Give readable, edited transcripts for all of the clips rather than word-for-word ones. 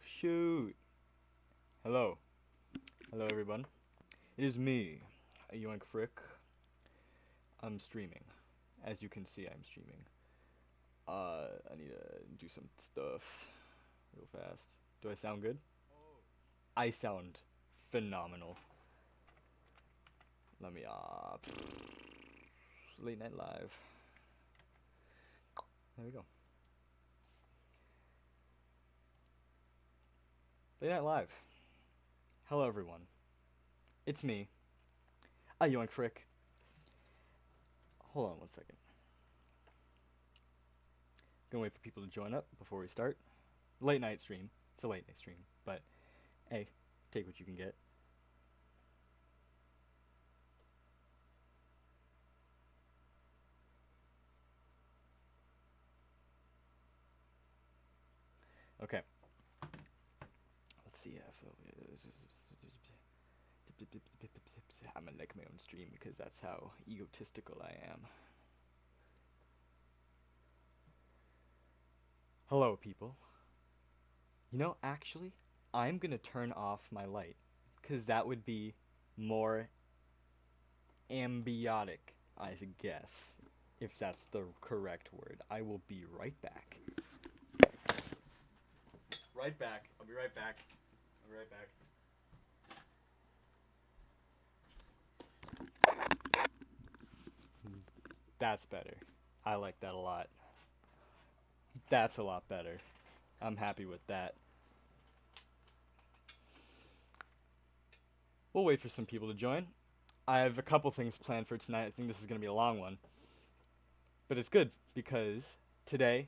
shoot. Hello. Hello, everyone. It is me, Yoink Frick. I'm streaming. As you can see, I'm streaming. I need to do some stuff real fast. Do I sound good? I sound phenomenal. Let me, late night live. There we go. Late night live. Hello, everyone. It's me, Yoink Frick. Hold on one second. Gonna wait for people to join up before we start. Late night stream. It's a late night stream, but hey, take what you can get. Okay. Let's see if I'm gonna like my own stream because that's how egotistical I am. Hello, people. You know, actually, I'm gonna turn off my light because that would be more ambiotic, I guess, if that's the correct word. I will be right back. Right back. I'll be right back. I'll be right back. That's better. I like that a lot. That's a lot better. I'm happy with that. We'll wait for some people to join. I have a couple things planned for tonight. I think this is going to be a long one. But it's good because today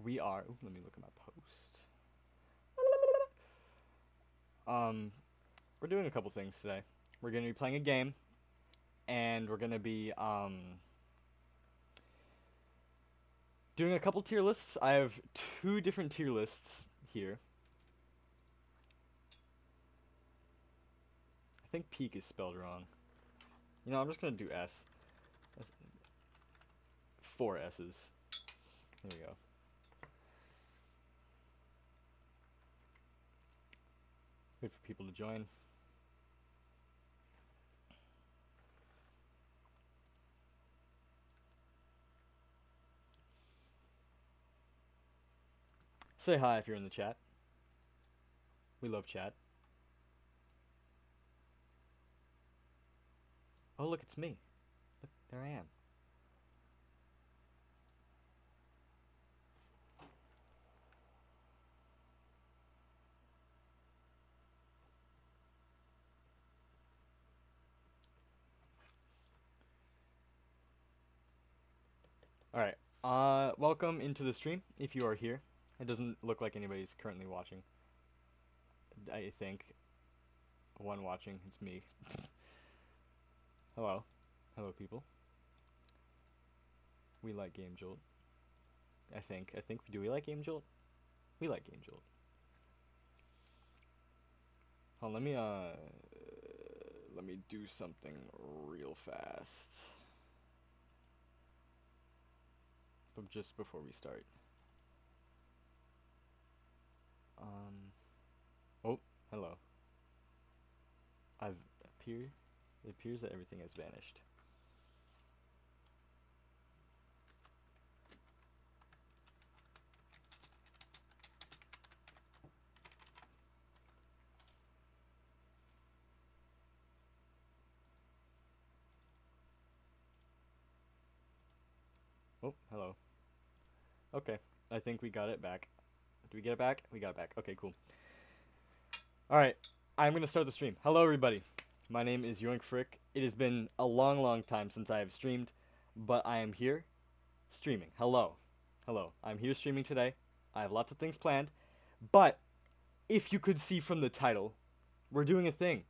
we are... Ooh, let me look at my post. We're doing a couple things today. We're going to be playing a game. And we're going to be doing a couple tier lists. I have 2 different tier lists here. I think peak is spelled wrong. You know, I'm just going to do S. 4 S's. There we go. Wait for people to join. Say hi if you're in the chat. We love chat. Oh, look, it's me. Look, there I am. Alright, welcome into the stream, if you are here. It doesn't look like anybody's currently watching. I think. One watching, it's me. Hello. Hello, people. We like Game Jolt. I think, do we like Game Jolt? We like Game Jolt. Oh, let me do something real fast. But just before we start. Oh, hello. It appears that everything has vanished. Oh, hello. Okay, I think we got it back. Did we get it back? We got it back. Okay, cool. Alright, I'm gonna start the stream. Hello, everybody. My name is Yoink Frick. It has been a long, long time since I have streamed, but I am here streaming. Hello. Hello. I'm here streaming today. I have lots of things planned, but if you could see from the title, we're doing a thing.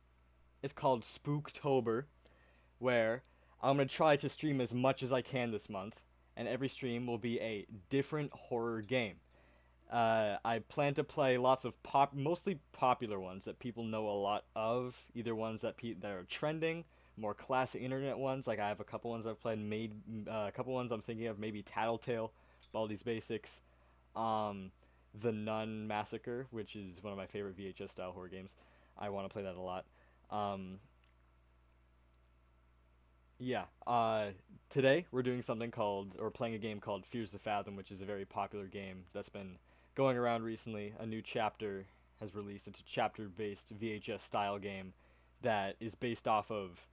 It's called Spooktober, where I'm going to try to stream as much as I can this month, and every stream will be a different horror game. I plan to play lots of mostly popular ones that people know a lot of, either ones that are trending, more classic internet ones, like I have a couple ones I've played, a couple ones I'm thinking of, maybe Tattletale, Baldi's Basics, The Nun Massacre, which is one of my favorite VHS style horror games. I want to play that a lot. Um, yeah. Today we're doing something called, or playing a game called Fears the Fathom, which is a very popular game that's been going around recently. A new chapter has released. It's a chapter-based VHS style game that is based off of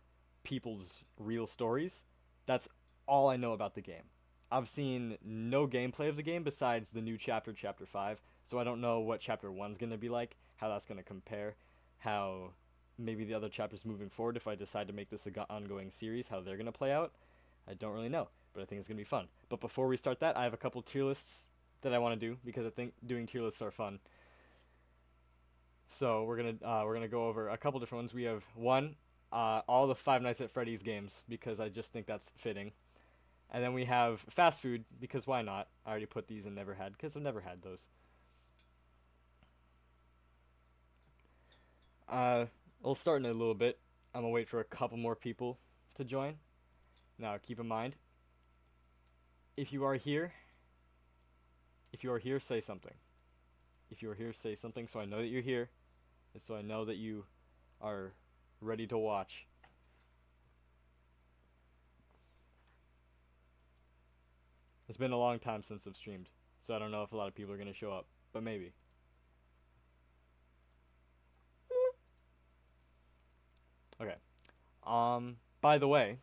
people's real stories. That's all I know about the game. I've seen no gameplay of the game besides the new chapter, Chapter 5, so I don't know what Chapter 1's going to be like, how that's going to compare, how maybe the other chapters moving forward, if I decide to make this a ongoing series, how they're going to play out. I don't really know, but I think it's going to be fun. But before we start that, I have a couple tier lists that I want to do because I think doing tier lists are fun. So we're gonna go over a couple different ones. We have one, all the Five Nights at Freddy's games because I just think that's fitting. And then we have fast food because why not? I already put these in never had because I've never had those. Uh, we'll start in a little bit. I'm gonna wait for a couple more people to join. Now keep in mind, if you are here, say something. If you are here, say something so I know that you're here, and so I know that you are ready to watch. It's been a long time since I've streamed, so I don't know if a lot of people are gonna show up, but maybe. Okay. By the way,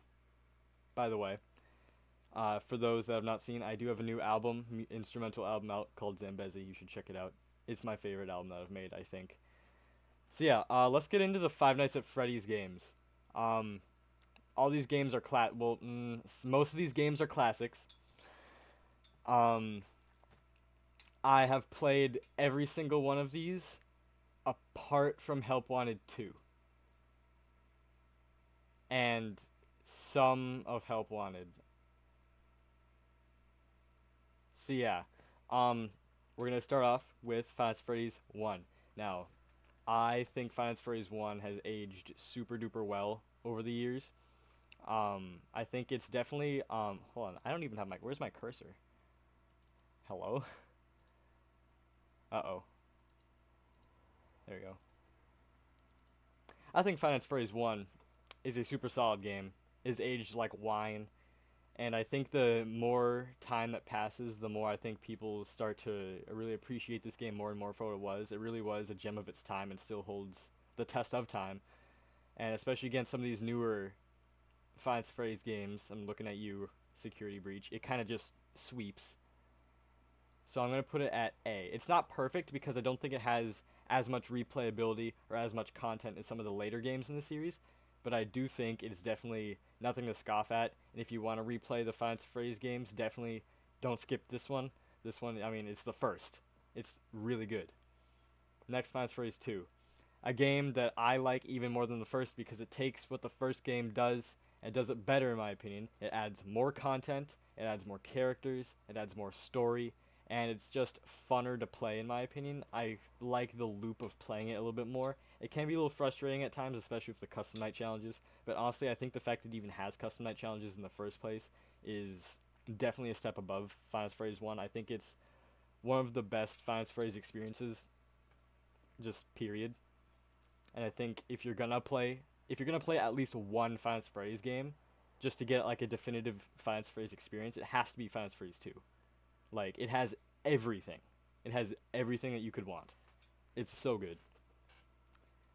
for those that have not seen, I do have a new album, instrumental album out called Zambezi. You should check it out. It's my favorite album that I've made, I think. So yeah, let's get into the Five Nights at Freddy's games. All these games are most of these games are classics. Um, I have played every single one of these, apart from Help Wanted 2. And some of Help Wanted. So yeah, we're gonna start off with Five Nights at Freddy's 1. Now, I think Five Nights at Freddy's 1 has aged super duper well over the years. I think it's definitely, hold on, I don't even have where's my cursor? Hello? Uh-oh. There we go. I think Five Nights at Freddy's 1 is a super solid game, is aged like wine, and I think the more time that passes, the more I think people start to really appreciate this game more and more for what it was. It really was a gem of its time and still holds the test of time, and especially against some of these newer Five Nights at Freddy's games, I'm looking at you, Security Breach, it kind of just sweeps. So I'm going to put it at A. It's not perfect because I don't think it has as much replayability or as much content as some of the later games in the series, but I do think it is definitely nothing to scoff at. And if you want to replay the Five Nights at Freddy's games, definitely don't skip this one. This one, I mean, it's the first. It's really good. Next, Five Nights at Freddy's 2. A game that I like even more than the first because it takes what the first game does and does it better in my opinion. It adds more content, it adds more characters, it adds more story, and it's just funner to play in my opinion. I like the loop of playing it a little bit more. It can be a little frustrating at times, especially with the custom night challenges, but honestly I think the fact that it even has custom night challenges in the first place is definitely a step above Five Nights at Freddy's 1. I think it's one of the best Five Nights at Freddy's experiences, just period. And I think if you're gonna play at least one Five Nights at Freddy's game, just to get like a definitive Five Nights at Freddy's experience, it has to be Five Nights at Freddy's 2. Like, it has everything. It has everything that you could want. It's so good.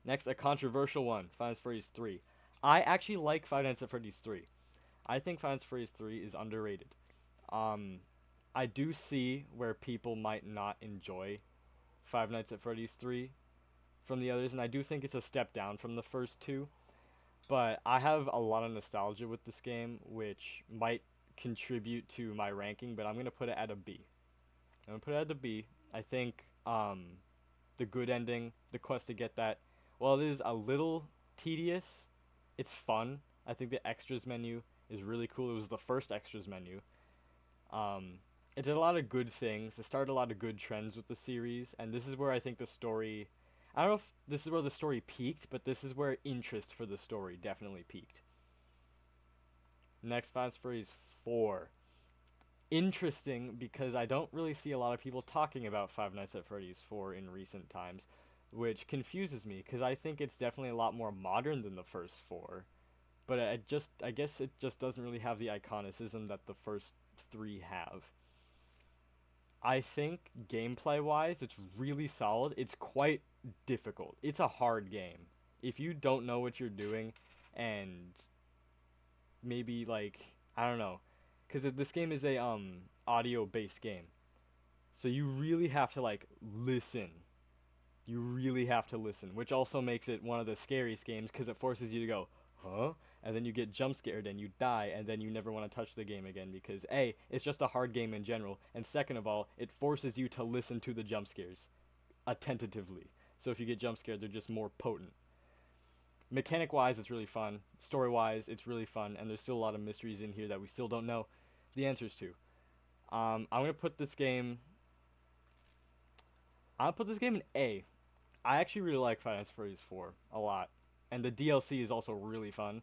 Next, a controversial one, Five Nights at Freddy's 3. I actually like Five Nights at Freddy's 3. I think Five Nights at Freddy's 3 is underrated. I do see where people might not enjoy Five Nights at Freddy's 3 from the others, and I do think it's a step down from the first two, but I have a lot of nostalgia with this game, which might contribute to my ranking, but I'm going to put it at a B. I'm going to put it at a B. I think the good ending, the quest to get that, while it is a little tedious, it's fun. I think the extras menu is really cool. It was the first extras menu. It did a lot of good things. It started a lot of good trends with the series, and this is where I think the story, I don't know if this is where the story peaked, but this is where interest for the story definitely peaked. Next, Fast Furious 4. interesting because I don't really see a lot of people talking about Five Nights at Freddy's 4 in recent times, which confuses me because I think it's definitely a lot more modern than the first four. But I guess it just doesn't really have the iconicism that the first three have. I think gameplay wise, it's really solid. It's quite difficult. It's a hard game. If you don't know what you're doing, and maybe like I don't know, because this game is a audio based game, so you really have to like listen. You really have to listen, which also makes it one of the scariest games because it forces you to go, huh? And then you get jump scared and you die, and then you never want to touch the game again because A, it's just a hard game in general, and second of all, it forces you to listen to the jump scares attentively. So if you get jump scared, they're just more potent. Mechanic wise, it's really fun. Story wise, it's really fun, and there's still a lot of mysteries in here that we still don't know the answers to. I'm gonna put this game. I'll put this game in A. I actually really like Five Nights at Freddy's 4 a lot, and the DLC is also really fun,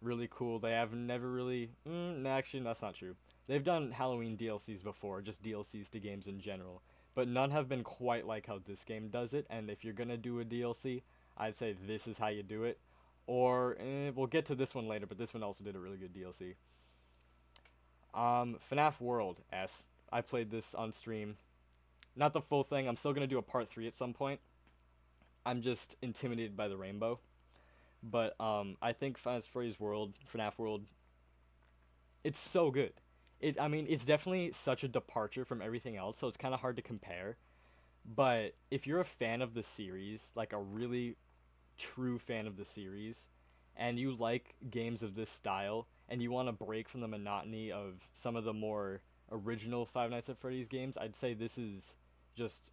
really cool. They have never really. Actually, that's not true. They've done Halloween DLCs before, just DLCs to games in general, but none have been quite like how this game does it. And if you're gonna do a DLC, I'd say this is how you do it. Or we'll get to this one later, but this one also did a really good DLC. FNAF World S. I played this on stream. Not the full thing. I'm still gonna do a part 3 at some point. I'm just intimidated by the rainbow. But I think Freddy's World, FNAF World, it's so good. I mean, it's definitely such a departure from everything else, so it's kind of hard to compare. But if you're a fan of the series, like a really true fan of the series, and you like games of this style, and you want to break from the monotony of some of the more original Five Nights at Freddy's games, I'd say this is just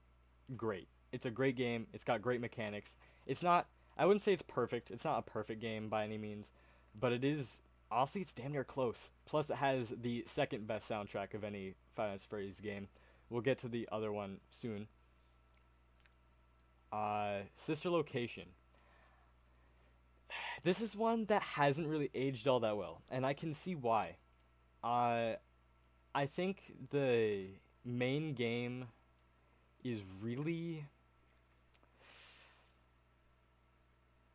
great. It's a great game. It's got great mechanics. It's not. I wouldn't say it's perfect. It's not a perfect game by any means, but it is. Honestly, it's damn near close. Plus, it has the second best soundtrack of any Five Nights at Freddy's game. We'll get to the other one soon. Sister Location. This is one that hasn't really aged all that well, and I can see why. Uh, I think the main game is really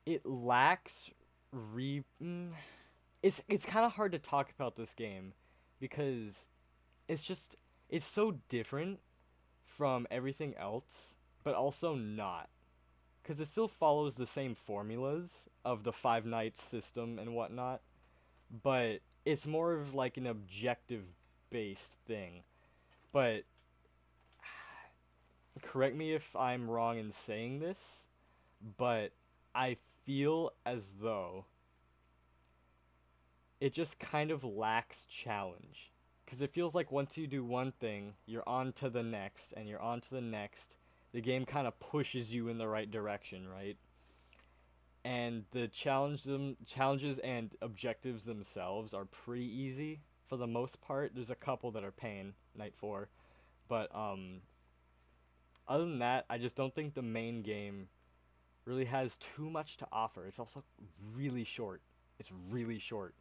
it lacks re it's kind of hard to talk about this game because it's just it's so different from everything else, but also not because it still follows the same formulas of the Five Nights system and whatnot, but it's more of like an objective based thing. But correct me if I'm wrong in saying this, but I feel as though it just kind of lacks challenge. Because it feels like once you do one thing, you're on to the next, and you're on to the next. The game kind of pushes you in the right direction, right? And the challenges and objectives themselves are pretty easy for the most part. There's a couple that are pain, Night 4. But, other than that, I just don't think the main game really has too much to offer. It's also really short. It's really short.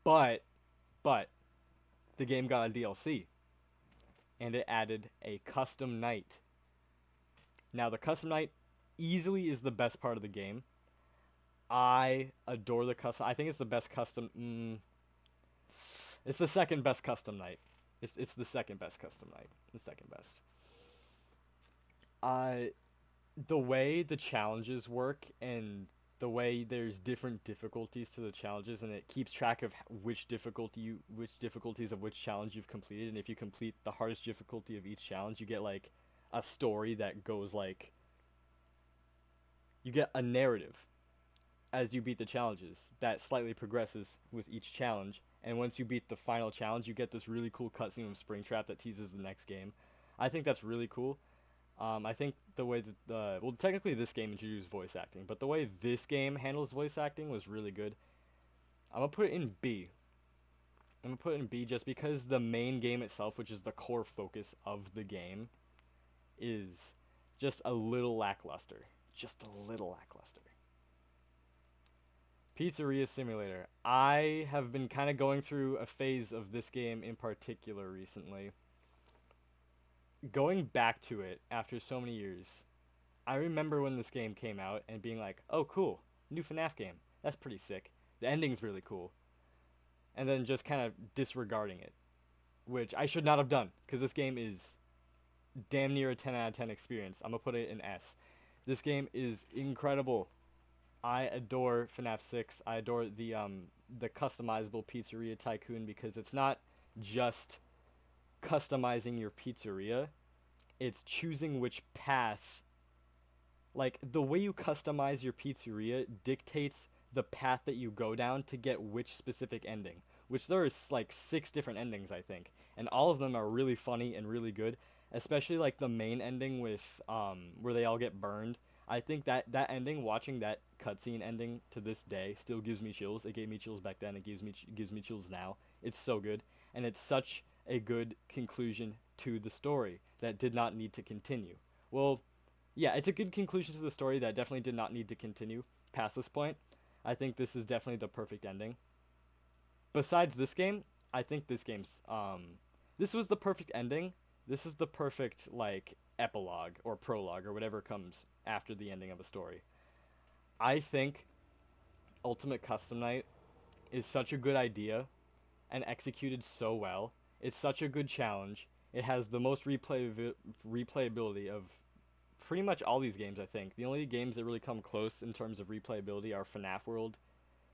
But, but, the game got a DLC, and it added a custom night. Now, the custom night easily is the best part of the game. I adore the custom. I think it's the best custom. It's the second best custom night. It's the second best custom night. The second best. The way the challenges work and the way there's different difficulties to the challenges, and it keeps track of which difficulties of which challenge you've completed, and if you complete the hardest difficulty of each challenge, you get like a story that goes like you get a narrative as you beat the challenges that slightly progresses with each challenge, and once you beat the final challenge, you get this really cool cutscene of Springtrap that teases the next game. I think that's really cool. I think the way that well, technically this game introduced voice acting, but the way this game handles voice acting was really good. I'm gonna put it in B. I'm gonna put it in B just because the main game itself, which is the core focus of the game, is just a little lackluster. Just a little lackluster. Pizzeria Simulator. I have been kind of going through a phase of this game in particular recently. Going back to it after so many years, I remember when this game came out and being like, oh, cool, new FNAF game. That's pretty sick. The ending's really cool. And then just kind of disregarding it, which I should not have done, because this game is damn near a 10 out of 10 experience. I'm going to put it in S. This game is incredible. I adore FNAF 6. I adore the customizable pizzeria tycoon, because it's not just customizing your pizzeria, it's choosing which path. Like, the way you customize your pizzeria dictates the path that you go down to get which specific ending, which there's like 6 different endings, I think, and all of them are really funny and really good, especially like the main ending with where they all get burned. I think that ending, watching that cutscene ending to this day, still gives me chills. It gave me chills back then. It gives me chills now. It's so good, and it's such a good conclusion to the story that did not need to continue. Well, yeah, it's a good conclusion to the story that definitely did not need to continue past this point. I think this is definitely the perfect ending. Besides this game, I think this was the perfect ending. This is the perfect, like, epilogue or prologue or whatever comes after the ending of a story. I think Ultimate Custom Night is such a good idea and executed so well. It's such a good challenge. It has the most replayability of pretty much all these games, I think. The only games that really come close in terms of replayability are FNAF World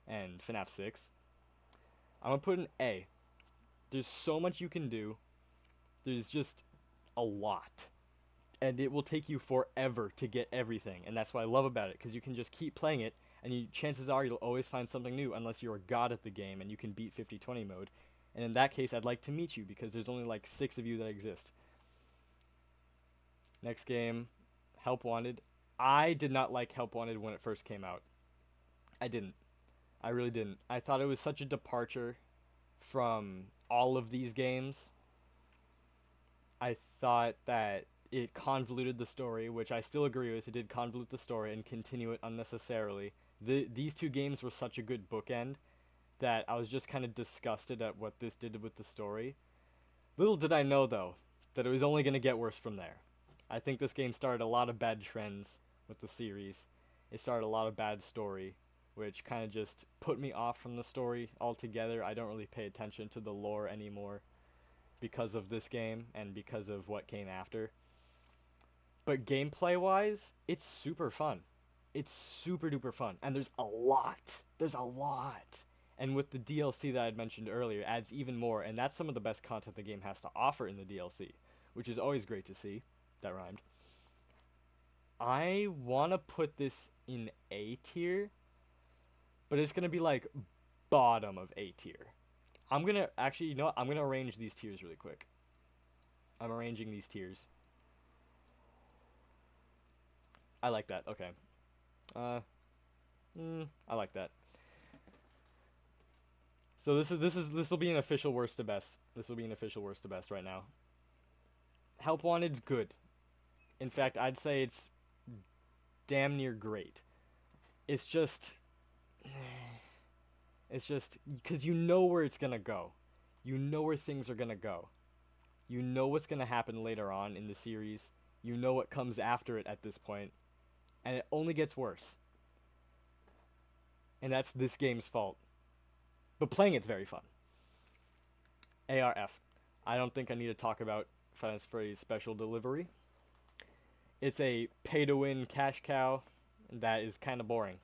and FNAF 6. I'm going to put an A. There's so much you can do. There's just a lot. And it will take you forever to get everything. And that's what I love about it, because you can just keep playing it, and chances are you'll always find something new, unless you're a god at the game and you can beat 50/20 mode. And in that case, I'd like to meet you, because there's only like 6 of you that exist. Next game, Help Wanted. I did not like Help Wanted when it first came out. I didn't. I really didn't. I thought it was such a departure from all of these games. I thought that it convoluted the story, which I still agree with. It did convolute the story and continue it unnecessarily. These 2 games were such a good bookend that I was just kind of disgusted at what this did with the story. Little did I know, though, that it was only going to get worse from there. I think this game started a lot of bad trends with the series. It started a lot of bad story, which kind of just put me off from the story altogether. I don't really pay attention to the lore anymore because of this game and because of what came after. But gameplay-wise, it's super fun. It's super duper fun, and there's a lot. There's a lot. And with the DLC that I had mentioned earlier, it adds even more, and that's some of the best content the game has to offer in the DLC, which is always great to see. That rhymed. I want to put this in A tier, but it's going to be like bottom of A tier. I'm going to, actually, you know what? I'm going to arrange these tiers really quick. I'm arranging these tiers. I like that. Okay. I like that. So this will be an official worst to best. This will be an official worst to best right now. Help Wanted's good. In fact, I'd say it's damn near great. It's just because you know where it's gonna go. You know where things are gonna go. You know what's gonna happen later on in the series. You know what comes after it at this point. And it only gets worse. And that's this game's fault. But playing it's very fun. ARF. I don't think I need to talk about Final Fantasy Special Delivery. It's a pay-to-win cash cow that is kind of boring.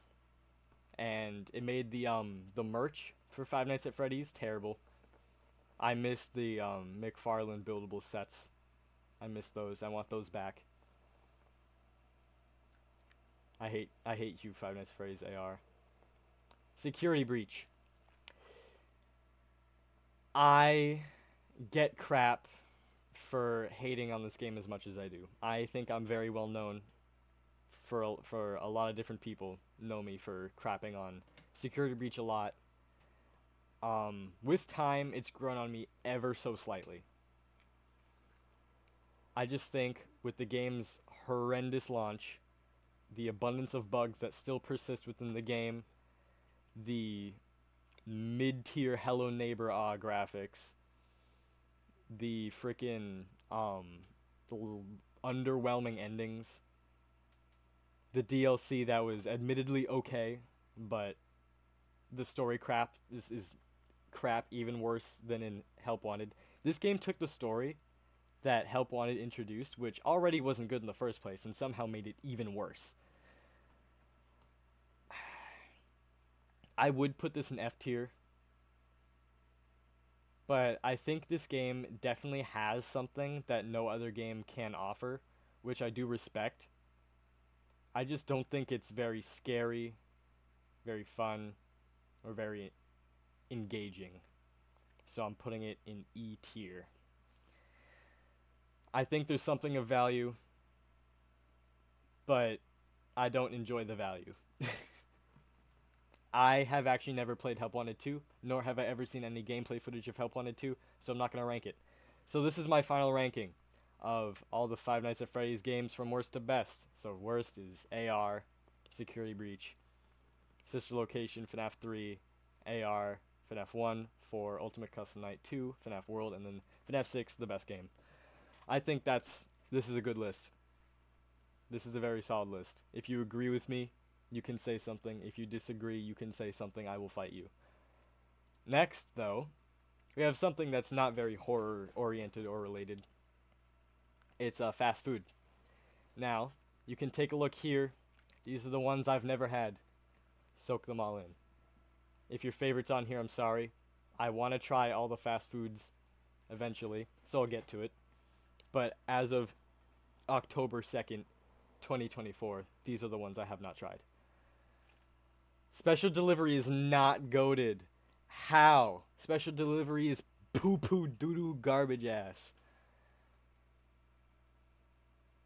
And it made the merch for Five Nights at Freddy's terrible. I miss the McFarlane buildable sets. I miss those. I want those back. I hate you, Five Nights at Freddy's AR. Security breach. I get crap for hating on this game as much as I do. I think I'm very well known for a lot of different people know me for crapping on Security Breach a lot. With time, it's grown on me ever so slightly. I just think with the game's horrendous launch, the abundance of bugs that still persist within the game, the mid-tier Hello Neighbor graphics, the freaking the underwhelming endings, the DLC that was admittedly okay, but the story crap is crap, even worse than in Help Wanted. This game took the story that Help Wanted introduced, which already wasn't good in the first place, and somehow made it even worse. I would put this in F tier, but I think this game definitely has something that no other game can offer, which I do respect. I just don't think it's very scary, very fun, or very engaging. So I'm putting it in E tier. I think there's something of value, but I don't enjoy the value. I have actually never played Help Wanted 2, nor have I ever seen any gameplay footage of Help Wanted 2, so I'm not going to rank it. So this is my final ranking of all the Five Nights at Freddy's games from worst to best. So worst is AR, Security Breach, Sister Location, FNAF 3, AR, FNAF 1, 4, Ultimate Custom Night 2, FNAF World, and then FNAF 6, the best game. I think this is a good list. This is a very solid list. If you agree with me, you can say something. If you disagree, you can say something. I will fight you. Next, though, we have something that's not very horror-oriented or related. It's fast food. Now, you can take a look here. These are the ones I've never had. Soak them all in. If your favorite's on here, I'm sorry. I want to try all the fast foods eventually, so I'll get to it. But as of October 2nd, 2024, these are the ones I have not tried. Special delivery is not goated. How? Special delivery is poo-poo doo-doo garbage ass.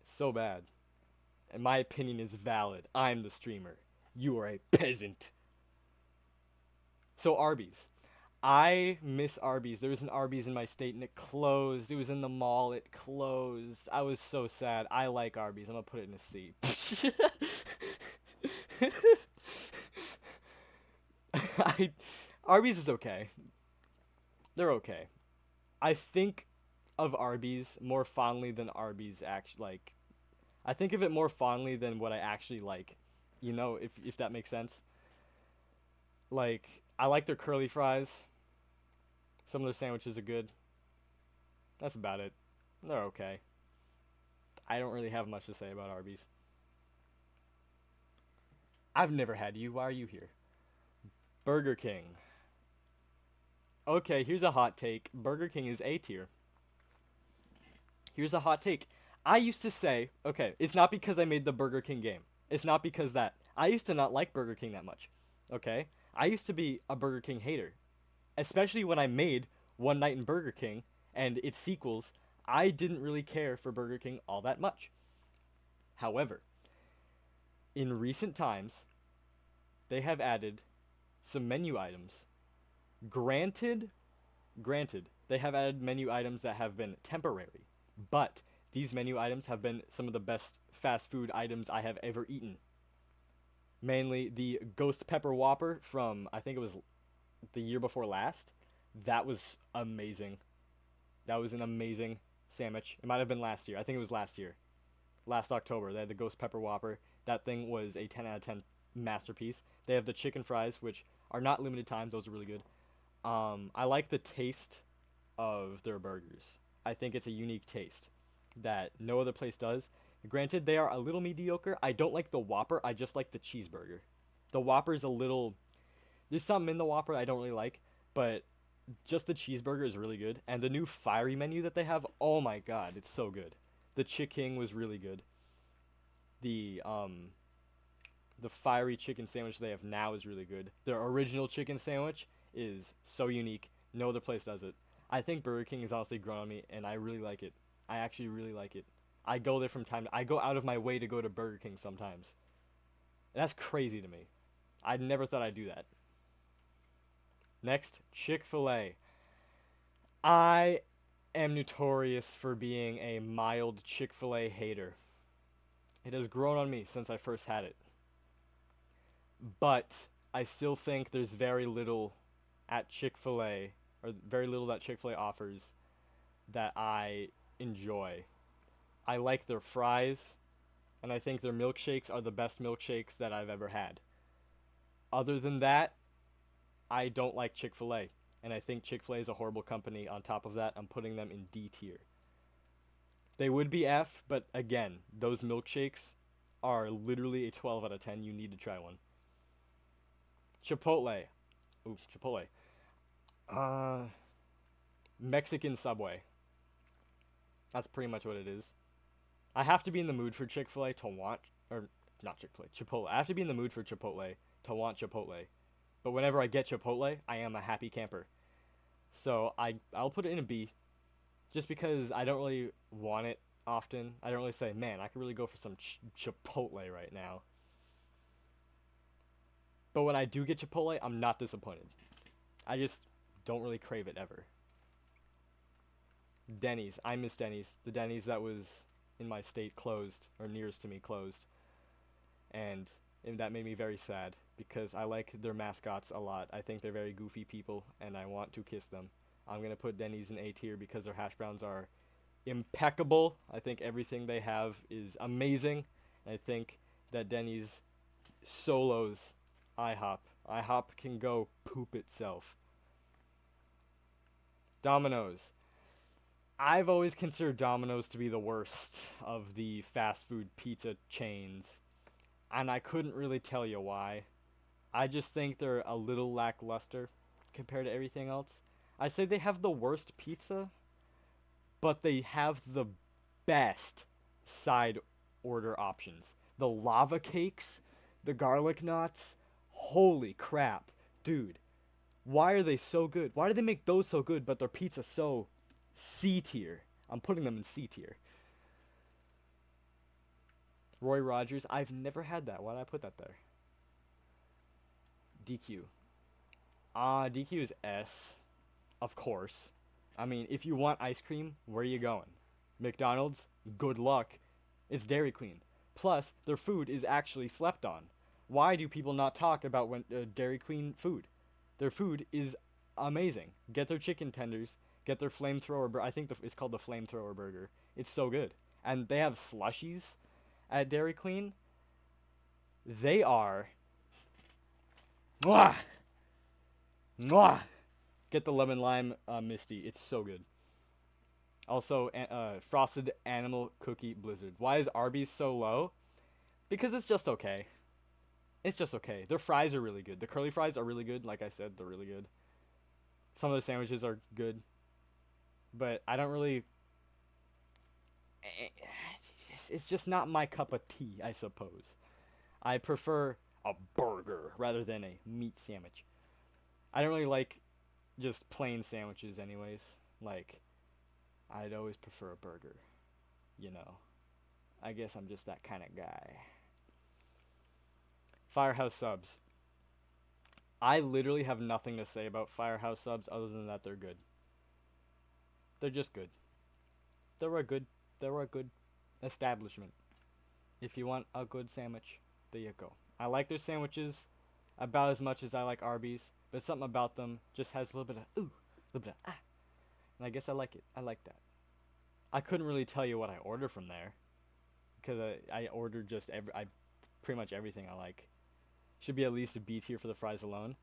So bad. And my opinion is valid. I'm the streamer. You are a peasant. So Arby's. I miss Arby's. There was an Arby's in my state and it closed. It was in the mall. It closed. I was so sad. I like Arby's. I'm going to put it in a C. Arby's is okay. They're okay. I think of Arby's more fondly than Arby's actually like. I think of it more fondly than what I actually like. You know, if that makes sense. Like, I like their curly fries. Some of their sandwiches are good. That's about it. They're okay. I don't really have much to say about Arby's. I've never had you. Why are you here? Burger King. Okay, here's a hot take. Burger King is A tier. Here's a hot take. I used to say, okay, it's not because I made the Burger King game. It's not because that. I used to not like Burger King that much. Okay? I used to be a Burger King hater. Especially when I made One Night in Burger King and its sequels, I didn't really care for Burger King all that much. However, in recent times, they have added some menu items. Granted, they have added menu items that have been temporary, but these menu items have been some of the best fast food items I have ever eaten. Mainly the Ghost Pepper Whopper from, I think it was the year before last. That was amazing. That was an amazing sandwich. It might have been last year. I think it was last year. Last October, they had the Ghost Pepper Whopper. That thing was a 10 out of 10 masterpiece. They have the chicken fries, which are not limited times. Those are really good. I like the taste of their burgers. I think it's a unique taste that no other place does. Granted, they are a little mediocre. I don't like the Whopper. I just like the cheeseburger. The Whopper is a little... There's something in the Whopper I don't really like, but just the cheeseburger is really good. And the new fiery menu that they have, oh my god, it's so good. The Chick-King was really good. The fiery chicken sandwich they have now is really good. Their original chicken sandwich is so unique. No other place does it. I think Burger King has honestly grown on me, and I really like it. I actually really like it. I go there from time to... I go out of my way to go to Burger King sometimes. And that's crazy to me. I never thought I'd do that. Next, Chick-fil-A. I am notorious for being a mild Chick-fil-A hater. It has grown on me since I first had it. But I still think there's very little at Chick-fil-A, or very little that Chick-fil-A offers that I enjoy. I like their fries, and I think their milkshakes are the best milkshakes that I've ever had. Other than that, I don't like Chick-fil-A, and I think Chick-fil-A is a horrible company. On top of that, I'm putting them in D tier. They would be F, but again, those milkshakes are literally a 12 out of 10. You need to try one. Chipotle. Ooh, Chipotle. Uh, Mexican Subway. That's pretty much what it is. I have to be in the mood for Chick-fil-A to want, or not Chick-fil-A, Chipotle. I have to be in the mood for Chipotle to want Chipotle. But whenever I get Chipotle, I am a happy camper. So I'll put it in a B, just because I don't really want it often. I don't really say, man, I could really go for some Chipotle right now. But when I do get Chipotle, I'm not disappointed. I just don't really crave it ever. Denny's. I miss Denny's. The Denny's that was in my state closed, or nearest to me closed. And that made me very sad, because I like their mascots a lot. I think they're very goofy people, and I want to kiss them. I'm going to put Denny's in A tier because their hash browns are impeccable. I think everything they have is amazing. I think that Denny's solos IHOP. IHOP can go poop itself. Domino's. I've always considered Domino's to be the worst of the fast food pizza chains, and I couldn't really tell you why. I just think they're a little lackluster compared to everything else. I say they have the worst pizza, but they have the best side order options. The lava cakes, the garlic knots, holy crap, dude. Why are they so good? Why do they make those so good, but their pizza so C tier? I'm putting them in C tier. Roy Rogers, I've never had that. Why did I put that there? DQ. DQ is S, of course. I mean, if you want ice cream, where are you going? McDonald's? Good luck. It's Dairy Queen. Plus, their food is actually slept on. Why do people not talk about Dairy Queen food? Their food is amazing. Get their chicken tenders. Get their flamethrower. I think it's called the flamethrower burger. It's so good. And they have slushies at Dairy Queen. They are. Mwah! Mwah! Get the lemon lime Misty. It's so good. Also, frosted animal cookie blizzard. Why is Arby's so low? Because it's just okay. It's just okay. Their fries are really good. The curly fries are really good. Like I said, they're really good. Some of the sandwiches are good. But I don't really... It's just not my cup of tea, I suppose. I prefer a burger rather than a meat sandwich. I don't really like just plain sandwiches anyways. Like, I'd always prefer a burger. You know. I guess I'm just that kind of guy. Firehouse subs. I literally have nothing to say about Firehouse subs other than that they're good. They're just good. They're a good establishment. If you want a good sandwich, there you go. I like their sandwiches about as much as I like Arby's, but something about them just has a little bit of ooh, a little bit of ah. And I guess I like it. I like that. I couldn't really tell you what I ordered from there, because I ordered just pretty much everything I like. Should be at least a B tier for the fries alone.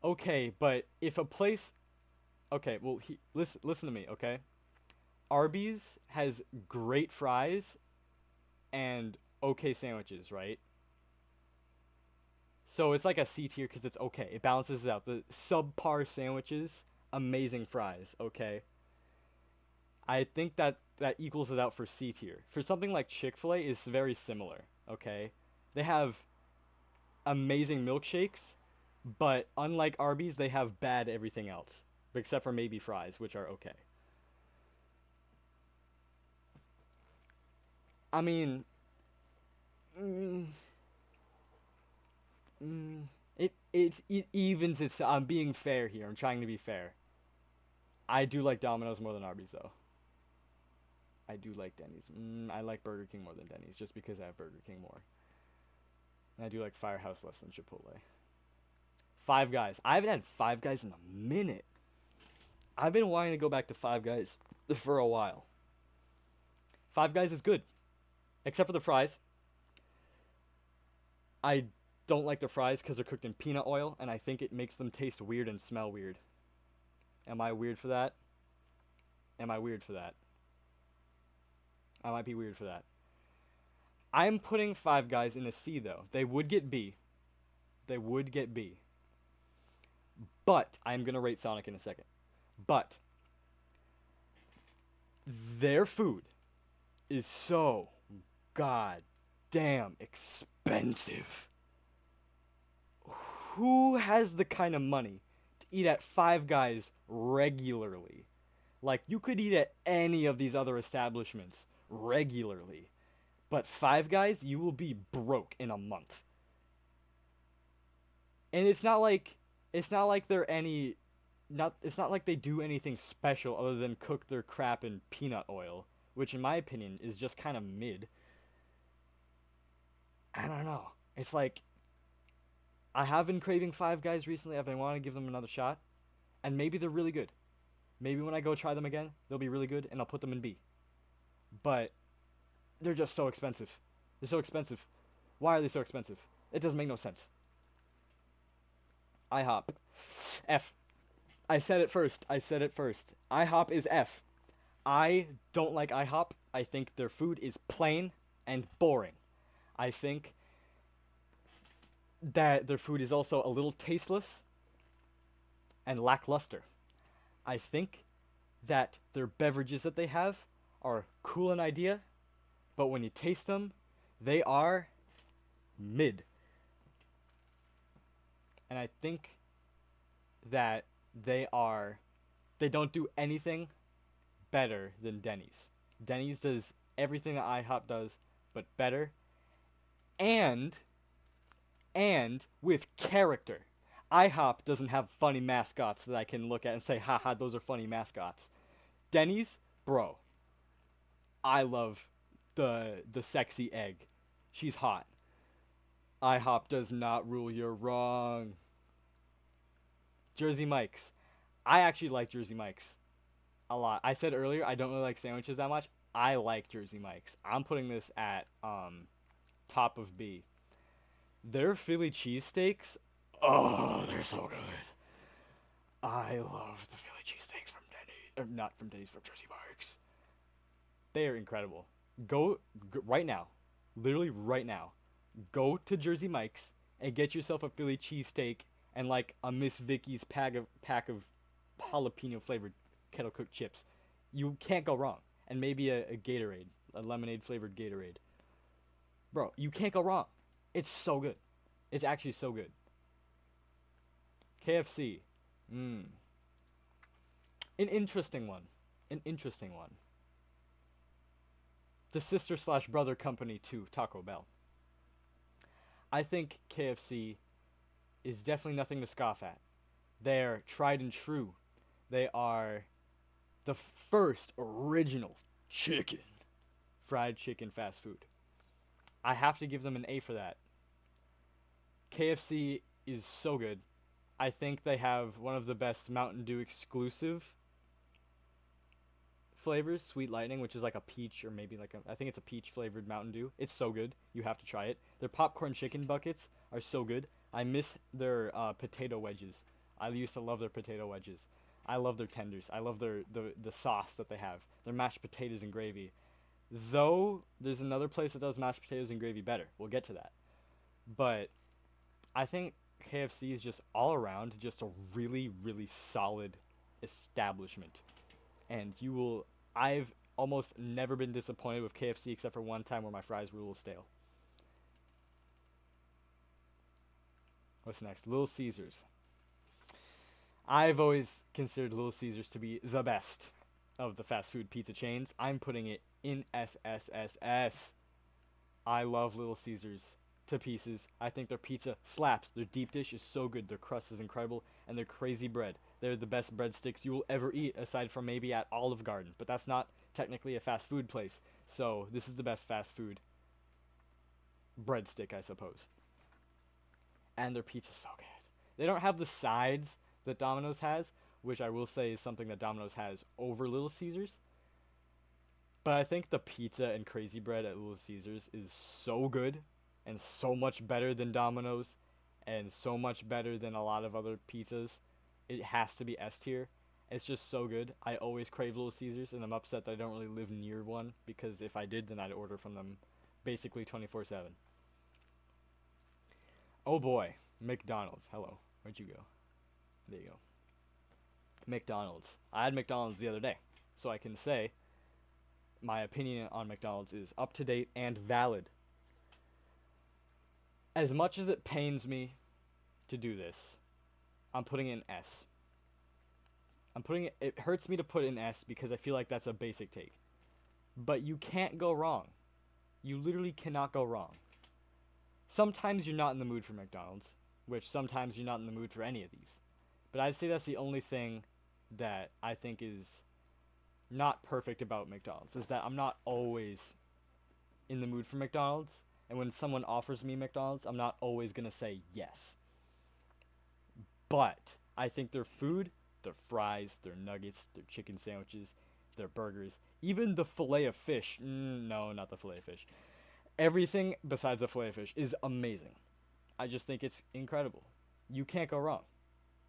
Okay, but if a place... Okay, well, listen to me, okay? Arby's has great fries and okay sandwiches, right? So it's like a C tier because it's okay. It balances it out. The subpar sandwiches, amazing fries, okay? I think that equals it out for C tier. For something like Chick-fil-A is very similar, okay? They have amazing milkshakes, but unlike Arby's, they have bad everything else, except for maybe fries, which are okay. I mean, it evens. I'm being fair here. I'm trying to be fair. I do like Domino's more than Arby's though. I do like Denny's. I like Burger King more than Denny's just because I have Burger King more. And I do like Firehouse less than Chipotle. Five Guys. I haven't had Five Guys in a minute. I've been wanting to go back to Five Guys for a while. Five Guys is good, except for the fries. I don't like the fries because they're cooked in peanut oil, and I think it makes them taste weird and smell weird. Am I weird for that? Am I weird for that? I might be weird for that. I'm putting Five Guys in a C, though. They would get B. They would get B. But I'm going to rate Sonic in a second. But their food is so goddamn expensive. Who has the kind of money to eat at Five Guys regularly? Like, you could eat at any of these other establishments regularly. But Five Guys, you will be broke in a month. And it's not like they're any it's not like they do anything special other than cook their crap in peanut oil, which in my opinion is just kind of mid. I don't know. It's like I have been craving Five Guys recently. I've been wanting to give them another shot, and maybe they're really good. Maybe when I go try them again, they'll be really good, and I'll put them in B. But they're just so expensive. They're so expensive. Why are they so expensive? It doesn't make no sense. IHOP. F. I said it first. IHOP is F. I don't like IHOP. I think their food is plain and boring. I think that their food is also a little tasteless and lackluster. I think that their beverages that they have are cool an idea, but when you taste them, they are mid. And I think that they don't do anything better than Denny's. Denny's does everything that IHOP does, but better. And with character. IHOP doesn't have funny mascots that I can look at and say, haha, those are funny mascots. Denny's, bro, I love the sexy egg. She's hot. IHOP does not rule, you're wrong. Jersey Mike's. I actually like Jersey Mike's a lot. I said earlier I don't really like sandwiches that much. I like Jersey Mike's. I'm putting this at top of B. Their Philly cheesesteaks, oh, they're so good. I love the Philly cheesesteaks from Denny's, or not from Denny's, from Jersey Mike's. They are incredible. Go right now, literally right now, go to Jersey Mike's and get yourself a Philly cheesesteak and like a Miss Vicky's pack of jalapeno flavored kettle cooked chips. You can't go wrong. And maybe a Gatorade, a lemonade flavored Gatorade. Bro, you can't go wrong. It's so good. It's actually so good. KFC. An interesting one. The sister/brother company to Taco Bell. I think KFC is definitely nothing to scoff at. They're tried and true. They are the first original fried chicken fast food. I have to give them an A for that. KFC is so good. I think they have one of the best Mountain Dew exclusive flavors, Sweet Lightning, which is like a peach or maybe like I think it's a peach flavored Mountain Dew. It's so good. You have to try it. Their popcorn chicken buckets are so good. I miss their potato wedges. I used to love their potato wedges. I love their tenders. I love the sauce that they have. Their mashed potatoes and gravy. Though there's another place that does mashed potatoes and gravy better. We'll get to that. But I think KFC is just all around just a really, really solid establishment. And I've almost never been disappointed with KFC except for one time where my fries were a little stale. What's next? Little Caesars. I've always considered Little Caesars to be the best of the fast food pizza chains. I'm putting it in SSSS. I love Little Caesars to pieces. I think their pizza slaps. Their deep dish is so good. Their crust is incredible. And their crazy bread. They're the best breadsticks you will ever eat, aside from maybe at Olive Garden. But that's not technically a fast food place. So this is the best fast food breadstick, I suppose. And their pizza's so good. They don't have the sides that Domino's has, which I will say is something that Domino's has over Little Caesars. But I think the pizza and crazy bread at Little Caesars is so good and so much better than Domino's and so much better than a lot of other pizzas. It has to be S tier. It's just so good. I always crave Little Caesars, and I'm upset that I don't really live near one, because if I did, then I'd order from them basically 24/7. Oh boy, McDonald's. Hello. Where'd you go? There you go. McDonald's. I had McDonald's the other day, so I can say my opinion on McDonald's is up to date and valid. As much as it pains me to do this, I'm putting it in S. It hurts me to put in S because I feel like that's a basic take. But you can't go wrong. You literally cannot go wrong. Sometimes you're not in the mood for McDonald's, which sometimes you're not in the mood for any of these. But I'd say that's the only thing that I think is not perfect about McDonald's, is that I'm not always in the mood for McDonald's, and when someone offers me McDonald's, I'm not always going to say yes. But I think their food, their fries, their nuggets, their chicken sandwiches, their burgers, even the filet of fish, no, not the filet of fish, everything besides the filet of fish is amazing. I just think it's incredible. You can't go wrong.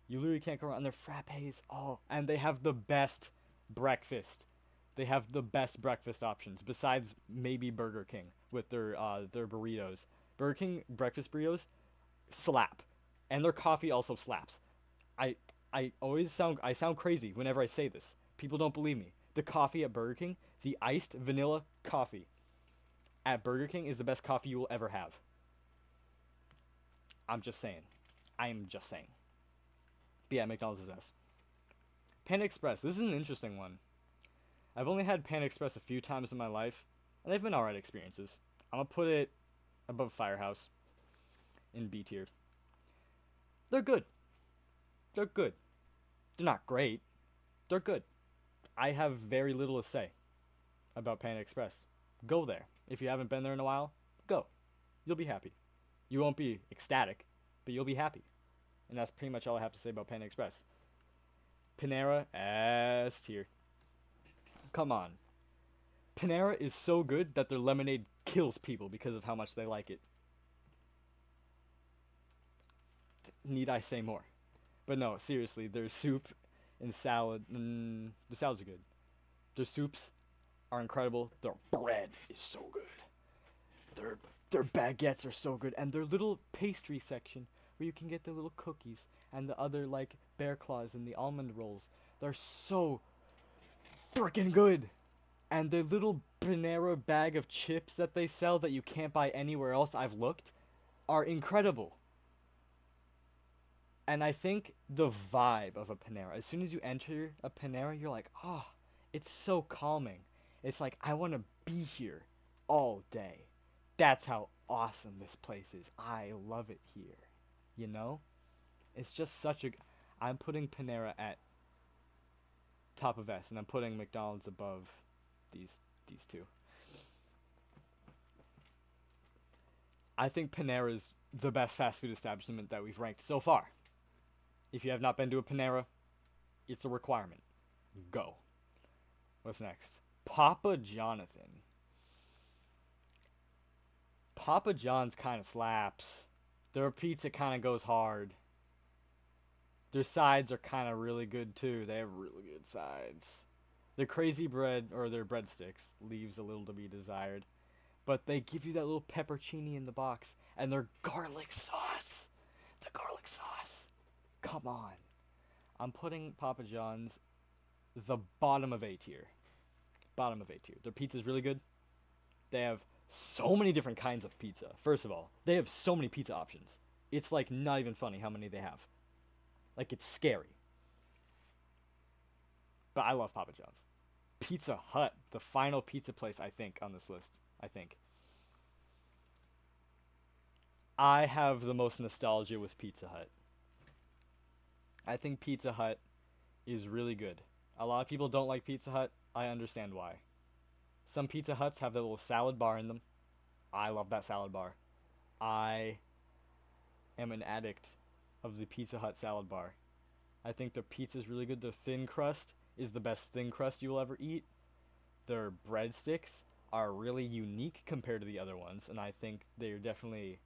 You literally can't go wrong. And their frappes, and they have the best breakfast. They have the best breakfast options besides maybe Burger King with their burritos. Burger King breakfast burritos slap, and their coffee also slaps. I sound crazy whenever I say this. People don't believe me. The coffee at Burger King, the iced vanilla coffee at Burger King is the best coffee you will ever have. I'm just saying. I am just saying. But yeah, McDonald's is S. Panda Express. This is an interesting one. I've only had Panda Express a few times in my life, and they've been alright experiences. I'm gonna put it above Firehouse in B tier. They're good. They're good. They're not great. They're good. I have very little to say about Panda Express. Go there. If you haven't been there in a while, go. You'll be happy. You won't be ecstatic, but you'll be happy. And that's pretty much all I have to say about Panda Express. Panera, S tier. Come on. Panera is so good that their lemonade kills people because of how much they like it. Need I say more? But no, seriously, their soup and salad, the salads are good. Their soups are incredible. Their bread is so good. Their baguettes are so good, and their little pastry section where you can get the little cookies and the other like bear claws and the almond rolls. They're so freaking good. And their little Panera bag of chips that they sell that you can't buy anywhere else I've looked are incredible. And I think the vibe of a Panera, as soon as you enter a Panera, you're like, it's so calming. It's like, I want to be here all day. That's how awesome this place is. I love it here. You know? It's just such a... I'm putting Panera at top of S, and I'm putting McDonald's above these two. I think Panera is the best fast food establishment that we've ranked so far. If you have not been to a Panera, it's a requirement. Go. What's next? Papa Jonathan. Papa John's kind of slaps. Their pizza kind of goes hard. Their sides are kind of really good too. They have really good sides. Their crazy bread, or their breadsticks, leaves a little to be desired. But they give you that little peppercini in the box. And their garlic sauce. The garlic sauce. Come on. I'm putting Papa John's the bottom of A tier. Bottom of A tier. Their pizza's really good. They have so many different kinds of pizza. First of all, they have so many pizza options. It's like not even funny how many they have. Like, it's scary. But I love Papa John's. Pizza Hut, the final pizza place, I think, on this list. I think. I have the most nostalgia with Pizza Hut. I think Pizza Hut is really good. A lot of people don't like Pizza Hut. I understand why. Some Pizza Huts have that little salad bar in them. I love that salad bar. I am an addict of the Pizza Hut salad bar. I think the pizza is really good. The thin crust is the best thin crust you will ever eat. Their breadsticks are really unique compared to the other ones, and I think they're definitely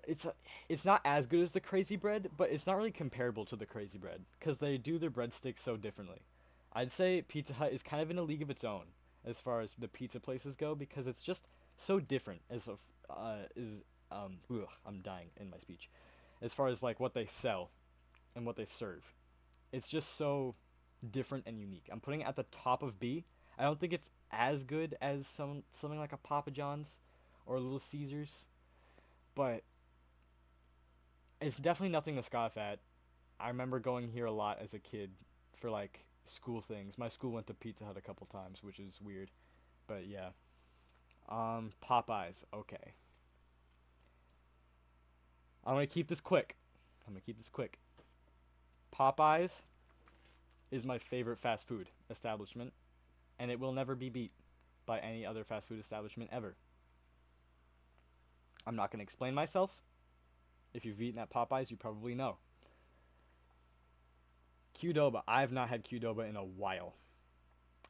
it's not as good as the crazy bread, but it's not really comparable to the crazy bread because they do their breadsticks so differently. I'd say Pizza Hut is kind of in a league of its own as far as the pizza places go because it's just so different as of I'm dying in my speech as far as like what they sell and what they serve. It's just so different and unique. I'm putting it at the top of B. I don't think it's as good as something like a Papa John's or a Little Caesars, but it's definitely nothing to scoff at. I remember going here a lot as a kid for like school things. My school went to Pizza Hut a couple times, which is weird, but yeah. Popeyes. Okay. I'm gonna keep this quick. Popeyes is my favorite fast food establishment, and it will never be beat by any other fast food establishment ever. I'm not going to explain myself. If you've eaten at Popeyes, you probably know. Qdoba. I've not had Qdoba in a while.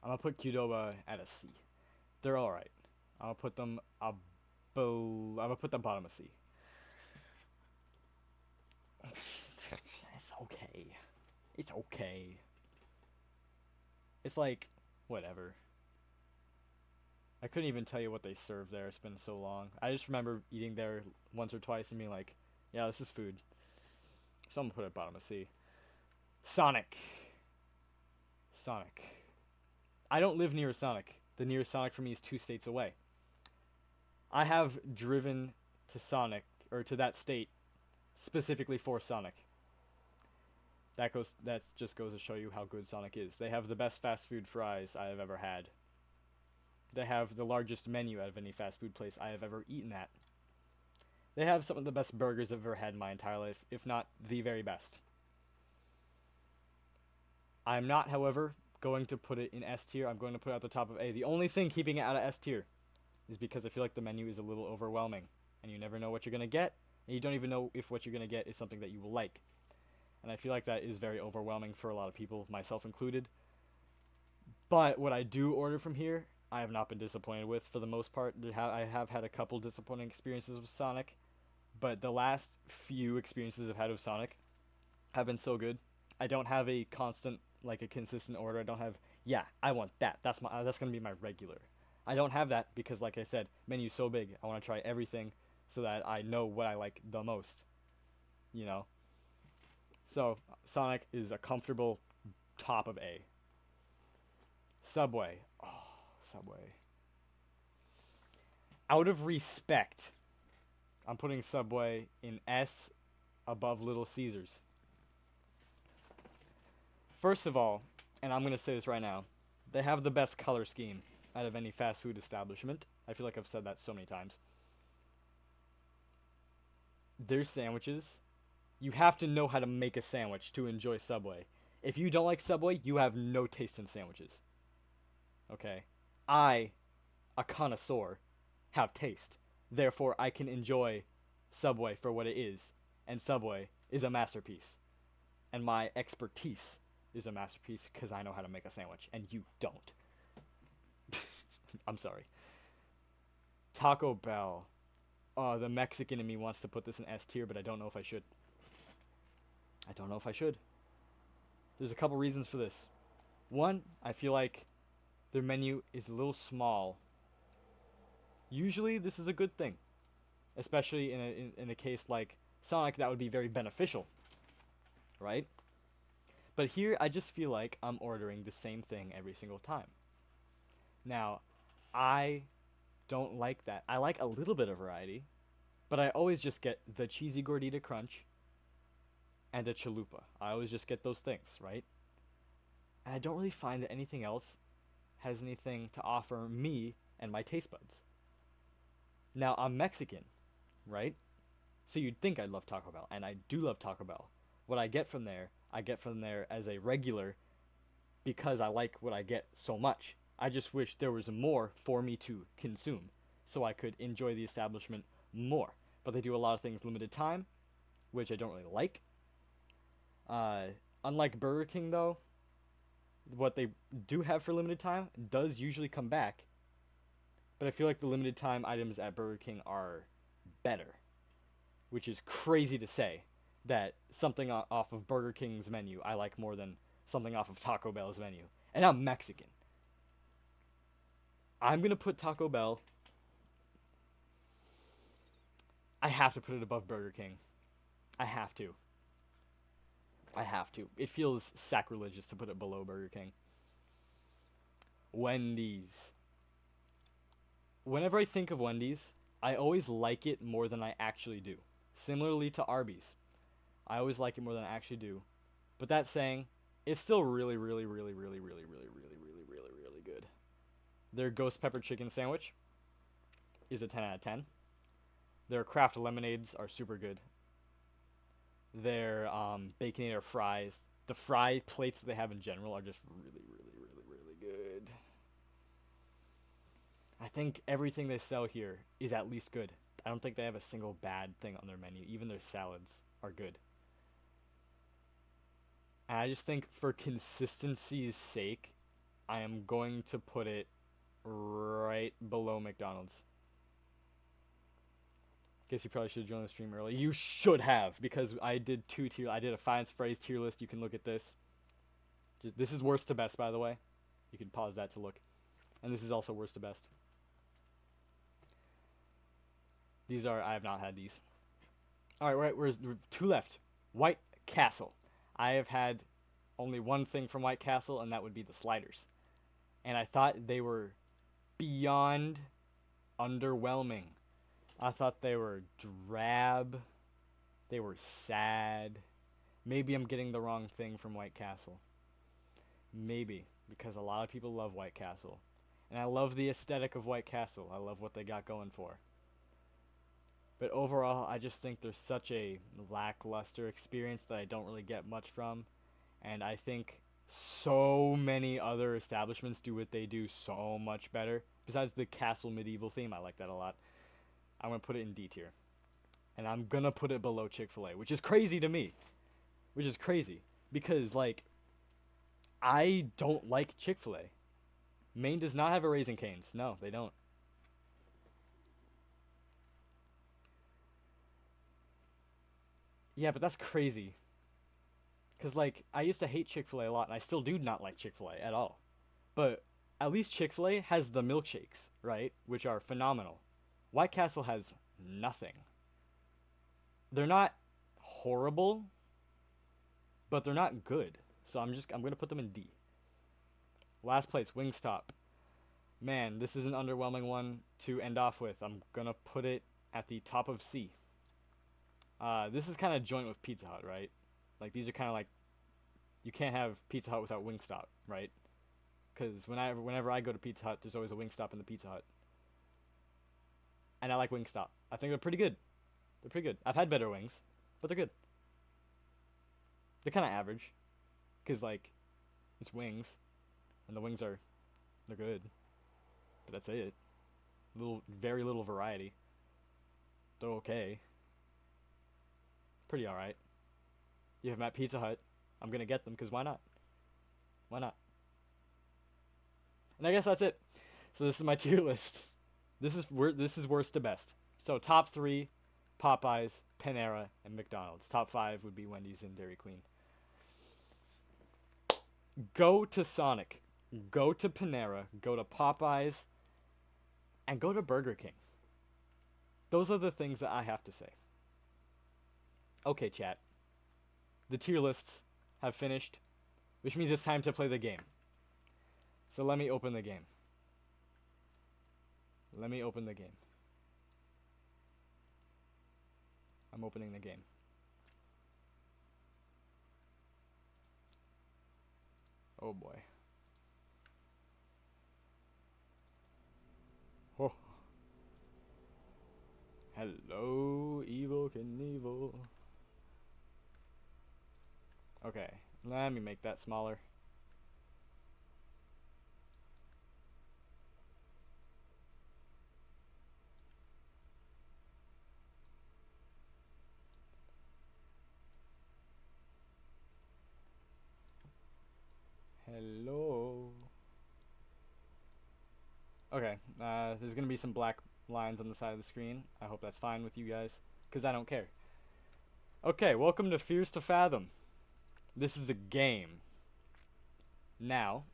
I'm going to put Qdoba at a C. They're alright. I'm going to put them I'm going to put them bottom of C. It's okay. It's okay. It's like, whatever. I couldn't even tell you what they serve there. It's been so long. I just remember eating there once or twice and being like, yeah, this is food. So I'm going to put it at bottom of C. Sonic. I don't live near a Sonic. The nearest Sonic for me is 2 states away. I have driven to Sonic, or to that state, specifically for Sonic. That just goes to show you how good Sonic is. They have the best fast food fries I have ever had. They have the largest menu out of any fast food place I have ever eaten at. They have some of the best burgers I've ever had in my entire life, if not the very best. I'm not, however, going to put it in S tier. I'm going to put it at the top of A. The only thing keeping it out of S tier is because I feel like the menu is a little overwhelming, and you never know what you're going to get, and you don't even know if what you're going to get is something that you will like. And I feel like that is very overwhelming for a lot of people, myself included. But what I do order from here, I have not been disappointed with for the most part. I have had a couple disappointing experiences with Sonic, but the last few experiences I've had with Sonic have been so good. I don't have a consistent order. I don't have, yeah, I want that. That's gonna be my regular. I don't have that because, like I said, menu's so big. I want to try everything so that I know what I like the most. You know. So Sonic is a comfortable top of A. Subway. Oh, Subway. Out of respect, I'm putting Subway in S above Little Caesars. First of all, and I'm going to say this right now, they have the best color scheme out of any fast food establishment. I feel like I've said that so many times. Their sandwiches, you have to know how to make a sandwich to enjoy Subway. If you don't like Subway, you have no taste in sandwiches. Okay? I, a connoisseur, have taste. Therefore, I can enjoy Subway for what it is. And Subway is a masterpiece. And my expertise is a masterpiece because I know how to make a sandwich, and you don't. I'm sorry. Taco Bell. The Mexican in me wants to put this in S tier, but I don't know if I should. There's a couple reasons for this. One, I feel like their menu is a little small. Usually, this is a good thing. Especially in a case like Sonic, that would be very beneficial. Right? But here, I just feel like I'm ordering the same thing every single time. Now, I don't like that. I like a little bit of variety, but I always just get the cheesy gordita crunch and a chalupa. I always just get those things, right? And I don't really find that anything else has anything to offer me and my taste buds. Now, I'm Mexican, right? So you'd think I'd love Taco Bell, and I do love Taco Bell. What I get from there as a regular because I like what I get so much. I just wish there was more for me to consume so I could enjoy the establishment more. But they do a lot of things limited time, which I don't really like. Uh, Unlike Burger King, though, what they do have for limited time does usually come back. But I feel like the limited time items at Burger King are better, which is crazy to say that something off of Burger King's menu I like more than something off of Taco Bell's menu. And I'm Mexican. I'm going to put Taco Bell. I have to put it above Burger King. I have to. I have to. It feels sacrilegious to put it below Burger King. Wendy's. Whenever I think of Wendy's, I always like it more than I actually do. Similarly to Arby's. I always like it more than I actually do. But that saying, it's still really, really, really, really, really, really, really, really, really, really good. Their ghost pepper chicken sandwich is a 10 out of 10. Their craft lemonades are super good. Their Baconator fries, the fry plates that they have in general are just really, really, really, really good. I think everything they sell here is at least good. I don't think they have a single bad thing on their menu. Even their salads are good. And I just think for consistency's sake, I am going to put it right below McDonald's. Guess you probably should have joined the stream early. You should have, because I did I did a Five Phrase tier list. You can look at this. This is worst to best, by the way. You can pause that to look. And this is also worst to best. These are, I have not had these. Alright, we're 2 left. White Castle. I have had only one thing from White Castle, and that would be the sliders. And I thought they were beyond underwhelming. I thought they were drab. They were sad. Maybe I'm getting the wrong thing from White Castle. Maybe, because a lot of people love White Castle. And I love the aesthetic of White Castle. I love what they got going for. But overall, I just think there's such a lackluster experience that I don't really get much from. And I think so many other establishments do what they do so much better. Besides the castle medieval theme, I like that a lot. I'm going to put it in D tier. And I'm going to put it below Chick-fil-A, which is crazy to me. Which is crazy. Because, like, I don't like Chick-fil-A. Maine does not have a Raising Cane's. No, they don't. Yeah, but that's crazy. Because, like, I used to hate Chick-fil-A a lot, and I still do not like Chick-fil-A at all. But at least Chick-fil-A has the milkshakes, right? Which are phenomenal. White Castle has nothing. They're not horrible, but they're not good. So I'm going to put them in D. Last place, Wingstop. Man, this is an underwhelming one to end off with. I'm going to put it at the top of C. This is kind of joint with Pizza Hut, right? Like, these are kind of like, you can't have Pizza Hut without Wingstop, right? Because whenever I go to Pizza Hut, there's always a Wingstop in the Pizza Hut. And I like Wingstop. I think they're pretty good. They're pretty good. I've had better wings, but they're good. They're kind of average. Because, like, it's wings. And the wings they're good. But that's it. Very little variety. They're okay. Pretty alright. You have them at Pizza Hut. I'm going to get them, because why not? Why not? And I guess that's it. So this is my tier list. This is worst to best. So top 3, Popeyes, Panera, and McDonald's. Top 5 would be Wendy's and Dairy Queen. Go to Sonic. Go to Panera. Go to Popeyes. And go to Burger King. Those are the things that I have to say. Okay, chat. The tier lists have finished, which means it's time to play the game. So let me open the game. Let me open the game. I'm opening the game. Oh boy. Oh. Hello, Evel Knievel. Okay, let me make that smaller. there's gonna be some black lines on the side of the screen. I hope that's fine with you guys, because I don't care. Okay, welcome to Fears to Fathom. This is a game. Now,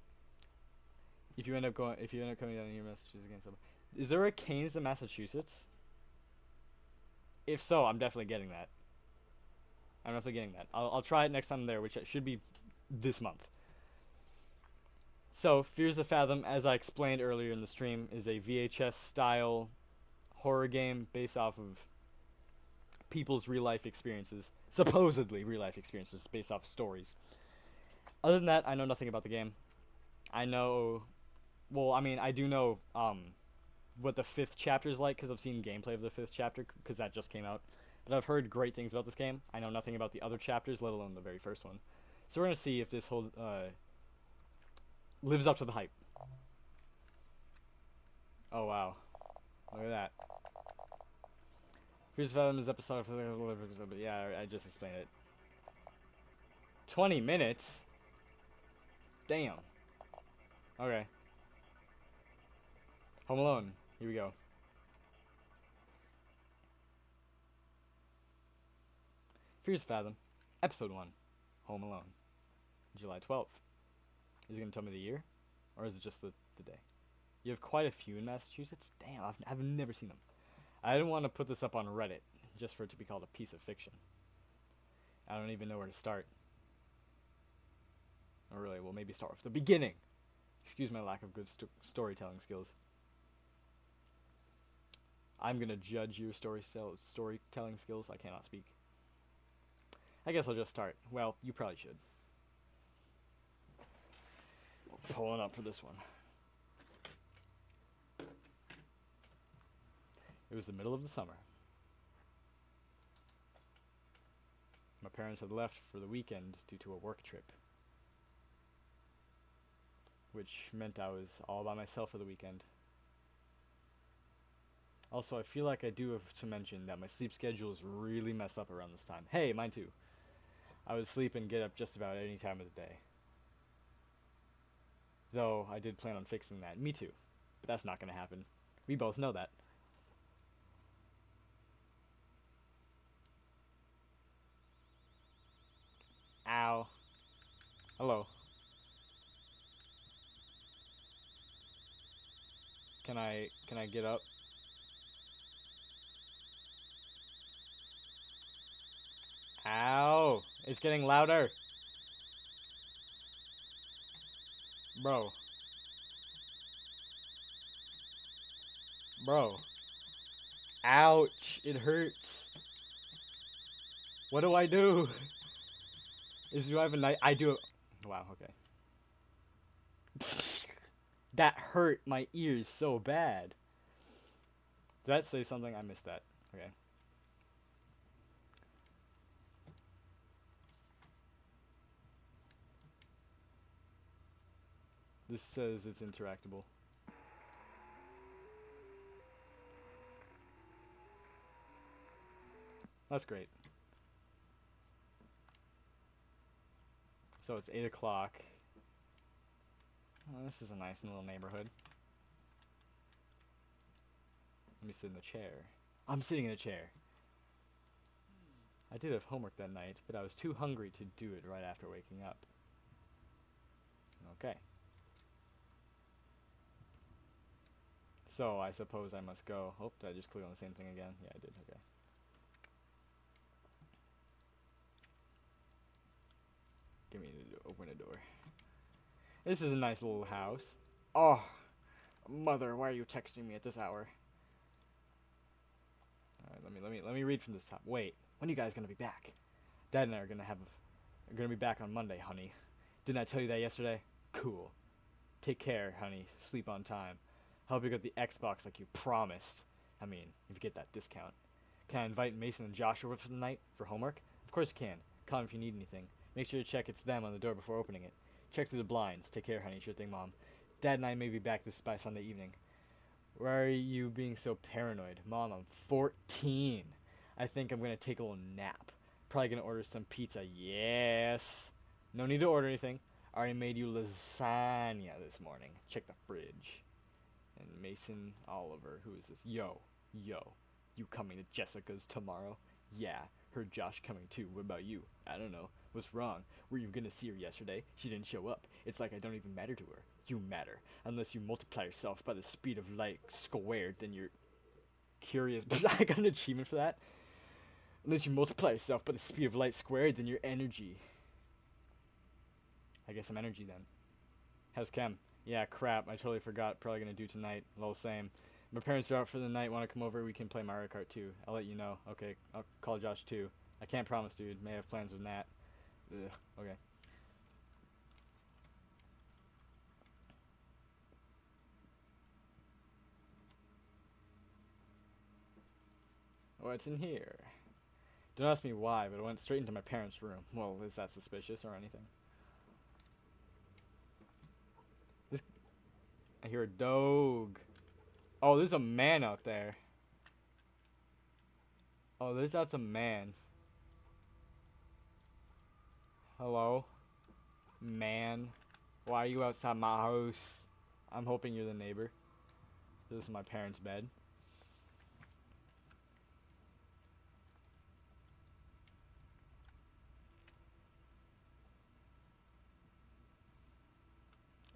if you end up coming down here, Massachusetts again, is there a Canes in Massachusetts? If so, I'm definitely getting that. I'll try it next time I'm there, which should be this month. So, Fears of Fathom, as I explained earlier in the stream, is a VHS-style horror game based off of people's real-life experiences. Supposedly real-life experiences based off stories. Other than that, I know nothing about the game. I do know what the 5th chapter is like, because I've seen gameplay of the 5th chapter, because that just came out. But I've heard great things about this game. I know nothing about the other chapters, let alone the very first one. So we're going to see if this holds, lives up to the hype. Oh, wow. Look at that. Fears of Fathom is episode... Yeah, I just explained it. 20 minutes? Damn. Okay. Home Alone. Here we go. Fears of Fathom, Episode 1, Home Alone, July 12th. Is it going to tell me the year? Or is it just the day? You have quite a few in Massachusetts? Damn, I've never seen them. I didn't want to put this up on Reddit, just for it to be called a piece of fiction. I don't even know where to start. Or really, well, maybe start with the beginning. Excuse my lack of good storytelling skills. I'm going to judge your storytelling skills. I cannot speak. I guess I'll just start. Well, you probably should. Pulling up for this one. It was the middle of the summer. My parents had left for the weekend due to a work trip, which meant I was all by myself for the weekend. Also, I feel like I do have to mention that my sleep schedule is really messed up around this time. Hey, mine too. I would sleep and get up just about any time of the day. Though, I did plan on fixing that. Me too. But that's not going to happen. We both know that. Ow. Hello. Can I get up? Ow! It's getting louder! Bro. Bro. Ouch! It hurts! What do I do? Do I have a knife? I do. Wow, okay. That hurt my ears so bad. Did that say something? I missed that. Okay. This says it's interactable. That's great. So it's 8 o'clock. Oh, this is a nice little neighborhood. Let me sit in the chair. I'm sitting in a chair. I did have homework that night, but I was too hungry to do it right after waking up. Okay. So, I suppose I must go. Oh, did I just click on the same thing again? Yeah, I did. Okay. Give me to open a door. This is a nice little house. Oh, mother, why are you texting me at this hour? Alright, let me read from this top. Wait, when are you guys gonna be back? Dad and I are gonna be back on Monday, honey. Didn't I tell you that yesterday? Cool. Take care, honey. Sleep on time. Help you get the Xbox like you promised. I mean, if you get that discount. Can I invite Mason and Joshua for the night for homework? Of course you can. Call them if you need anything. Make sure to check it's them on the door before opening it. Check through the blinds. Take care, honey. Sure thing, Mom. Dad and I may be back by Sunday evening. Why are you being so paranoid? Mom, I'm 14. I think I'm gonna take a little nap. Probably gonna order some pizza. Yes. No need to order anything. I already made you lasagna this morning. Check the fridge. And Mason Oliver, who is this? Yo, you coming to Jessica's tomorrow? Yeah, heard Josh coming too. What about you? I don't know. What's wrong? Were you gonna see her yesterday? She didn't show up. It's like I don't even matter to her. You matter. Unless you multiply yourself by the speed of light squared, then you're curious. I got an achievement for that. Unless you multiply yourself by the speed of light squared, then your energy. I guess I'm energy then. How's Chem? Yeah, crap. I totally forgot. Probably gonna do tonight. Lol, same. My parents are out for the night. Want to come over? We can play Mario Kart too. I'll let you know. Okay, I'll call Josh too. I can't promise, dude. May have plans with Nat. Ugh. Okay. What's in here? Don't ask me why, but I went straight into my parents' room. Well, is that suspicious or anything? This. I hear a dog. Oh, there's a man out there. Oh, there's out some man. Hello? Man. Why are you outside my house? I'm hoping you're the neighbor. This is my parents' bed.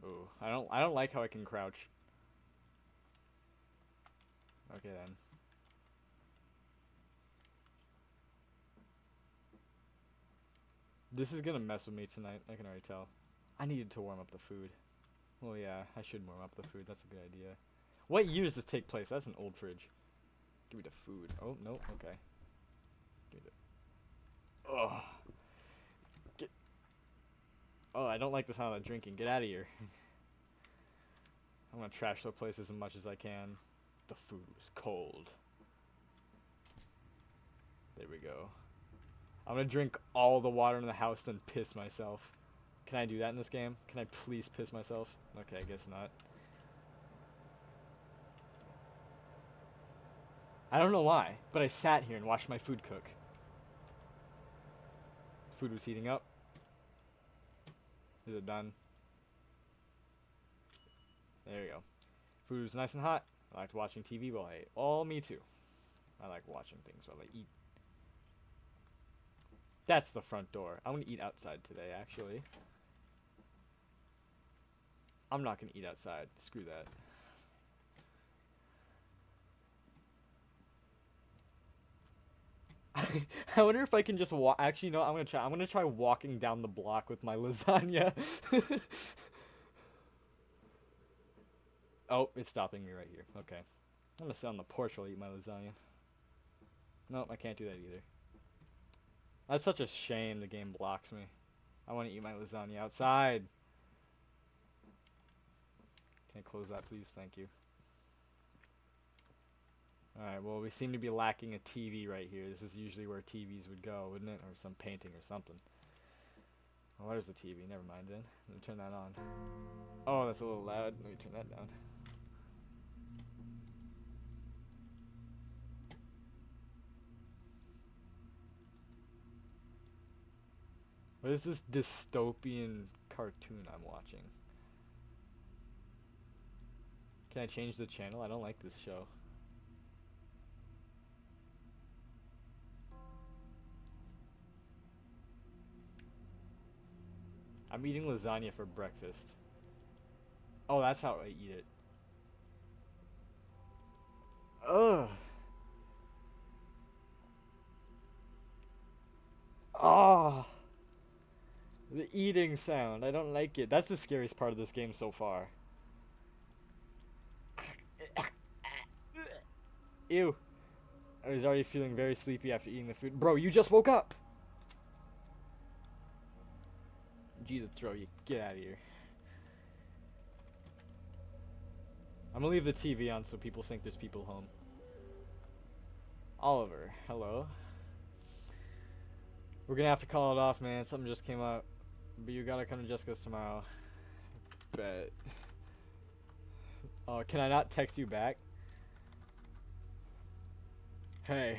Ooh, I don't like how I can crouch. Okay then. This is gonna mess with me tonight, I can already tell. I needed to warm up the food. Well, yeah, I should warm up the food. That's a good idea. What year does this take place? That's an old fridge. Give me the food. Oh, no, okay. Give me the... Ugh. Get... Oh, I don't like the sound of that drinking. Get out of here. I'm gonna trash the place as much as I can. The food was cold. There we go. I'm gonna drink all the water in the house, then piss myself. Can I do that in this game? Can I please piss myself? Okay, I guess not. I don't know why, but I sat here and watched my food cook. Food was heating up. Is it done? There you go. Food was nice and hot. I liked watching TV while I ate. Oh, me too. I like watching things while I eat. That's the front door. I'm gonna eat outside today, actually. I'm not gonna eat outside. Screw that. I wonder if I can just walk. Actually, no. I'm gonna try. I'm gonna try walking down the block with my lasagna. Oh, it's stopping me right here. Okay. I'm gonna sit on the porch while I eat my lasagna. Nope, I can't do that either. That's such a shame the game blocks me. I want to eat my lasagna outside. Can I close that, please? Thank you. Alright, well, we seem to be lacking a TV right here. This is usually where TVs would go, wouldn't it? Or some painting or something. Oh, there's the TV. Never mind then. Let me turn that on. Oh, that's a little loud. Let me turn that down. What is this dystopian cartoon I'm watching? Can I change the channel? I don't like this show. I'm eating lasagna for breakfast. Oh, that's how I eat it. Ugh. Oh. The eating sound. I don't like it. That's the scariest part of this game so far. Ew. I was already feeling very sleepy after eating the food. Bro, you just woke up! G to throw you. Get out of here. I'm gonna leave the TV on so people think there's people home. Oliver, hello. We're gonna have to call it off, man. Something just came up. But you gotta come to Jessica's tomorrow. Bet. Oh, can I not text you back? Hey.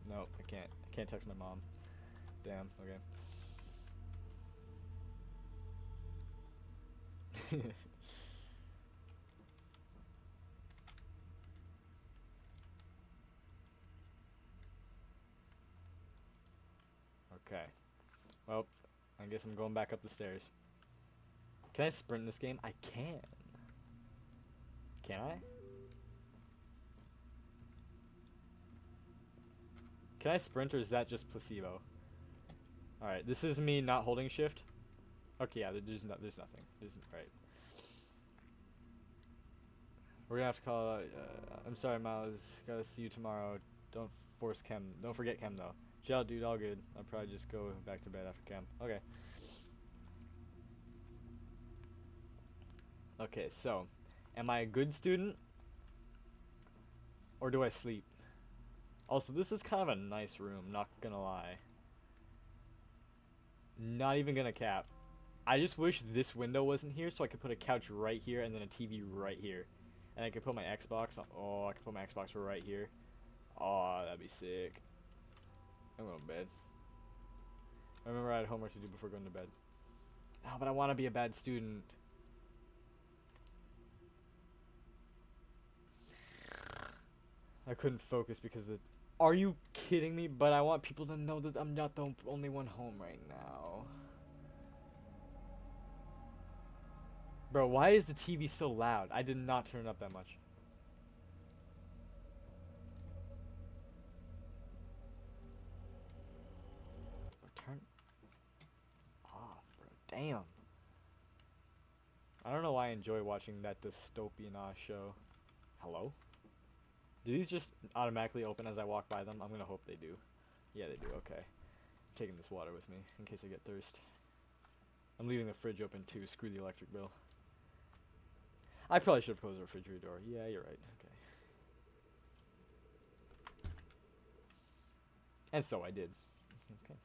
Nope, I can't. I can't text my mom. Damn, okay. Okay. Well, I guess I'm going back up the stairs. Can I sprint in this game? I can. Can I? Can I sprint or is that just placebo? Alright, this is me not holding shift. Okay, yeah, there's nothing. Right. We're gonna have to call. I'm sorry, Miles. Gotta see you tomorrow. Don't forget chem though. Chill, dude. All good. I'll probably just go back to bed after chem. Okay. Okay. So, am I a good student, or do I sleep? Also, this is kind of a nice room. Not gonna lie. Not even gonna cap. I just wish this window wasn't here so I could put a couch right here and then a TV right here. And I could put my Xbox on. Oh, I could put my Xbox right here. Oh, that'd be sick. I'm going to bed. I remember I had homework to do before going to bed. Oh, but I want to be a bad student. I couldn't focus because of... Are you kidding me? But I want people to know that I'm not the only one home right now. Bro, why is the TV so loud? I did not turn it up that much. Turn off, bro. Damn. I don't know why I enjoy watching that dystopian show. Hello? Do these just automatically open as I walk by them? I'm gonna hope they do. Yeah, they do. Okay. I'm taking this water with me in case I get thirst. I'm leaving the fridge open too. Screw the electric bill. I probably should have closed the refrigerator door. Yeah, you're right. Okay. And so I did. Okay.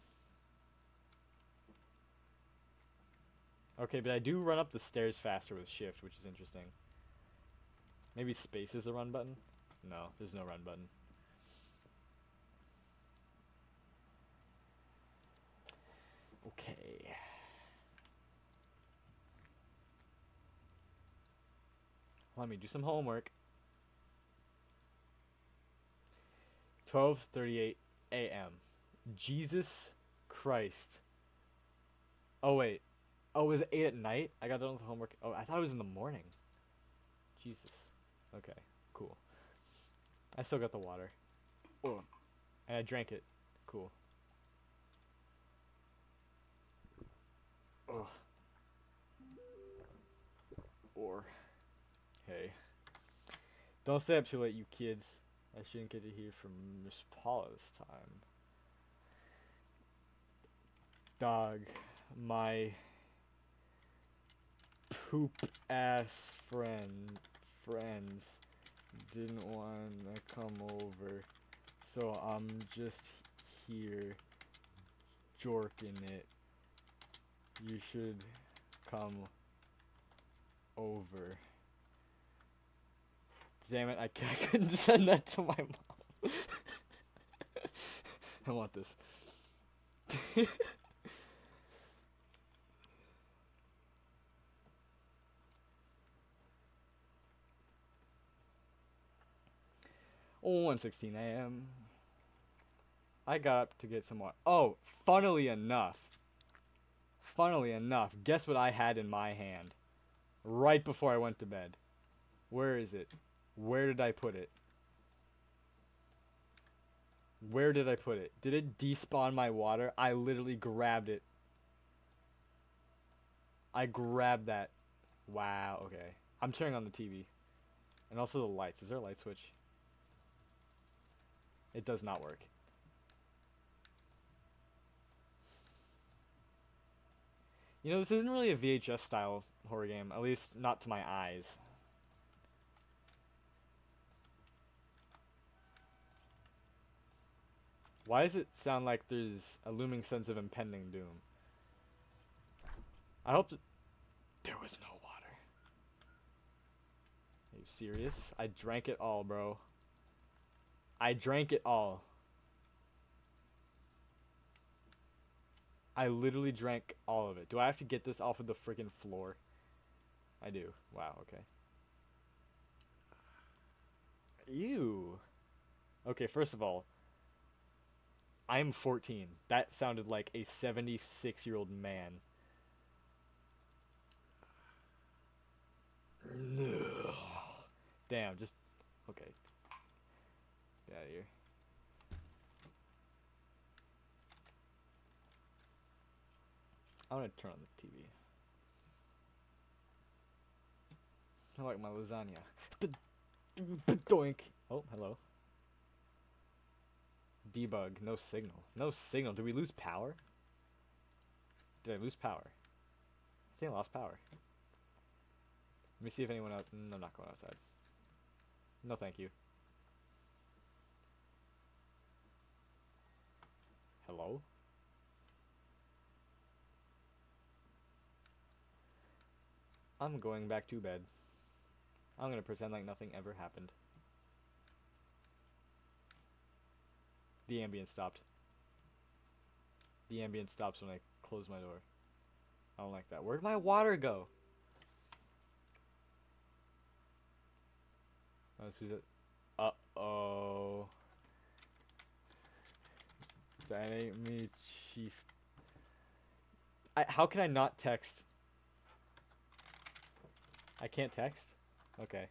Okay, but I do run up the stairs faster with shift, which is interesting. Maybe space is the run button? No, there's no run button. Okay. Let me do some homework. 12:38 a.m. Jesus Christ. Oh wait. Oh, was it 8 at night? I got done with homework. Oh, I thought it was in the morning. Jesus. Okay, cool. I still got the water. Oh. And I drank it. Cool. Oh. Or. Hey. Don't stay up too late, you kids. I shouldn't get to hear from Miss Paula this time. Dog. My poop ass friends didn't want to come over, so I'm just here jorking it. You should come over. Damn it, I couldn't send that to my mom. I want this. Oh, 1:16 a.m. I got up to get some water. Oh, funnily enough, guess what I had in my hand right before I went to bed? Where is it? Where did I put it? Where did I put it? Did it despawn my water? I literally grabbed it. I grabbed that. Wow, okay. I'm turning on the TV. And also the lights. Is there a light switch? It does not work. You know, this isn't really a VHS style horror game. At least not to my eyes. Why does it sound like there's a looming sense of impending doom? I hope that there was no water. Are you serious? I drank it all, bro. I drank it all. I literally drank all of it. Do I have to get this off of the freaking floor? I do. Wow, okay. Ew. Okay, first of all, I'm 14. That sounded like a 76-year-old man. Damn, just okay. Get out of here. I'm gonna turn on the TV. I like my lasagna. Doink. Oh, hello. Debug. No signal. No signal. Did we lose power? Did I lose power? I think I lost power. Let me see if anyone else. No, I'm not going outside. No, thank you. Hello? I'm going back to bed. I'm gonna pretend like nothing ever happened. The ambient stopped. The ambient stops when I close my door. I don't like that. Where'd my water go? Oh, who's it? Uh-oh. That ain't me, chief. How can I not text? I can't text? Okay.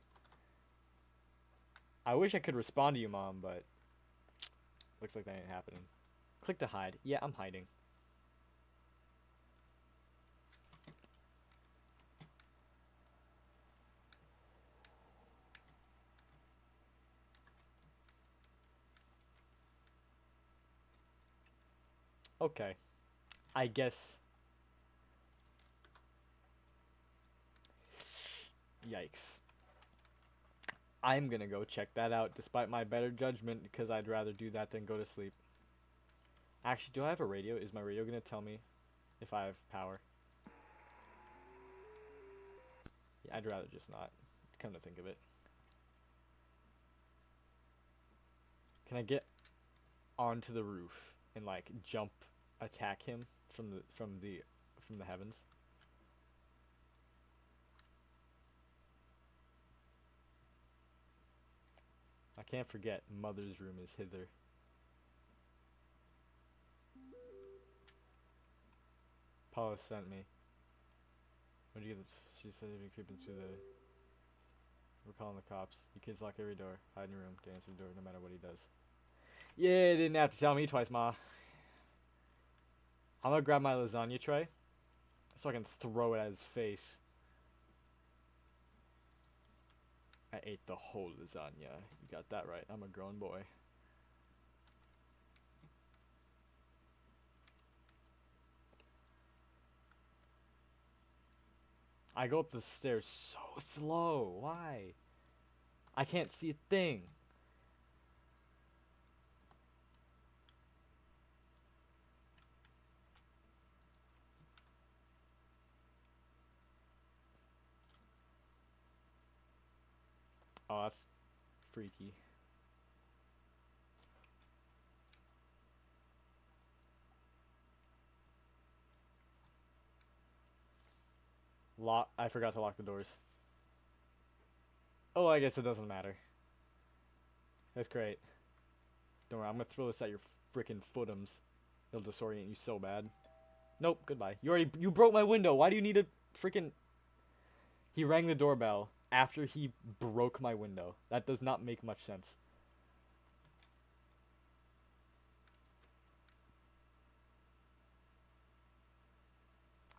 I wish I could respond to you, Mom, but looks like that ain't happening. Click to hide. Yeah, I'm hiding. Okay. I guess. Yikes. I'm gonna go check that out despite my better judgment because I'd rather do that than go to sleep. Actually, do I have a radio? Is my radio gonna tell me if I have power? Yeah, I'd rather just not. Come to think of it. Can I get onto the roof and like jump attack him from the heavens? I can't forget Mother's room is hither. Paula sent me. When did you get this? She said you've been creeping through the... We're calling the cops. You kids lock every door. Hide in your room. Don't answer the door no matter what he does. Yeah, didn't have to tell me twice, Ma. I'm gonna grab my lasagna tray so I can throw it at his face. I ate the whole lasagna. You got that right. I'm a grown boy. I go up the stairs so slow. Why? I can't see a thing. Oh, that's freaky. I forgot to lock the doors. Oh, I guess it doesn't matter. That's great. Don't worry, I'm gonna throw this at your frickin' footums. It'll disorient you so bad. Nope, goodbye. You broke my window. Why do you need a frickin'... He rang the doorbell after he broke my window. That does not make much sense.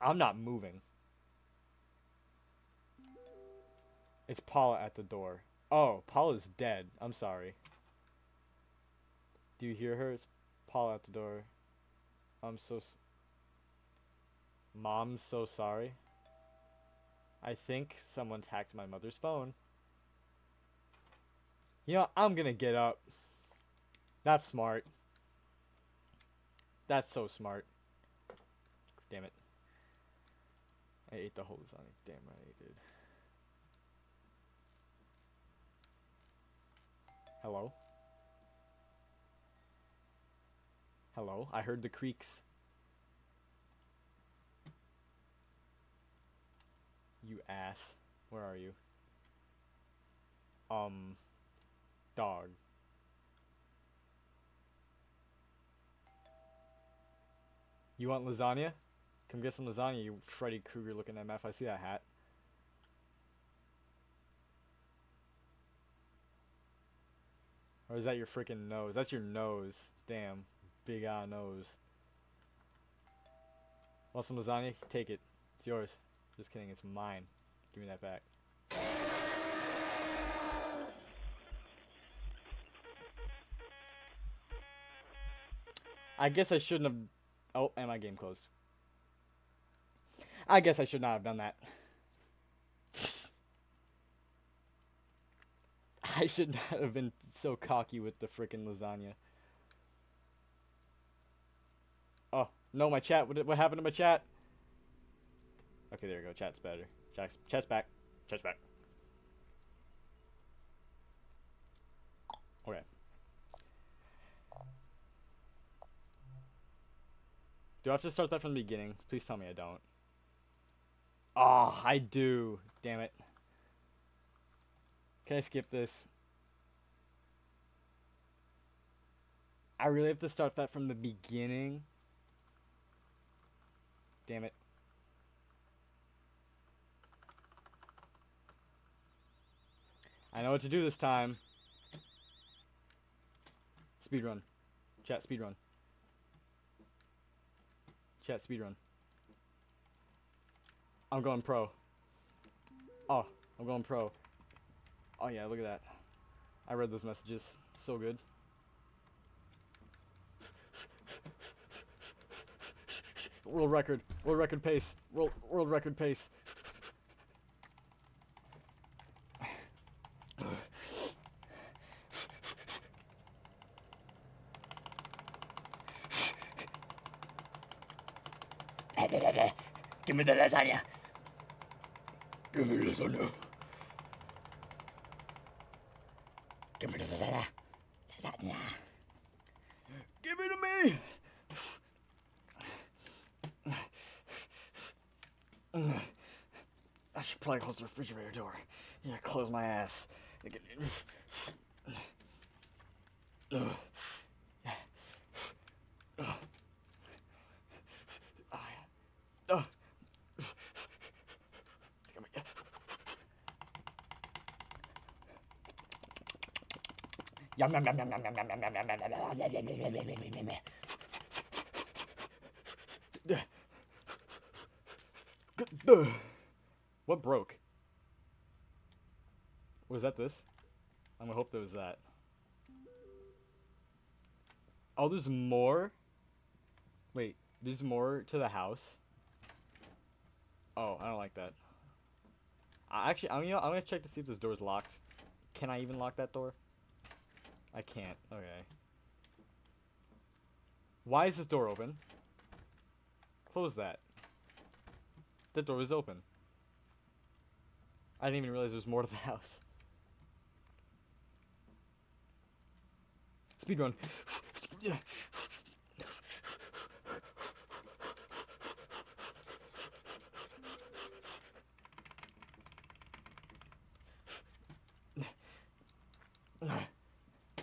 I'm not moving. It's Paula at the door. Oh, Paula's dead. I'm sorry. Do you hear her? It's Paula at the door. I'm so... Mom's so sorry. I think someone's hacked my mother's phone. You know, I'm gonna get up. That's smart. That's so smart. Damn it. I ate the whole lasagna. Damn right I did. Hello? Hello? I heard the creaks. You ass. Where are you? Dog. You want lasagna? Come get some lasagna, you Freddy Krueger looking MF. I see that hat. Or is that your freaking nose? That's your nose. Damn. Big nose. Want some lasagna? Take it. It's yours. Just kidding, it's mine. Give me that back. I guess I shouldn't have... Oh, and my game closed. I guess I should not have done that. I should not have been so cocky with the frickin' lasagna. Oh, no, my chat. What happened to my chat? Okay, there we go. Chat's better. Chat's back. Chat's back. Okay. Do I have to start that from the beginning? Please tell me I don't. Oh, I do. Damn it. Can I skip this? I really have to start that from the beginning? Damn it. I know what to do this time. Speedrun. Chat, speedrun. Chat, speedrun. I'm going pro. Oh, I'm going pro. Oh yeah, look at that. I read those messages. So good. World record. World record pace. World record pace. Give me the lasagna. Give me the lasagna. Give me the lasagna. Lasagna. Give it to me. I should probably close the refrigerator door. Yeah, close my ass. Yum yum yum yum yum yum yum yum yum yum yum. What broke? Was that this? I'm gonna hope that was that. Oh, there's more? Wait, there's more to the house? Oh, I don't like that. Actually, I'm gonna check to see if this door's locked. Can I even lock that door? I can't. Okay. Why is this door open? Close that. The door is open. I didn't even realize there's more to the house. Speedrun.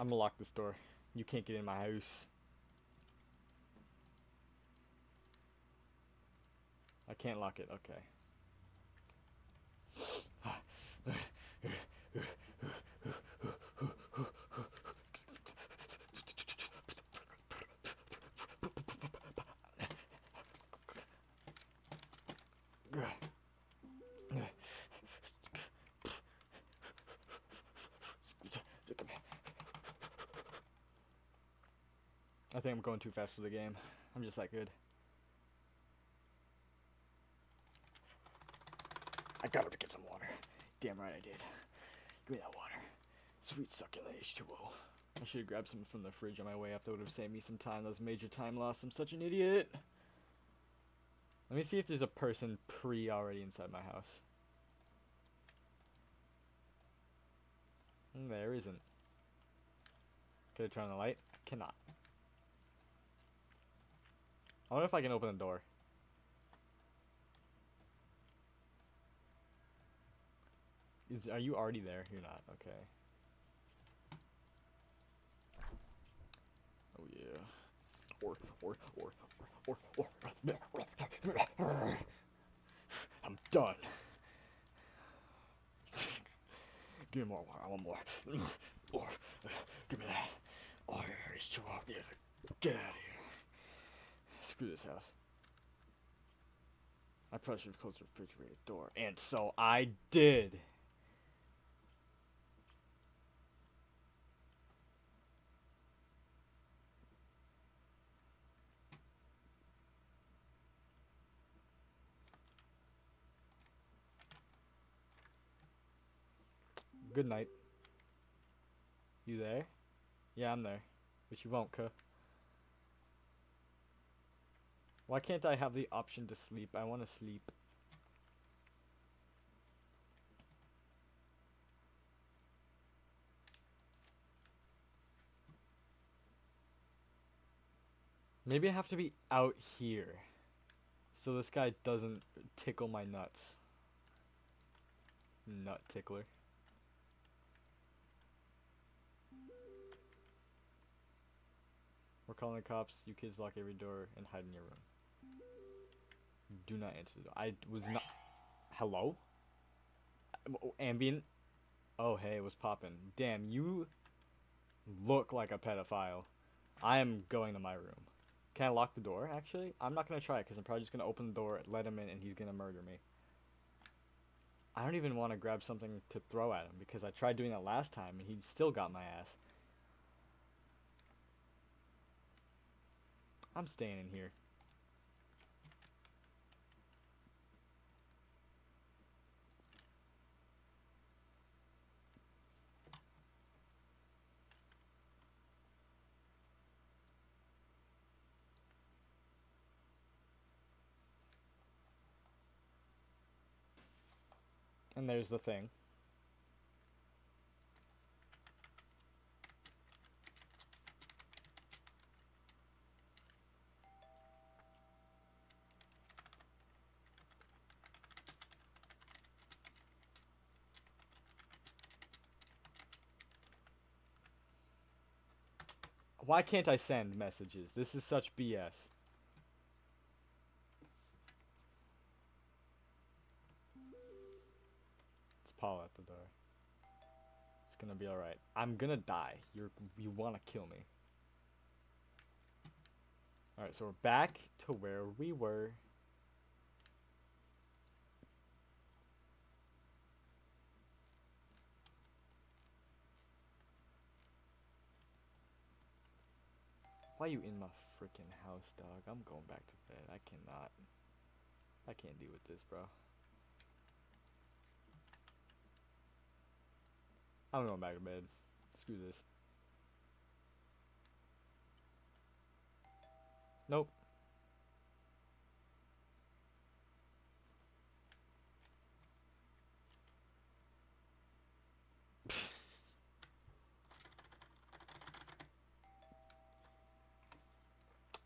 I'm gonna lock this door. You can't get in my house. I can't lock it. Okay. I think I'm going too fast for the game. I'm just that good. I gotta get some water. Damn right I did. Give me that water. Sweet succulent H2O. I should have grabbed some from the fridge on my way up. That would have saved me some time. That was major time loss. I'm such an idiot. Let me see if there's a person already inside my house. There isn't. Can I turn on the light? I cannot. I wonder if I can open the door. Are you already there? You're not. Okay. Oh yeah. I'm done. Give me more. I want more. Give me that. Oh, it's too hot. Get out of here. Screw this house. I probably should have closed the refrigerator door. And so I did. Good night. You there? Yeah, I'm there. But you won't, cuh. Why can't I have the option to sleep? I want to sleep. Maybe I have to be out here, so this guy doesn't tickle my nuts. Nut tickler. We're calling the cops. You kids lock every door and hide in your room. Do not answer the door. I was not... Hello? Ambient? Oh, hey, it was popping. Damn, you look like a pedophile. I am going to my room. Can I lock the door, actually? I'm not going to try it, because I'm probably just going to open the door, let him in, and he's going to murder me. I don't even want to grab something to throw at him, because I tried doing that last time, and he still got my ass. I'm staying in here. And there's the thing. Why can't I send messages? This is such BS. It's Paul at the door. It's gonna be alright. I'm gonna die. You wanna kill me. Alright, so we're back to where we were. Why are you in my freaking house, dog? I'm going back to bed. I cannot. I can't deal with this, bro. I'm going back to bed. Screw this. Nope.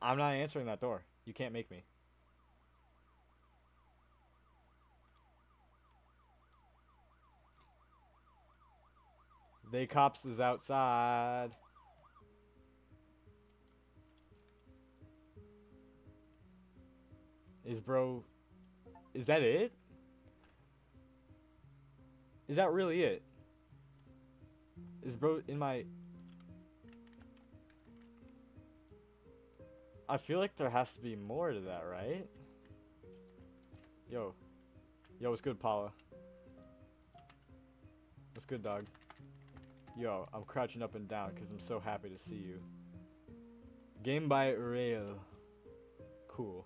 I'm not answering that door. You can't make me. They cops is outside. Is that it? Is that really it? Is bro in my... I feel like there has to be more to that, right? Yo. Yo, what's good, Paula? What's good, dog? Yo, I'm crouching up and down because I'm so happy to see you. Game by rail. Cool.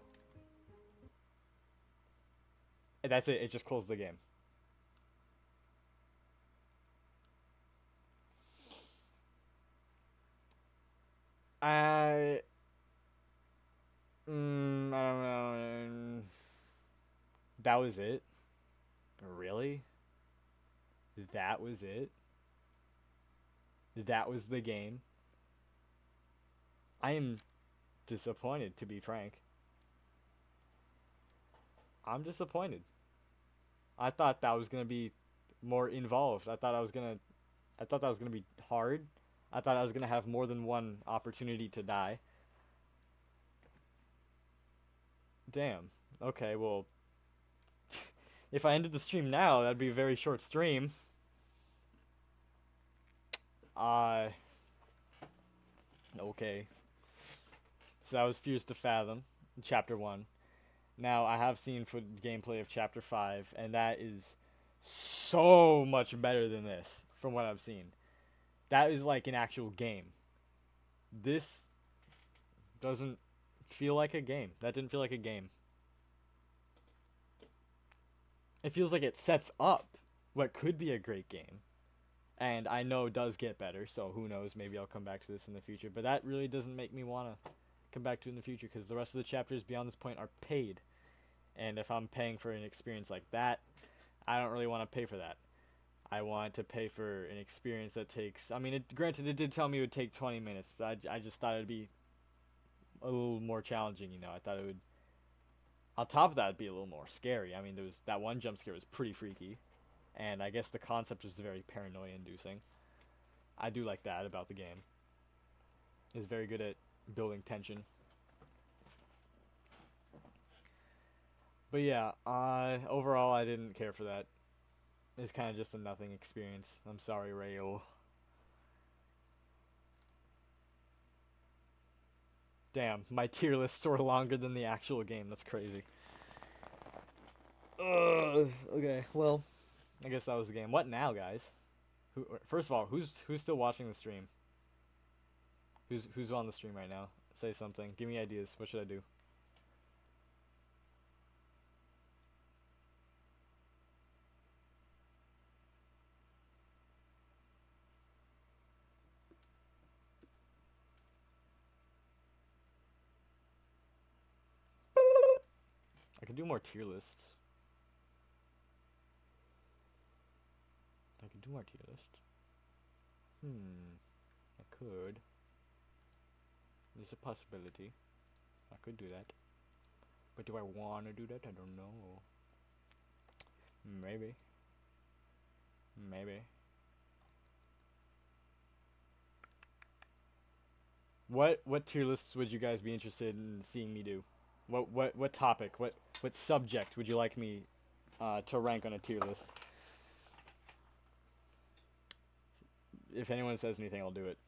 And that's it. It just closed the game. I don't know. That was it? Really? That was it? That was the game? I am disappointed, to be frank. I'm disappointed. I thought that was gonna be more involved. I thought that was gonna be hard. I thought I was gonna have more than one opportunity to die. Damn. Okay, well, if I ended the stream now, that'd be a very short stream. Uh, okay. So that was Fears to Fathom, Chapter 1. Now, I have seen gameplay of Chapter 5, and that is so much better than this, from what I've seen. That is like an actual game. This doesn't feel like a game. That didn't feel like a game. It feels like it sets up what could be a great game. And I know it does get better, so who knows, maybe I'll come back to this in the future. But that really doesn't make me want to come back to it in the future, because the rest of the chapters beyond this point are paid. And if I'm paying for an experience like that, I don't really want to pay for that. I want to pay for an experience that takes... I mean, granted, it did tell me it would take 20 minutes, but I just thought it would be a little more challenging, you know. I thought it would... On top of that, it'd be a little more scary. I mean, there was that one jump scare was pretty freaky. And I guess the concept was very paranoia-inducing. I do like that about the game. It's very good at building tension. But yeah, overall, I didn't care for that. It's kind of just a nothing experience. I'm sorry, Rayo. Damn, my tier lists were longer than the actual game. That's crazy. Okay, well, I guess that was the game. What now, guys? First of all, who's still watching the stream? Who's on the stream right now? Say something. Give me ideas. What should I do? I could do more tier lists. I could do more tier lists. I could. There's a possibility. I could do that. But do I want to do that? I don't know. Maybe. Maybe. What tier lists would you guys be interested in seeing me do? What topic? What subject would you like me to rank on a tier list? If anyone says anything, I'll do it.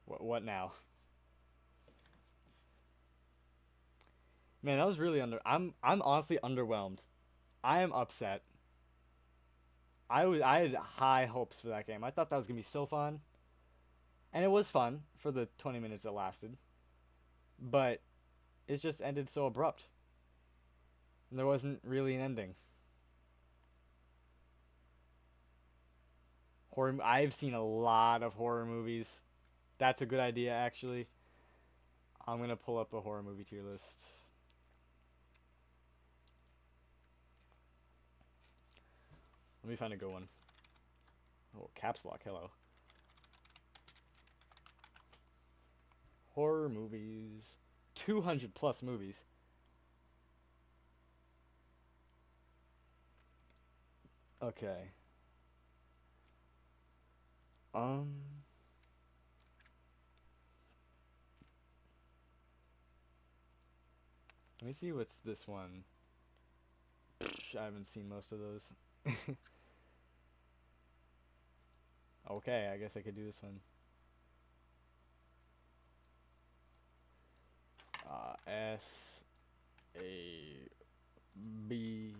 What now? Man, that was really I'm honestly underwhelmed. I am upset. I had high hopes for that game. I thought that was gonna be so fun. And it was fun for the 20 minutes it lasted. But it just ended so abrupt. And there wasn't really an ending. I've seen a lot of horror movies. That's a good idea, actually. I'm gonna pull up a horror movie tier list. Let me find a good one. Oh, caps lock, hello. Horror movies. 200 plus movies. Okay. Let me see what's this one. I haven't seen most of those. Okay, I guess I could do this one. S A B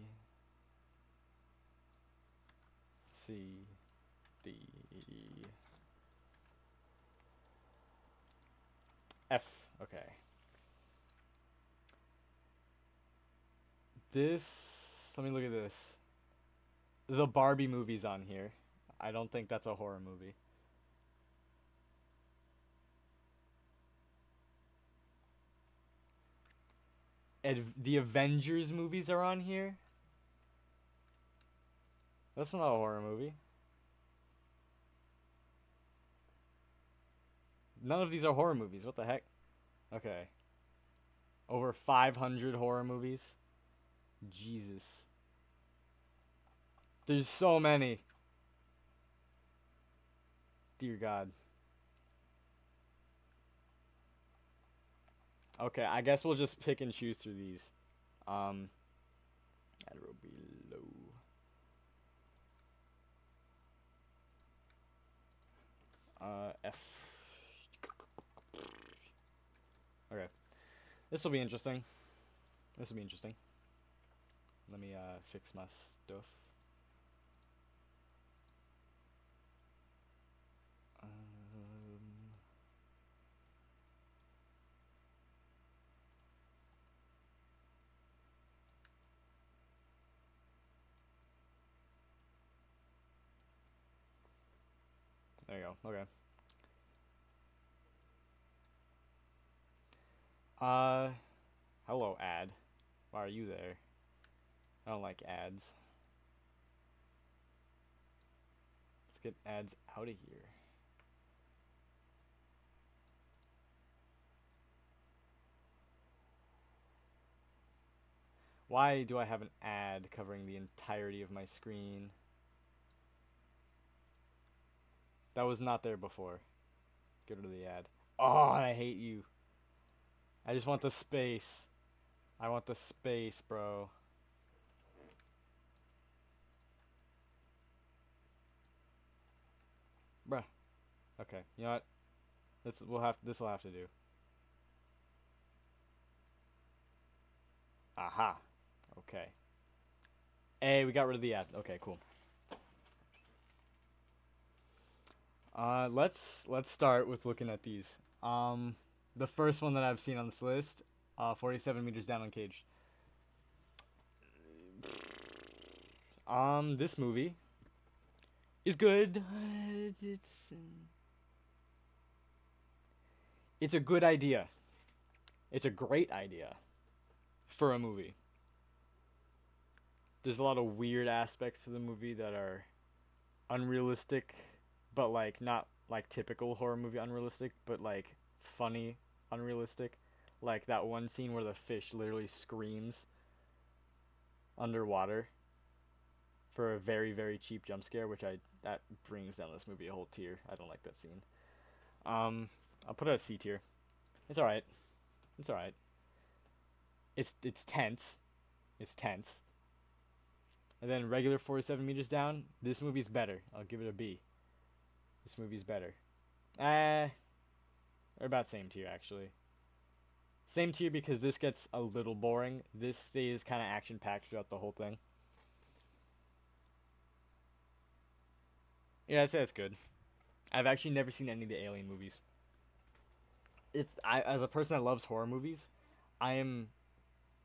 C D F. Okay. Let me look at this. The Barbie movie's on here. I don't think that's a horror movie. The Avengers movies are on here. That's not a horror movie. None of these are horror movies. What the heck? Okay. Over 500 horror movies. Jesus. There's so many. Dear God. Okay, I guess we'll just pick and choose through these. Um, arrow below. F. Okay, this will be interesting. This will be interesting. Let me fix my stuff. There you go. Okay. Uh, hello ad. Why are you there? I don't like ads. Let's get ads out of here. Why do I have an ad covering the entirety of my screen? That was not there before. Get rid of the ad. Oh, I hate you. I just want the space. I want the space, bro. Bruh. Okay, you know what? This will have to do. Aha. Okay. Hey, we got rid of the ad. Okay, cool. Let's start with looking at these. The first one that I've seen on this list, 47 meters down on cage. This movie is good. It's a good idea. It's a great idea for a movie. There's a lot of weird aspects to the movie that are unrealistic, but like not like typical horror movie unrealistic, but like funny unrealistic. Like that one scene where the fish literally screams underwater for a very very cheap jump scare, which that brings down this movie a whole tier. I don't like that scene. I'll put it at C tier. It's all right. It's all right. It's tense. It's tense. And then regular 47 meters down. This movie's better. I'll give it a B. This movie's better. They're about same tier actually. Same tier because this gets a little boring. This stays kind of action packed throughout the whole thing. Yeah, I'd say that's good. I've actually never seen any of the Alien movies. As a person that loves horror movies, I am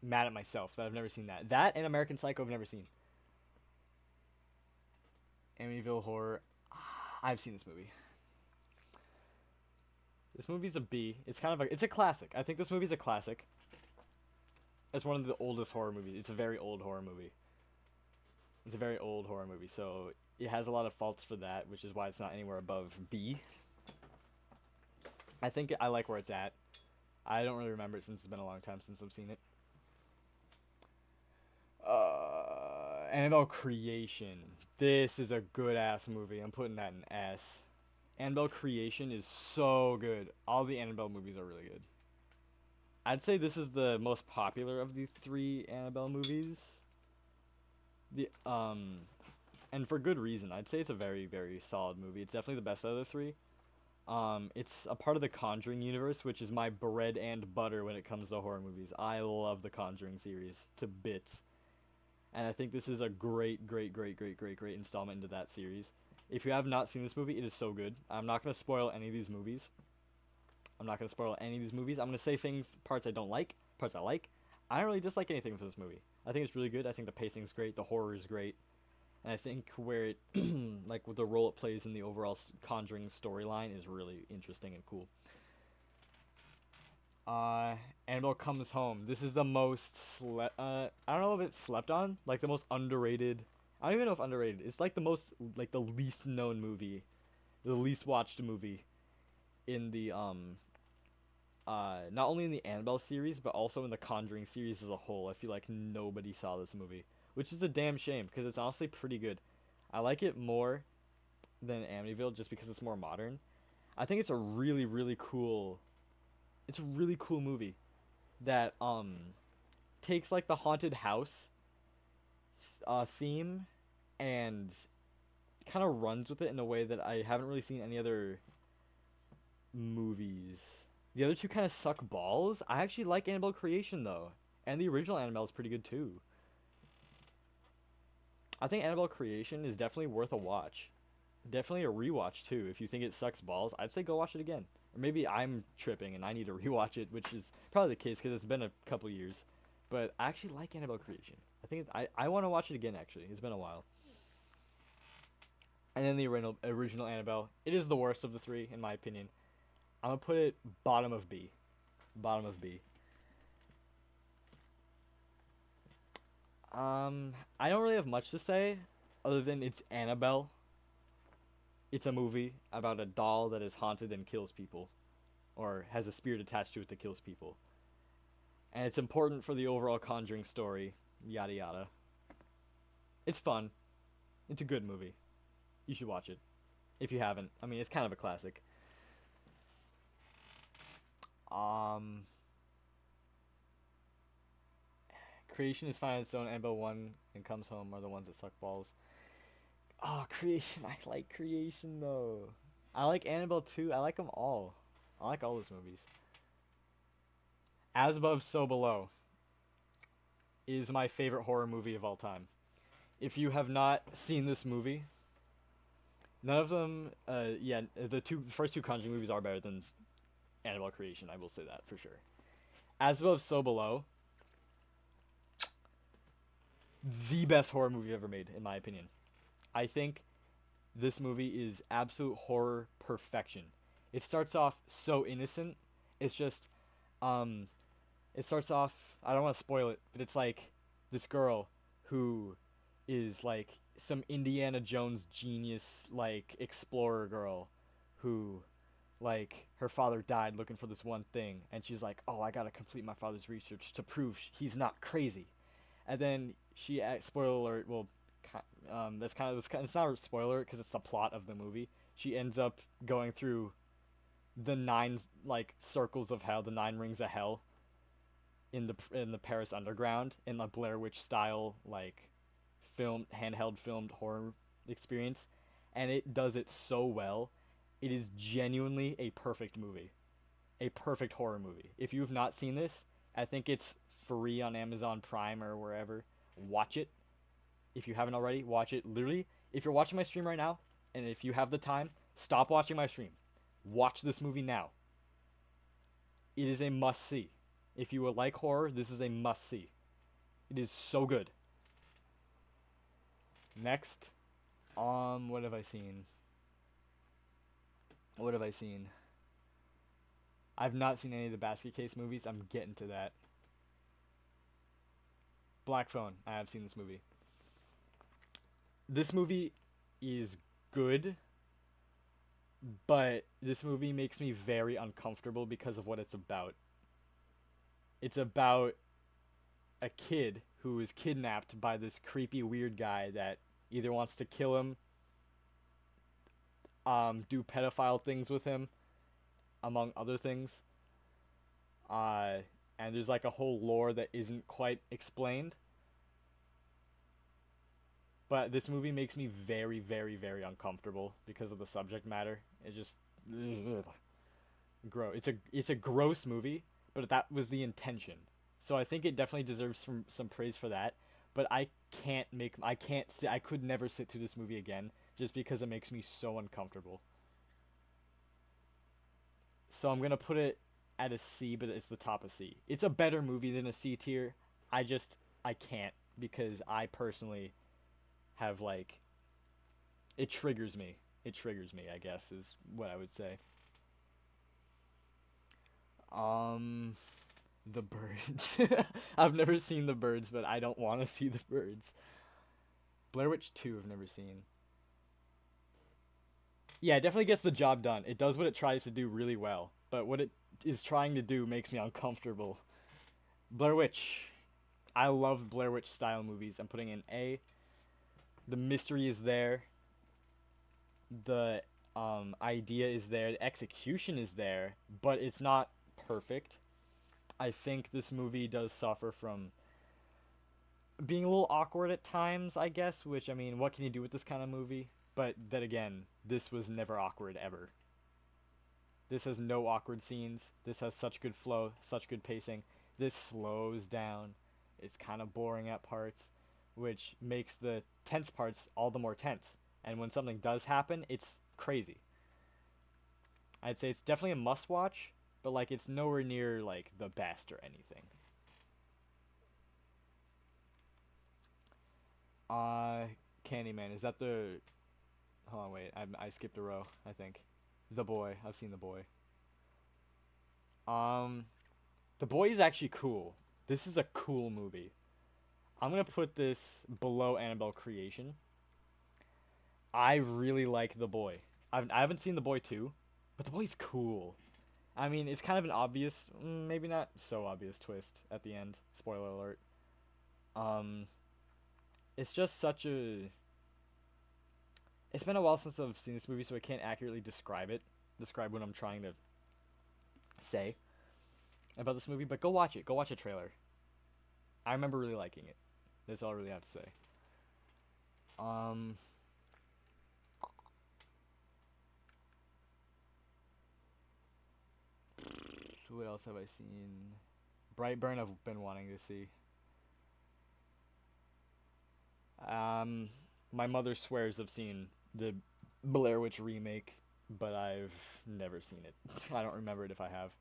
mad at myself that I've never seen that. That and American Psycho I've never seen. Amityville Horror, I've seen this movie. This movie's a B. It's a classic. I think this movie's a classic. It's one of the oldest horror movies. It's a very old horror movie. It's a very old horror movie, so it has a lot of faults for that, which is why it's not anywhere above B. I think I like where it's at. I don't really remember it since it's been a long time since I've seen it. Annabelle Creation. This is a good ass movie. I'm putting that in S. Annabelle Creation is so good. All the Annabelle movies are really good. I'd say this is the most popular of the 3 Annabelle movies. And for good reason. I'd say it's a very, very solid movie. It's definitely the best out of the 3. It's a part of the Conjuring universe, which is my bread and butter when it comes to horror movies. I love the Conjuring series to bits. And I think this is a great installment into that series. If you have not seen this movie, it is so good. I'm not going to spoil any of these movies. I'm going to say parts I don't like, parts I like. I don't really dislike anything with this movie. I think it's really good. I think the pacing's great. The horror is great. And I think where it, like with the role it plays in the overall Conjuring storyline is really interesting and cool. Annabelle Comes Home. This is the most I don't know if it's slept on, like the most underrated. I don't even know if underrated. It's like the least known movie, the least watched movie in the not only in the Annabelle series but also in the Conjuring series as a whole. I feel like nobody saw this movie, which is a damn shame because it's honestly pretty good. I like it more than Amityville just because it's more modern. I think it's a really cool movie. that takes like the haunted house theme and kind of runs with it in a way that I haven't really seen any other movies. The other two kind of suck balls. I actually like Annabelle Creation though, and the original Annabelle is pretty good too. I think Annabelle Creation is definitely worth a watch. Definitely a rewatch too. If you think it sucks balls, I'd say go watch it again. Or maybe I'm tripping and I need to rewatch it, which is probably the case because it's been a couple years. But I actually like Annabelle Creation. I think I want to watch it again. Actually, it's been a while. And then the original Annabelle. It is the worst of the three in my opinion. I'm gonna put it bottom of B. Bottom of B. I don't really have much to say other than it's Annabelle. It's a movie about a doll that is haunted and kills people, or has a spirit attached to it that kills people. And it's important for the overall Conjuring story, yada yada. It's fun. It's a good movie. You should watch it. If you haven't. I mean, it's kind of a classic. Um, Creation is fine on its own. Annabelle 1 and Comes Home are the ones that suck balls. Oh, Creation. I like Creation, though. I like Annabelle 2. I like them all. I like all those movies. As Above, So Below is my favorite horror movie of all time. If you have not seen this movie, none of them, yeah, the first two Conjuring movies are better than Annabelle Creation. I will say that for sure. As Above, So Below, the best horror movie ever made, in my opinion. I think this movie is absolute horror perfection. It starts off so innocent. It's just, um, it starts off. I don't want to spoil it, but it's like this girl who is like some Indiana Jones genius, like explorer girl, who, like, her father died looking for this one thing, and she's like, "Oh, I gotta complete my father's research to prove he's not crazy." And then spoiler alert. Well, that's kind of it's not a spoiler because it's the plot of the movie. She ends up going through the nine like circles of hell, the nine rings of hell, in the Paris underground in a Blair Witch style like handheld filmed horror experience, and it does it so well. It is genuinely a perfect movie, a perfect horror movie. If you have not seen this, I think it's free on Amazon Prime or wherever. Watch it. If you haven't already, watch it. Literally, if you're watching my stream right now, and if you have the time, stop watching my stream. Watch this movie now. It is a must see. If you would like horror, this is a must see. It is so good. Next, what have I seen? What have I seen? I've not seen any of the Basket Case movies. I'm getting to that. Black Phone. I have seen this movie. This movie is good, but this movie makes me very uncomfortable because of what it's about. It's about a kid who is kidnapped by this creepy weird guy that either wants to kill him, do pedophile things with him, among other things. And there's like a whole lore that isn't quite explained. But this movie makes me very, very, very uncomfortable because of the subject matter. It just gross. It's a gross movie, but that was the intention. So I think it definitely deserves some praise for that. But I could never sit through this movie again just because it makes me so uncomfortable. So I'm gonna put it at a C, but it's the top of C. It's a better movie than a C tier. I can't because I personally have like it triggers me. It triggers me, I guess is what I would say. Um the Birds. I've never seen The Birds, but I don't want to see The Birds. Blair Witch 2 I've never seen. Yeah, it definitely gets the job done. It does what it tries to do really well, but what it is trying to do makes me uncomfortable. Blair Witch. I love Blair Witch style movies. I'm putting in A. The mystery is there. The idea is there. The execution is there, but it's not perfect. I think this movie does suffer from being a little awkward at times, I guess, which, I mean, what can you do with this kind of movie? But then again, this was never awkward ever. This has no awkward scenes. This has such good flow, such good pacing. This slows down. It's kind of boring at parts, which makes the tense parts all the more tense. And when something does happen, it's crazy. I'd say it's definitely a must watch, but like it's nowhere near like the best or anything. Uh Candyman, is that the hold on, wait, I skipped a row, I think. The Boy. I've seen The Boy. Um The Boy is actually cool. This is a cool movie. I'm gonna put this below Annabelle Creation. I really like The Boy. I haven't seen The Boy 2, but The Boy's cool. I mean, it's kind of an obvious, maybe not so obvious twist at the end. Spoiler alert. Um, it's just such a. It's been a while since I've seen this movie, so I can't accurately describe it. Describe what I'm trying to say about this movie, but go watch it. Go watch a trailer. I remember really liking it. That's all I really have to say. Um, what else have I seen? Brightburn, I've been wanting to see. Um, my mother swears I've seen the Blair Witch remake, but I've never seen it. I don't remember it if I have.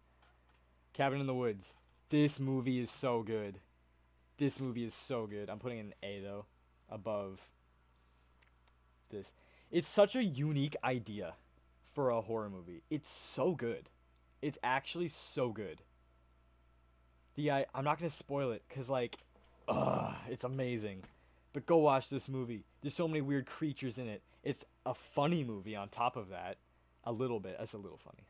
Cabin in the Woods. This movie is so good. This movie is so good. I'm putting an A though, above this. It's such a unique idea for a horror movie. It's so good. It's actually so good. I'm not gonna spoil it because like, it's amazing. But go watch this movie. There's so many weird creatures in it. It's a funny movie on top of that. A little bit. It's a little funny.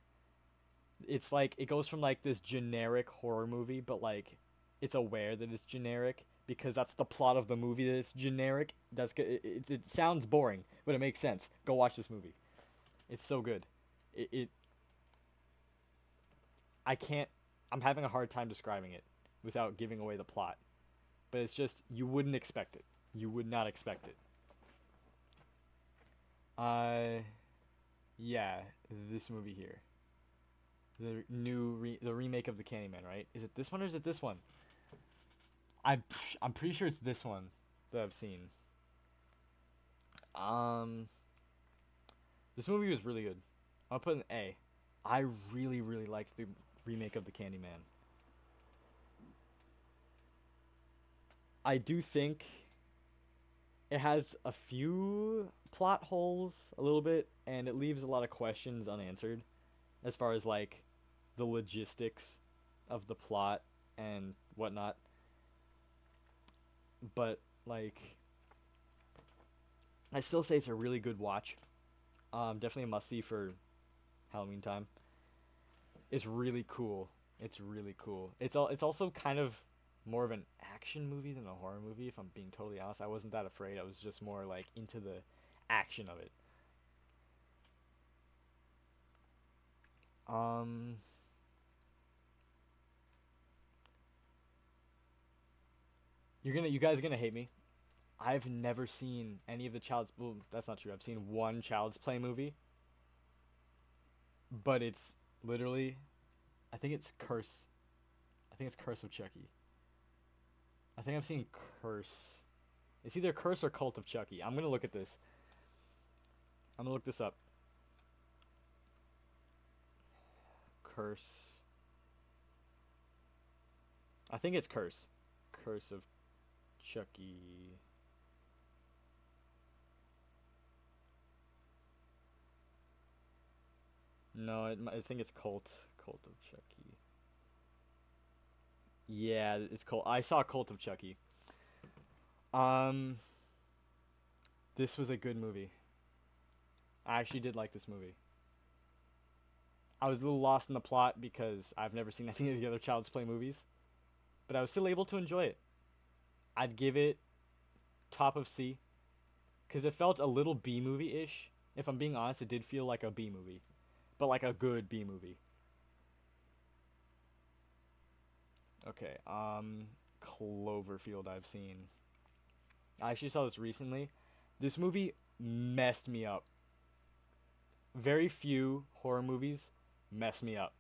It's like it goes from like this generic horror movie, but like it's aware that it's generic because that's the plot of the movie that it's generic. It sounds boring, but it makes sense. Go watch this movie. It's so good. It I can't I'm having a hard time describing it without giving away the plot. But it's just you wouldn't expect it. You would not expect it. Uh yeah, this movie here. The remake of the Candyman, right? Is it this one or is it this one? I'm pretty sure it's this one that I've seen. Um, this movie was really good. I'll put an A. I really liked the remake of the Candyman. I do think it has a few plot holes, a little bit, and it leaves a lot of questions unanswered as far as like the logistics of the plot and whatnot. But like, I still say it's a really good watch. Definitely a must see for Halloween time. It's really cool. It's really cool. It's also kind of more of an action movie than a horror movie. If I'm being totally honest, I wasn't that afraid. I was just more like into the action of it. Um, you guys are gonna hate me. I've never seen any of the Child's. Well, that's not true. I've seen one Child's Play movie, but it's literally, I think it's Curse. I think it's Curse of Chucky. I think I've seen Curse. It's either Curse or Cult of Chucky. I'm gonna look at this. I'm gonna look this up. Curse. I think it's Curse. Curse of Chucky. No, I think it's Cult. Cult of Chucky. Yeah, it's Cult. I saw Cult of Chucky. Um, this was a good movie. I actually did like this movie. I was a little lost in the plot because I've never seen any of the other Child's Play movies, but I was still able to enjoy it. I'd give it top of C because it felt a little B movie ish. If I'm being honest, it did feel like a B movie, but like a good B movie. Okay. Cloverfield I've seen. I actually saw this recently. This movie messed me up. Very few horror movies mess me up.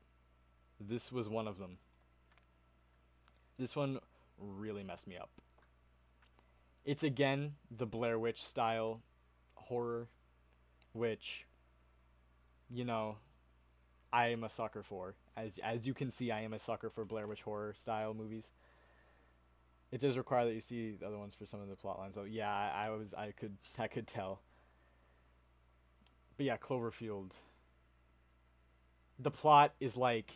This was one of them. This one really messed me up. It's again the Blair Witch style horror, which, you know, I am a sucker for. As you can see, I am a sucker for Blair Witch horror style movies. It does require that you see the other ones for some of the plot lines. So yeah, I could tell. But yeah, Cloverfield. The plot is like,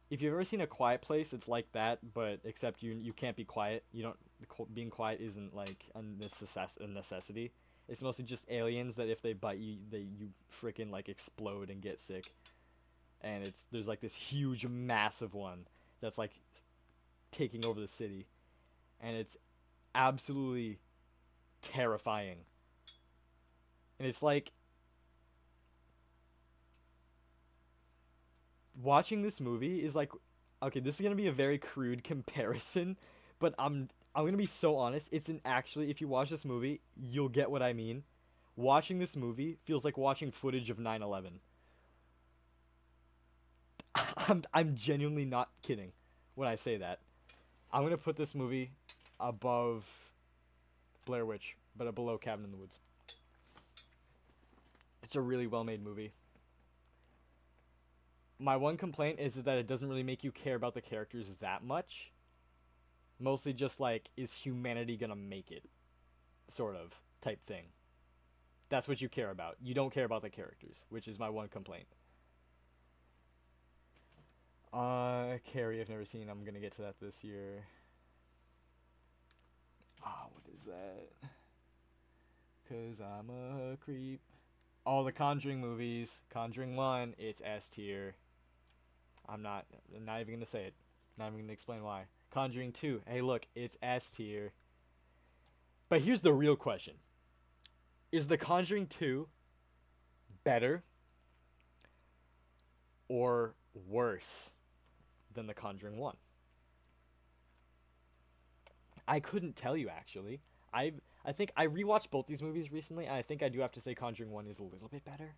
if you've ever seen A Quiet Place, it's like that, but except you can't be quiet. You don't being quiet isn't like a necessity. It's mostly just aliens that if they bite you, you freaking like explode and get sick. And there's like this huge massive one that's like taking over the city, and it's absolutely terrifying. And it's like watching this movie is like, okay, this is gonna be a very crude comparison, but I'm gonna be so honest. It's an actually, if you watch this movie, you'll get what I mean. Watching this movie feels like watching footage of 9/11. I'm genuinely not kidding when I say that. I'm gonna put this movie above Blair Witch, but below Cabin in the Woods. It's a really well made movie. My one complaint is that it doesn't really make you care about the characters that much. Mostly just like, is humanity gonna make it? Sort of type thing. That's what you care about. You don't care about the characters, which is my one complaint. Carrie, I've never seen. I'm gonna get to that this year. What is that? 'Cause I'm a creep. All the Conjuring movies. Conjuring 1, it's S tier. I'm not even gonna say it. Not even gonna explain why. Conjuring 2, hey look, it's S tier. But here's the real question. Is The Conjuring 2 better or worse than The Conjuring 1? I couldn't tell you actually. I think I rewatched both these movies recently, and I think I do have to say Conjuring 1 is a little bit better.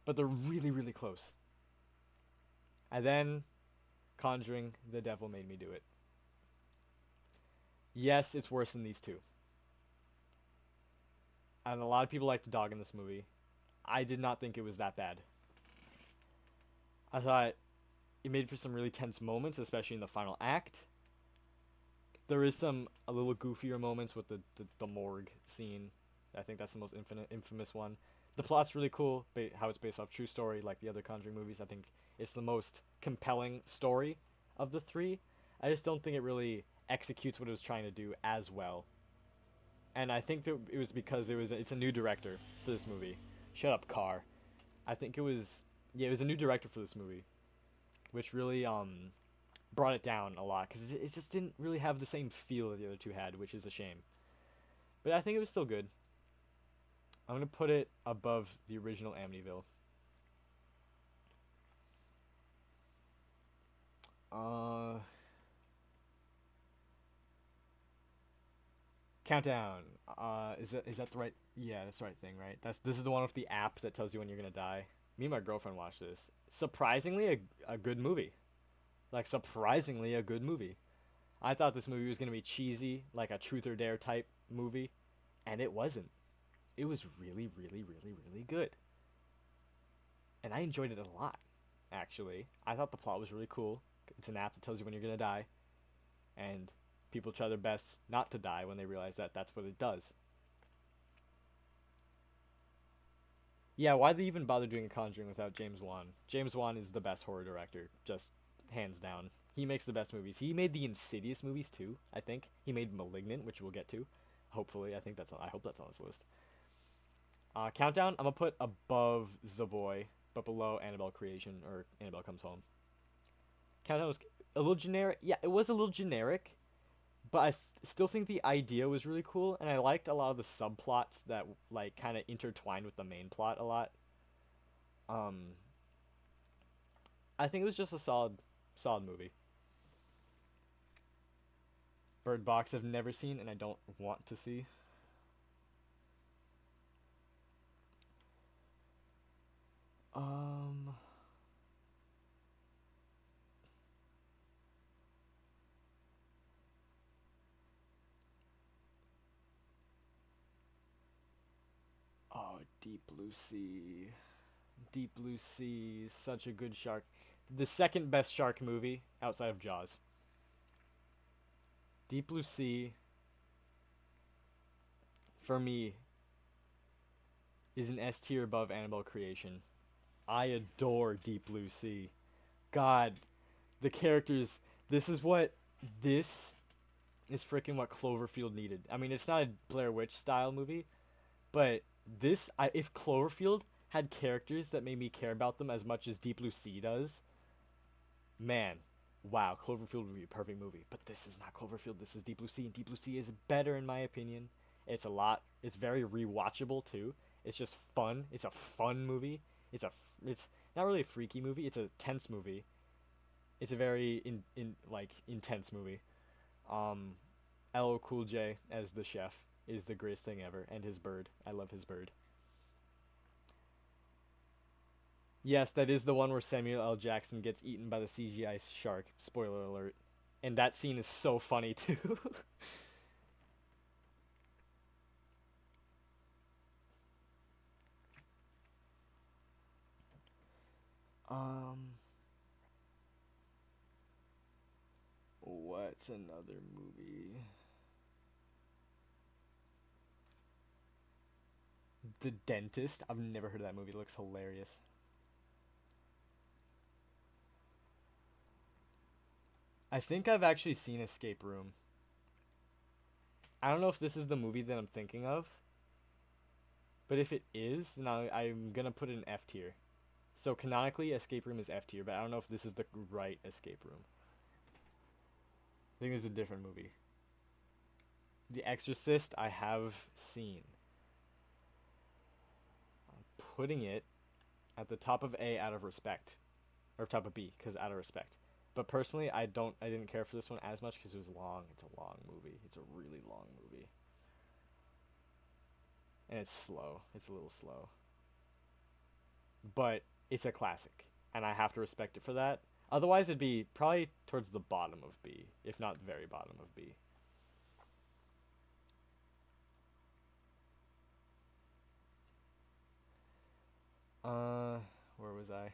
But they're really, really close. And then Conjuring, The Devil Made Me Do It. Yes, it's worse than these two. And a lot of people like to dog in this movie. I did not think it was that bad. I thought it made for some really tense moments, especially in the final act. There is some a little goofier moments with the morgue scene. I think that's the most infamous one. The plot's really cool, how it's based off true story, like the other Conjuring movies. I think it's the most compelling story of the three. I just don't think it really executes what it was trying to do as well. And I think that it was because it's a new director for this movie. Shut up, Carr. I think it was a new director for this movie, which really brought it down a lot because it just didn't really have the same feel that the other two had, which is a shame. But I think it was still good. I'm gonna put it above the original Amityville. Countdown. Is that the right? Yeah, that's the right thing, right? This is the one with the app that tells you when you're gonna die. Me and my girlfriend watched this. Surprisingly, a good movie. Like surprisingly, a good movie. I thought this movie was gonna be cheesy, like a Truth or Dare type movie, and it wasn't. It was really, really, really, really good. And I enjoyed it a lot, actually. I thought the plot was really cool. It's an app that tells you when you're gonna die, and people try their best not to die when they realize that that's what it does. Yeah, why they even bother doing a Conjuring without James Wan? James Wan is the best horror director, just hands down. He makes the best movies. He made the Insidious movies too, I think. He made Malignant, which we'll get to. Hopefully, I hope that's on this list. Countdown, I'm gonna put above The Boy, but below Annabelle Creation or Annabelle Comes Home. Countdown was a little generic. Yeah, it was a little generic, but I still think the idea was really cool, and I liked a lot of the subplots that like kind of intertwined with the main plot a lot. Um, I think it was just a solid movie. Bird Box I've never seen and I don't want to see. Um. Oh, Deep Blue Sea. Deep Blue Sea, such a good shark. The second best shark movie outside of Jaws. Deep Blue Sea, for me, is an S tier above Annabelle Creation. I adore Deep Blue Sea. God, the characters. This is what. This is freaking what Cloverfield needed. I mean, it's not a Blair Witch style movie, but if Cloverfield had characters that made me care about them as much as Deep Blue Sea does, man, wow, Cloverfield would be a perfect movie. But this is not Cloverfield. This is Deep Blue Sea, and Deep Blue Sea is better in my opinion. It's very rewatchable too. It's just fun. It's a fun movie. It's not really a freaky movie. It's a tense movie. It's a very intense movie. Um, LL Cool J as the chef is the greatest thing ever, and his bird. I love his bird. Yes, that is the one where Samuel L. Jackson gets eaten by the CGI shark. Spoiler alert. And that scene is so funny too. um, what's another movie? The Dentist. I've never heard of that movie. It looks hilarious. I think I've actually seen Escape Room. I don't know if this is the movie that I'm thinking of, but if it is, then I'm gonna put it in F tier. So canonically, Escape Room is F tier, but I don't know if this is the right Escape Room. I think it's a different movie. The Exorcist, I have seen. I'm putting it at the top of A out of respect, or top of B because out of respect. But personally, I didn't care for this one as much because it was long. It's a long movie. It's a really long movie, and it's slow. It's a little slow, but it's a classic, and I have to respect it for that. Otherwise, it'd be probably towards the bottom of B, if not the very bottom of B. Uh, where was I?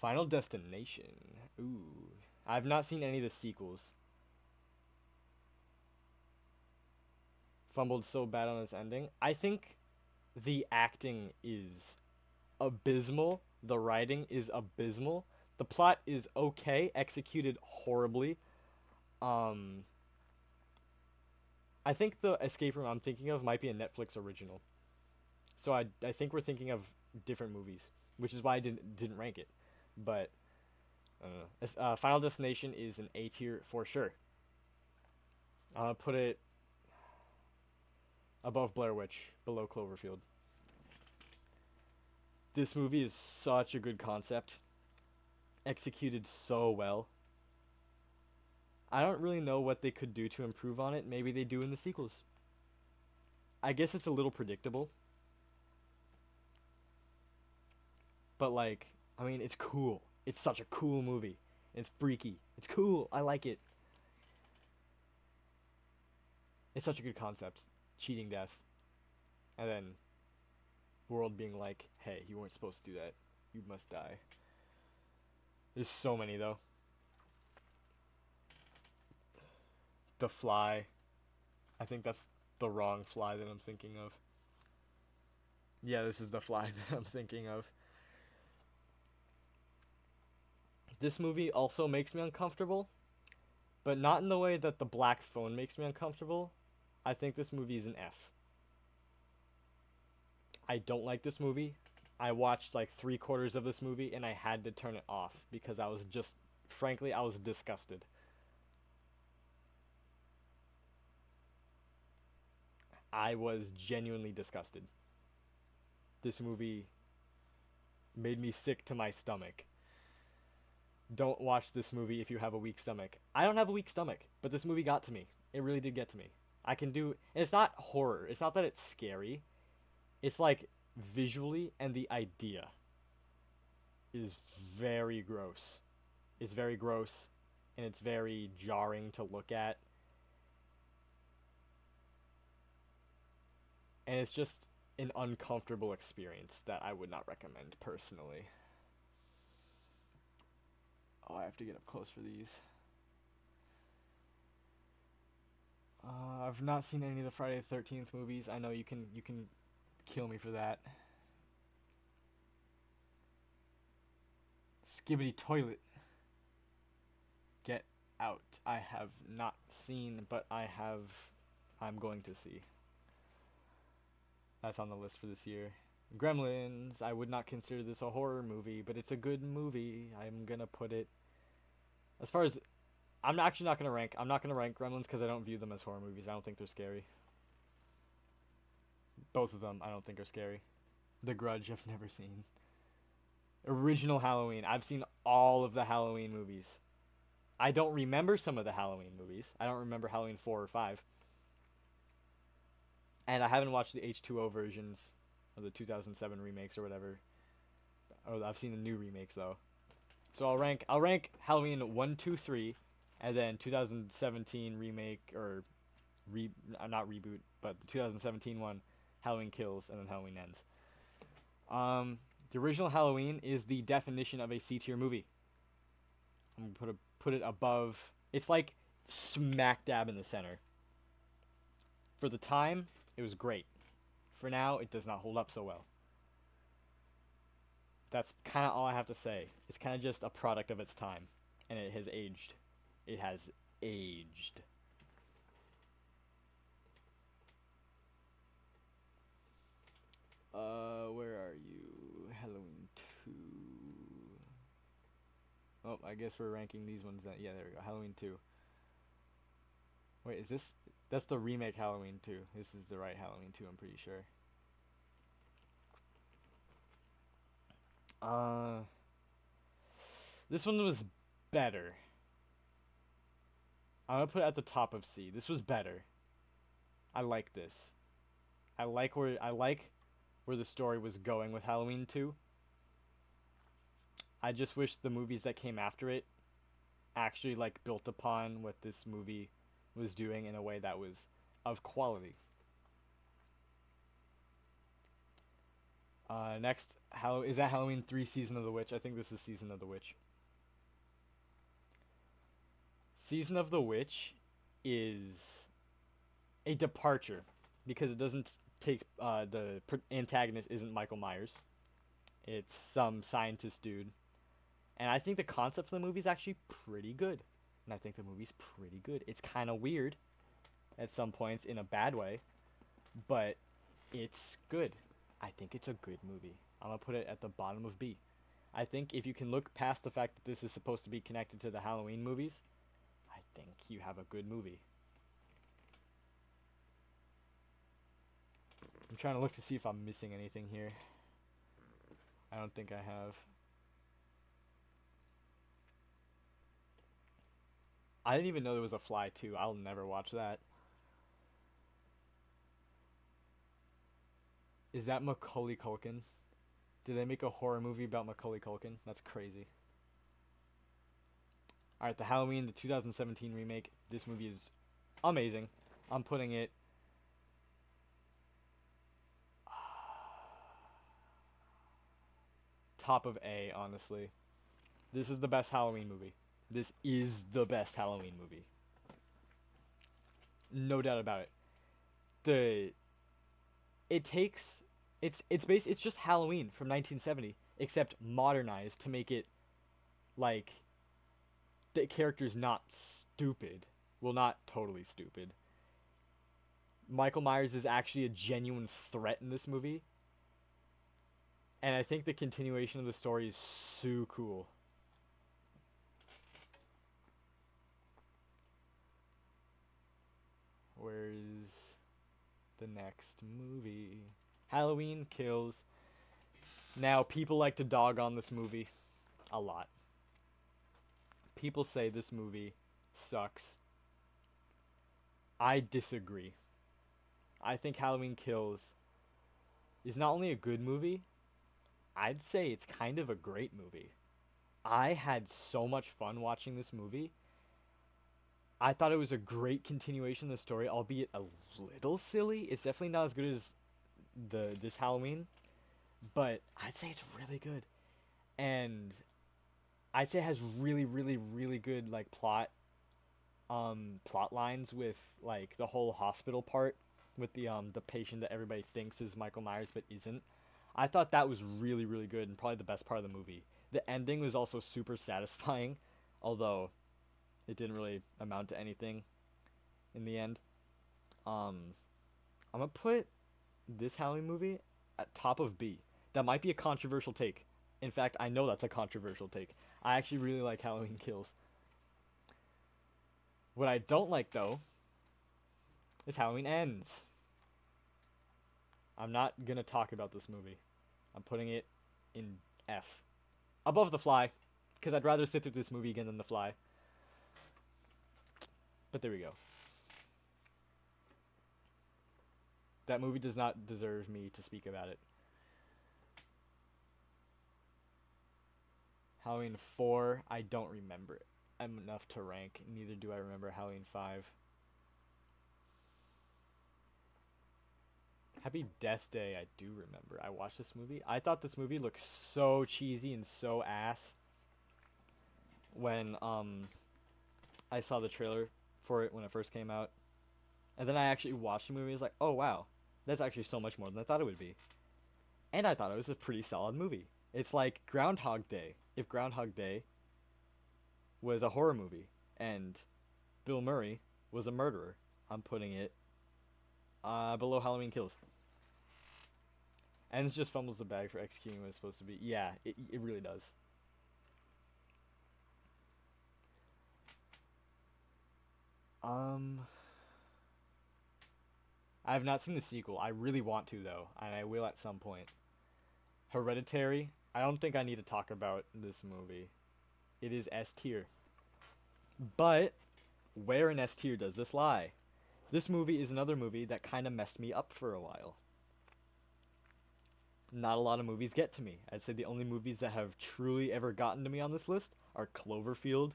Final Destination. Ooh, I've not seen any of the sequels. Fumbled so bad on its ending. I think the acting is abysmal. The writing is abysmal. The plot is okay, executed horribly. Um, I think the escape room I'm thinking of might be a Netflix original. So I think we're thinking of different movies, which is why I didn't rank it. But Final Destination is an A tier for sure. I'll put it above Blair Witch, below Cloverfield. This movie is such a good concept, executed so well. I don't really know what they could do to improve on it. Maybe they do in the sequels. I guess it's a little predictable, but I mean, it's cool. It's such a cool movie. It's freaky. It's cool. I like it. It's such a good concept. Cheating death, and then world being like, "Hey, you weren't supposed to do that. You must die." There's so many though. The Fly. I think that's the wrong Fly that I'm thinking of. Yeah, this is the Fly that I'm thinking of. This movie also makes me uncomfortable, but not in the way that the Black Phone makes me uncomfortable. I think this movie is an F. I don't like this movie. I watched like 3/4 of this movie and I had to turn it off because I was just, frankly, I was disgusted. I was genuinely disgusted. This movie made me sick to my stomach. don't watch this movie if you have a weak stomach. I don't have a weak stomach, but this movie got to me. It really did get to me. I can do. And it's not horror. It's not that it's scary. It's like visually and the idea is very gross. It's very gross, and it's very jarring to look at. And it's just an uncomfortable experience that I would not recommend personally. Oh, I have to get up close for these. I've not seen any of the Friday the 13th movies. I know you can kill me for that. Skibbity Toilet. Get Out. I have not seen, but I'm going to see. That's on the list for this year. Gremlins. I would not consider this a horror movie, but it's a good movie. I'm gonna put it. As far as I'm actually not gonna rank. I'm not gonna rank Gremlins because I don't view them as horror movies. I don't think they're scary. Both of them I don't think are scary. The Grudge I've never seen. Original Halloween. I've seen all of the Halloween movies. I don't remember some of the Halloween movies. I don't remember Halloween 4 or 5. And I haven't watched the H2O versions or the 2007 remakes or whatever. Oh, I've seen the new remakes though. So I'll rank Halloween 1, 2, 3, and then 2017 remake or not reboot, but the 2017 one, Halloween Kills, and then Halloween Ends. The original Halloween is the definition of a C-tier movie. I'm gonna put it above. It's like smack dab in the center. For the time, it was great. For now, it does not hold up so well. That's kind of all I have to say. It's kind of just a product of its time, and it has aged. It has aged. Where are you? Halloween 2. Oh, I guess we're ranking these ones then. Yeah, there we go. Halloween 2. Wait, is this... That's the remake Halloween 2. This is the right Halloween 2, I'm pretty sure. This one was better. I'm gonna put it at the top of C. This was better. I like this. I like where the story was going with Halloween 2. I just wish the movies that came after it actually like built upon what this movie was doing in a way that was of quality. Next, is that Halloween 3 Season of the Witch? I think this is Season of the Witch. Season of the Witch is a departure because it doesn't take the antagonist isn't Michael Myers. It's some scientist dude. And I think the concept for the movie is actually pretty good. And I think the movie's pretty good. It's kind of weird at some points in a bad way, but it's good. I think it's a good movie. I'm going to put it at the bottom of B. I think if you can look past the fact that this is supposed to be connected to the Halloween movies, I think you have a good movie. I'm trying to look to see if I'm missing anything here. I don't think I have. I didn't even know there was a Fly 2. I'll never watch that. Is that Macaulay Culkin? Did they make a horror movie about Macaulay Culkin? That's crazy. Alright, the Halloween, the 2017 remake. This movie is amazing. I'm putting it... top of A, honestly. This is the best Halloween movie. This is the best Halloween movie. No doubt about it. It's just Halloween from 1970, except modernized to make it like the character's not stupid. Well, not totally stupid. Michael Myers is actually a genuine threat in this movie. And I think the continuation of the story is so cool. Where's the next movie? Halloween Kills. Now, people like to dog on this movie a lot. people say this movie sucks. I disagree. I think Halloween Kills is not only a good movie, I'd say it's kind of a great movie. I had so much fun watching this movie. I thought it was a great continuation of the story, albeit a little silly. It's definitely not as good as this Halloween, but I'd say it's really good. And I'd say it has really, really, really good like plot lines with like the whole hospital part with the patient that everybody thinks is Michael Myers but isn't. I thought that was really, really good and probably the best part of the movie. The ending was also super satisfying, although it didn't really amount to anything in the end. Um, I'm gonna put this Halloween movie at top of B. That might be a controversial take. In fact, I know that's a controversial take. I actually really like Halloween Kills. What I don't like though is Halloween Ends. I'm not gonna talk about this movie. I'm putting it in F. Above The Fly, because I'd rather sit through this movie again than The Fly. But there we go. That movie does not deserve me to speak about it. Halloween 4, I don't remember it enough to rank. Neither do I remember Halloween 5. Happy Death Day, I do remember. I watched this movie. I thought this movie looked so cheesy and so ass when I saw the trailer for it when it first came out. And then I actually watched the movie and was like, oh wow, that's actually so much more than I thought it would be. And I thought it was a pretty solid movie. It's like Groundhog Day. If Groundhog Day was a horror movie and Bill Murray was a murderer, I'm putting it below Halloween Kills. And it just fumbles the bag for executing what it's supposed to be. Yeah, it really does. I have not seen the sequel. I really want to though, and I will at some point. Hereditary. I don't think I need to talk about this movie. It is S tier. But where in S tier does this lie? This movie is another movie that kind of messed me up for a while. Not a lot of movies get to me. I'd say the only movies that have truly ever gotten to me on this list are Cloverfield,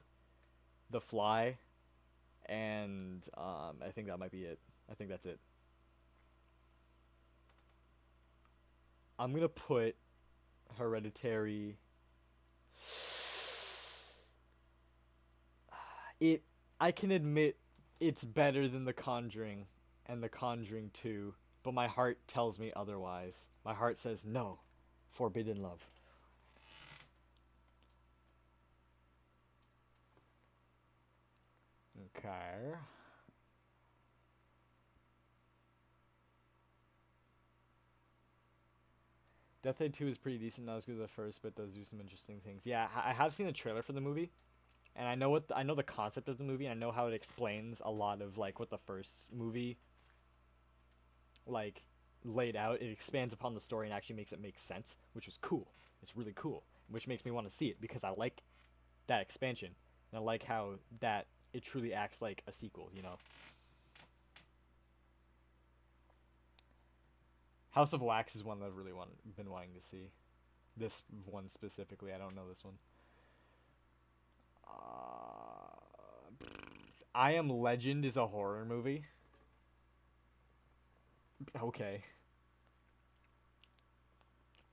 The Fly, and I think that might be it. I think that's it. I'm gonna put Hereditary. I can admit it's better than The Conjuring and The Conjuring 2, but my heart tells me otherwise. My heart says no. Forbidden Love. Okay. Death Day 2 is pretty decent, not as good as the first, but does do some interesting things. Yeah, I have seen the trailer for the movie, and I know I know the concept of the movie, and I know how it explains a lot of like what the first movie like laid out. It expands upon the story and actually makes it make sense, which is cool. It's really cool, which makes me want to see it because I like that expansion, and I like how that it truly acts like a sequel, you know. House of Wax is one that I've really been wanting to see. This one specifically, I don't know this one. I Am Legend is a horror movie. Okay.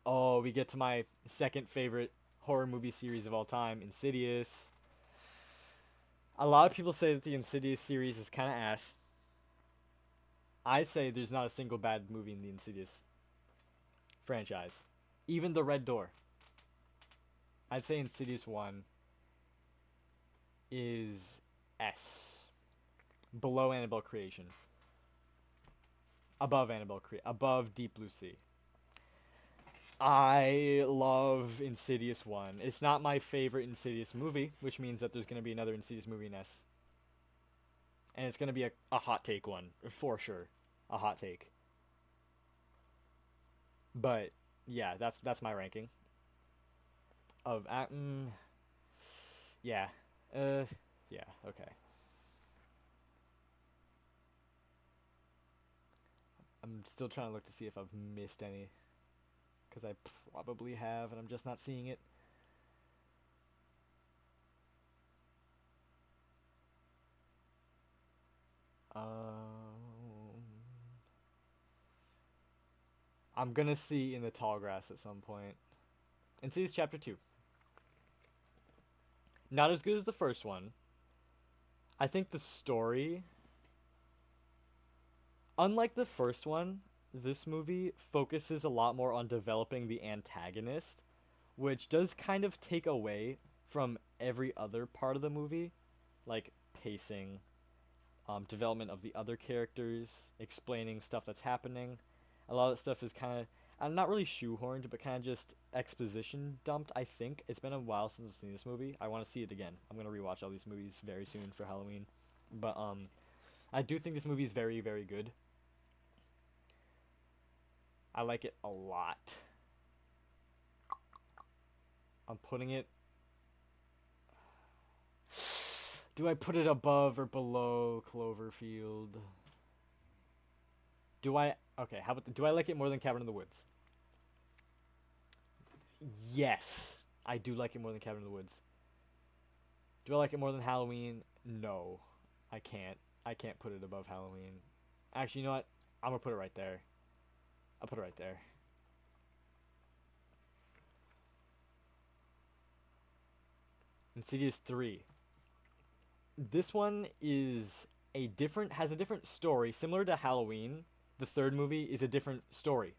Oh, we get to my second favorite horror movie series of all time, Insidious. A lot of people say that the Insidious series is kind of ass. I say there's not a single bad movie in the Insidious franchise. Even The Red Door. I'd say Insidious 1 is S. Below Annabelle Creation. Above above Deep Blue Sea. I love Insidious 1. It's not my favorite Insidious movie, which means that there's going to be another Insidious movie in S. And it's going to be a hot take one, for sure. A hot take. But, yeah, that's my ranking. Yeah. Yeah, okay. I'm still trying to look to see if I've missed any, because I probably have, and I'm just not seeing it. Um, I'm gonna see in the tall grass at some point. Insidious Chapter 2. Not as good as the first one. I think the story, unlike the first one, this movie focuses a lot more on developing the antagonist, which does kind of take away from every other part of the movie, like pacing, development of the other characters, explaining stuff that's happening. A lot of stuff is kind of, I'm not really shoehorned, but kind of just exposition dumped. I think it's been a while since I've seen this movie. I want to see it again. I'm gonna rewatch all these movies very soon for Halloween, but I do think this movie is very, very good. I like it a lot. I'm putting it. Do I put it above or below Cloverfield? Do I? Okay, how about do I like it more than Cabin in the Woods? Yes, I do like it more than Cabin in the Woods. Do I like it more than Halloween? No, I can't. I can't put it above Halloween. Actually, you know what? I'm gonna put it right there. I'll put it right there. Insidious 3. This one is has a different story, similar to Halloween. The third movie is a different story.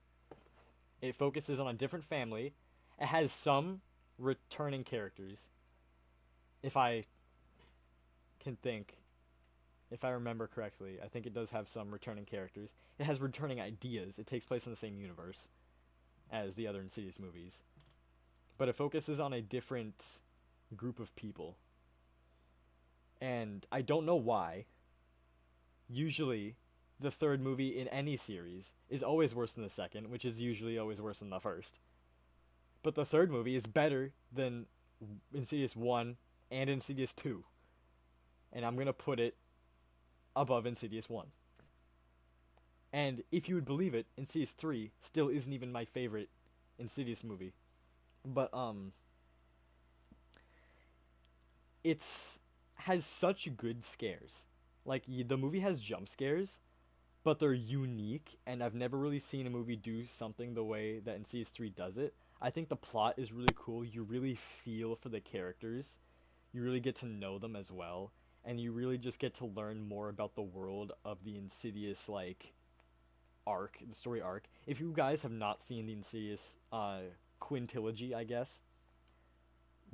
It focuses on a different family. It has some returning characters. If I can think, if I remember correctly, I think it does have some returning characters. It has returning ideas. It takes place in the same universe as the other Insidious movies. But it focuses on a different group of people. And I don't know why. Usually, the third movie in any series is always worse than the second, which is usually always worse than the first. But the third movie is better than Insidious 1 and Insidious 2. And I'm going to put it above Insidious 1. And if you would believe it, Insidious 3 still isn't even my favorite Insidious movie. But it's has such good scares. Like the movie has jump scares, but they're unique, and I've never really seen a movie do something the way that Insidious 3 does it. I think the plot is really cool. You really feel for the characters. You really get to know them as well, and you really just get to learn more about the world of the Insidious arc, the story arc. If you guys have not seen the Insidious quintilogy, I guess,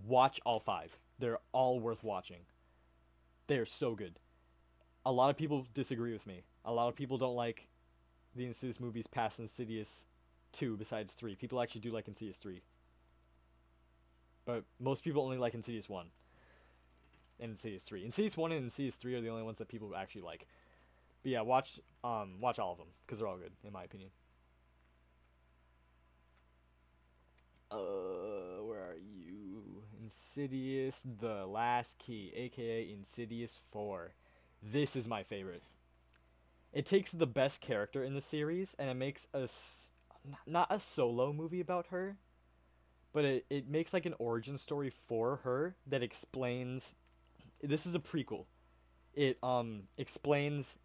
watch all 5. They're all worth watching. They're so good. A lot of people disagree with me. A lot of people don't like the Insidious movies past Insidious 2 besides 3. People actually do like Insidious 3. But most people only like Insidious 1 and Insidious 3. Insidious 1 and Insidious 3 are the only ones that people actually like. But yeah, watch all of them because they're all good in my opinion. Where are you? Insidious The Last Key, aka Insidious 4. This is my favorite. It takes the best character in the series and it makes not a solo movie about her, but it makes like an origin story for her that explains. This is a prequel. It explains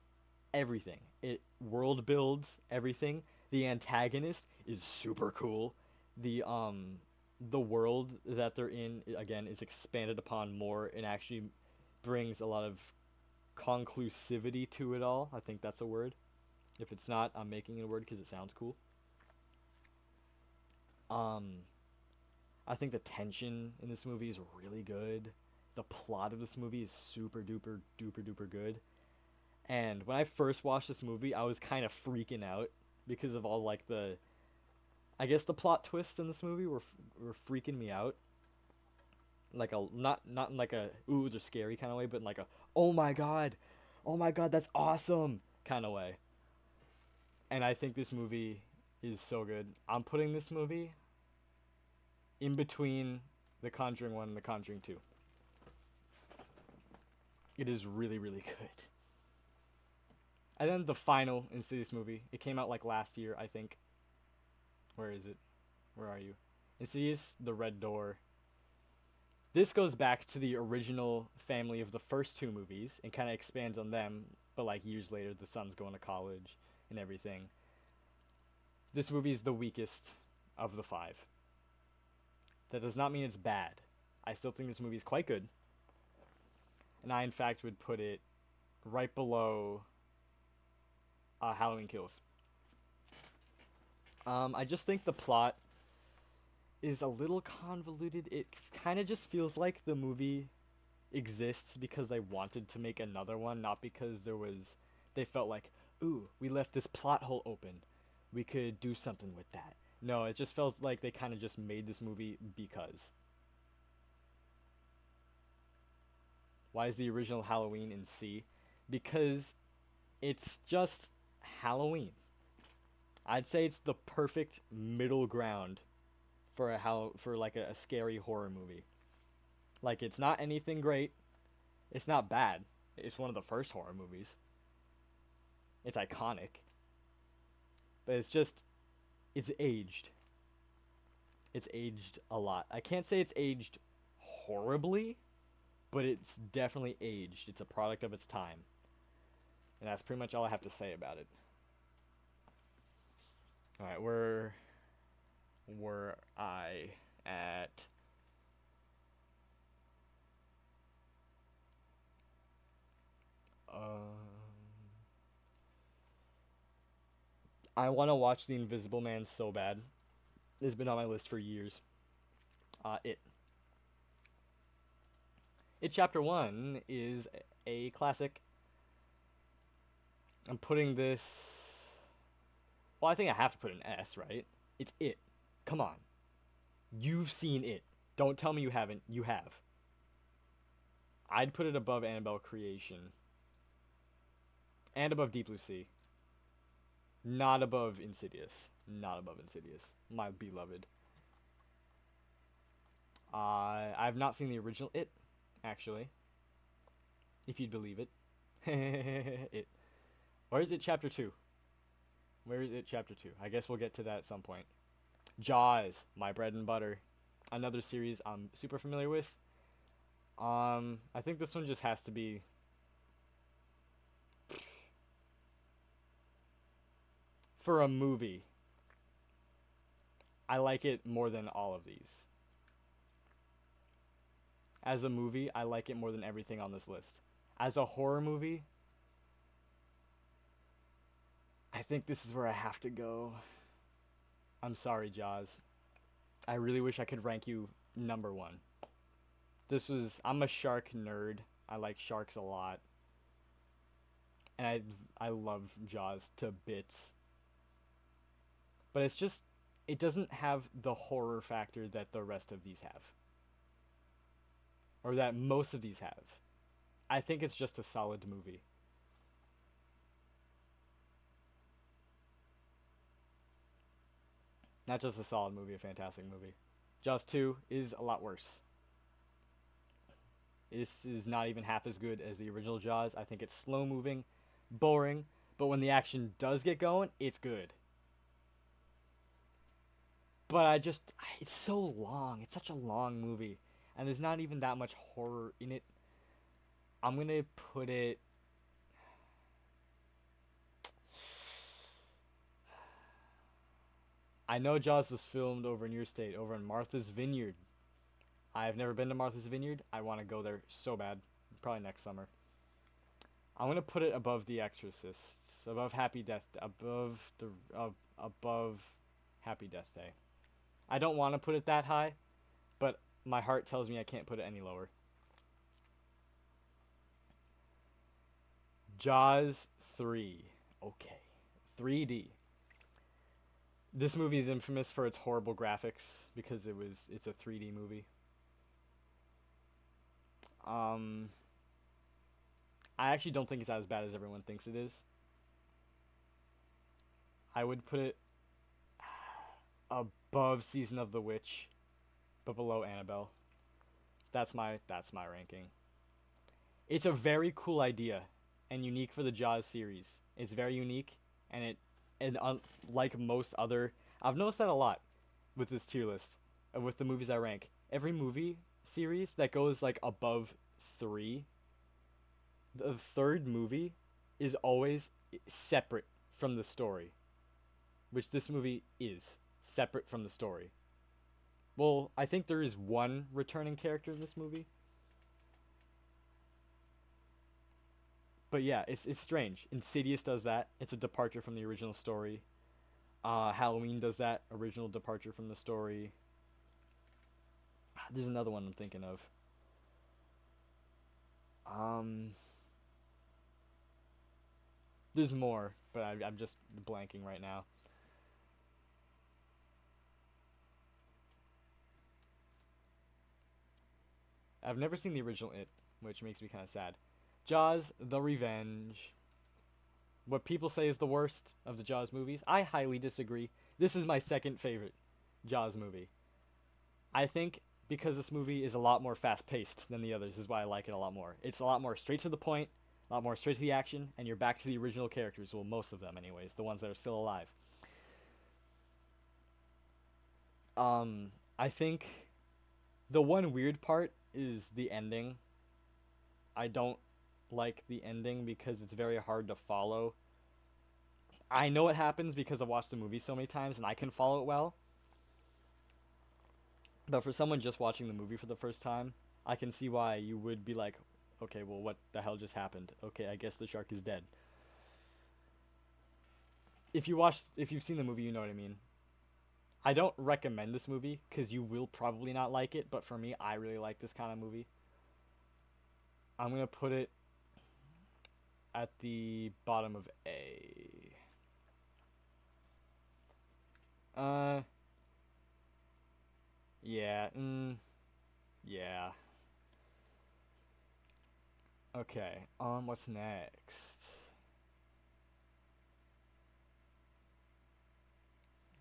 everything. It world builds everything. The antagonist is super cool. The world that they're in again is expanded upon more and actually brings a lot of conclusivity to it all. I think that's a word. If it's not, I'm making it a word because it sounds cool. Um, I think the tension in this movie is really good. The plot of this movie is super duper duper duper good. And when I first watched this movie, I was kind of freaking out because of all like I guess the plot twists in this movie were freaking me out. Like a not in like a ooh they're scary kind of way, but in like a oh my god that's awesome kind of way. And I think this movie is so good. I'm putting this movie in between The Conjuring 1 and The Conjuring 2. It is really, really good. And then the final Insidious movie. It came out like last year, I think. Where is it? Where are you? Insidious, The Red Door. This goes back to the original family of the first two movies and kind of expands on them, but like years later, the son's going to college and everything. This movie is the weakest of the five. That does not mean it's bad. I still think this movie is quite good. And I, in fact, would put it right below Halloween Kills. I just think the plot is a little convoluted. It kind of just feels like the movie exists because they wanted to make another one, not because they felt like, ooh, we left this plot hole open. We could do something with that. No, it just felt like they kind of just made this movie because. Why is the original Halloween in C? Because it's just Halloween. I'd say it's the perfect middle ground for a scary horror movie. Like, it's not anything great. It's not bad. It's one of the first horror movies. It's iconic. But it's aged. It's aged a lot. I can't say it's aged horribly, but it's definitely aged. It's a product of its time. And that's pretty much all I have to say about it. Alright, where were I at? I want to watch The Invisible Man so bad. It's been on my list for years. It. It Chapter 1 is a classic. I'm putting this... Well, I think I have to put an S, right? It's It. Come on. You've seen It. Don't tell me you haven't. You have. I'd put it above Annabelle Creation. And above Deep Blue Sea. Not above Insidious. Not above Insidious. My beloved. I've not seen the original It, actually. If you'd believe it. It. Or is it Chapter 2? Where is it Chapter 2? I guess we'll get to that at some point. Jaws, my bread and butter. Another series I'm super familiar with. I think this one just has to be... For a movie, I like it more than all of these. As a movie, I like it more than everything on this list. As a horror movie, I think this is where I have to go. I'm sorry, Jaws. I really wish I could rank you number one. I'm a shark nerd. I like sharks a lot. And I love Jaws to bits. But it doesn't have the horror factor that the rest of these have. Or that most of these have. I think it's just a solid movie. Not just a solid movie, a fantastic movie. Jaws 2 is a lot worse. This is not even half as good as the original Jaws. I think it's slow moving, boring, but when the action does get going, it's good. But it's so long. It's such a long movie. And there's not even that much horror in it. I'm going to put it... I know Jaws was filmed over in your state, over in Martha's Vineyard. I've never been to Martha's Vineyard. I want to go there so bad. Probably next summer. I'm going to put it above The Exorcists. Above Happy Death... Above Happy Death Day. I don't want to put it that high, but my heart tells me I can't put it any lower. Jaws 3. Okay. 3D. This movie is infamous for its horrible graphics because it's a 3D movie. I actually don't think it's as bad as everyone thinks it is. I would put it above Season of the Witch, but below Annabelle. That's my ranking. It's a very cool idea and unique for the Jaws series. It's very unique, and like most other, I've noticed that a lot with this tier list, with the movies I rank. Every movie series that goes like above 3, the third movie is always separate from the story, which this movie is separate from the story. Well, I think there is one returning character in this movie, but yeah, it's strange. Insidious does that. It's a departure from the original story. Halloween does that. Original departure from the story. There's another one I'm thinking of. Um, there's more, but I'm just blanking right now. I've never seen the original It, which makes me kind of sad. Jaws: The Revenge. What people say is the worst of the Jaws movies. I highly disagree. This is my second favorite Jaws movie. I think because this movie is a lot more fast paced than the others is why I like it a lot more. It's a lot more straight to the point, a lot more straight to the action, and you're back to the original characters. Well, most of them, anyways, the ones that are still alive. I think the one weird part is the ending. I don't like the ending because it's very hard to follow. I know it happens because I've watched the movie so many times and I can follow it well. But for someone just watching the movie for the first time, I can see why you would be like, okay, well, what the hell just happened? Okay, I guess the shark is dead. If you've seen the movie, you know what I mean. I don't recommend this movie because you will probably not like it, but for me, I really like this kind of movie. I'm gonna put it at the bottom of A. Uh, yeah, yeah. Okay, what's next?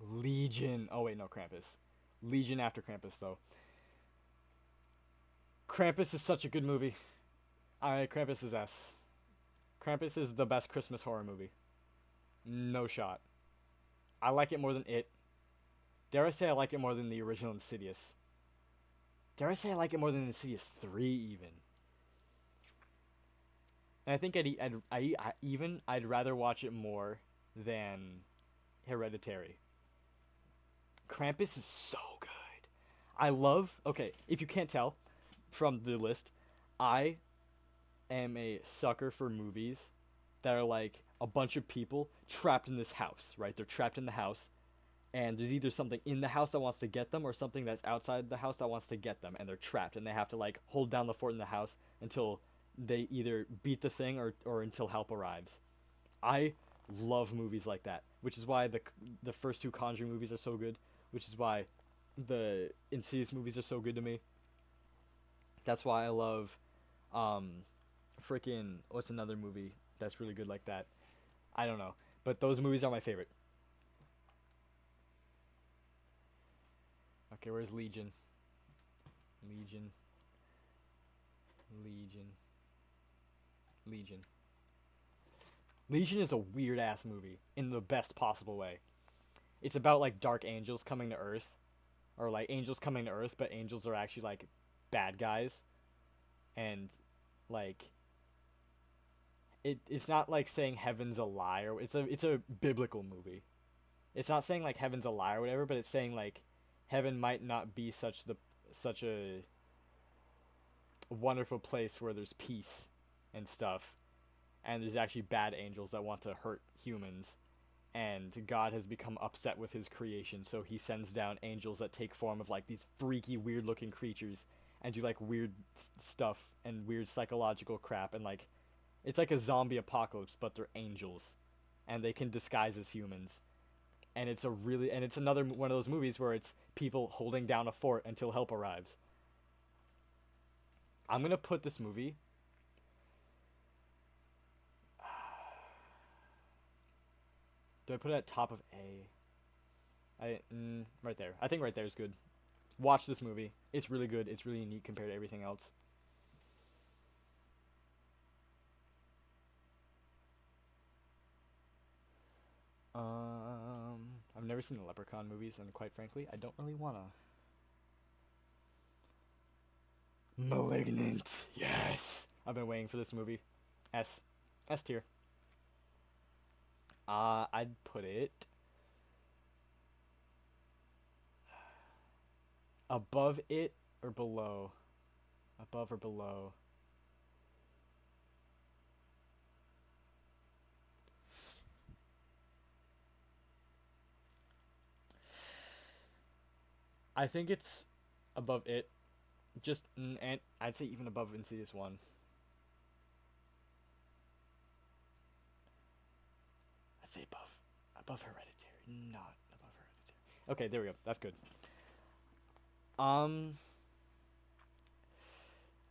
Legion. Oh wait, no, Krampus. Legion after Krampus, though. Krampus is such a good movie. Alright, Krampus is S. Krampus is the best Christmas horror movie. No shot. I like it more than It. Dare I say I like it more than the original Insidious. Dare I say I like it more than Insidious 3 even. And I think I'd rather watch it more than Hereditary. Krampus is so good. Okay, if you can't tell from the list, I am a sucker for movies that are like a bunch of people trapped in this house, right? They're trapped in the house, and there's either something in the house that wants to get them or something that's outside the house that wants to get them, and they're trapped, and they have to like hold down the fort in the house until they either beat the thing or until help arrives. I love movies like that, which is why the first two Conjuring movies are so good, which is why the Insidious movies are so good to me. That's why I love freaking what's another movie that's really good like that? I don't know, but those movies are my favorite. Okay, where's Legion? Legion. Legion. Legion. Legion is a weird ass movie in the best possible way. It's about like dark angels coming to Earth, or like angels coming to Earth, but angels are actually like bad guys, and like it's not like saying heaven's a lie, or it's a biblical movie. It's not saying like heaven's a lie or whatever, but it's saying like heaven might not be such a wonderful place where there's peace and stuff, and there's actually bad angels that want to hurt humans, and God has become upset with his creation, so he sends down angels that take form of like these freaky weird looking creatures and do like weird stuff and weird psychological crap, and like it's like a zombie apocalypse, but they're angels and they can disguise as humans. And it's another one of those movies where it's people holding down a fort until help arrives. I'm going to put this movie do I put it at top of A? Right there. I think right there is good. Watch this movie. It's really good. It's really unique compared to everything else. I've never seen the Leprechaun movies, and quite frankly, I don't really wanna. Malignant. Yes. I've been waiting for this movie. S. S tier. I'd put it above it or below. Above or below. I think it's above it. Just and I'd say even above Insidious 1. I'd say above Hereditary, not above Hereditary. Okay, there we go. That's good. Um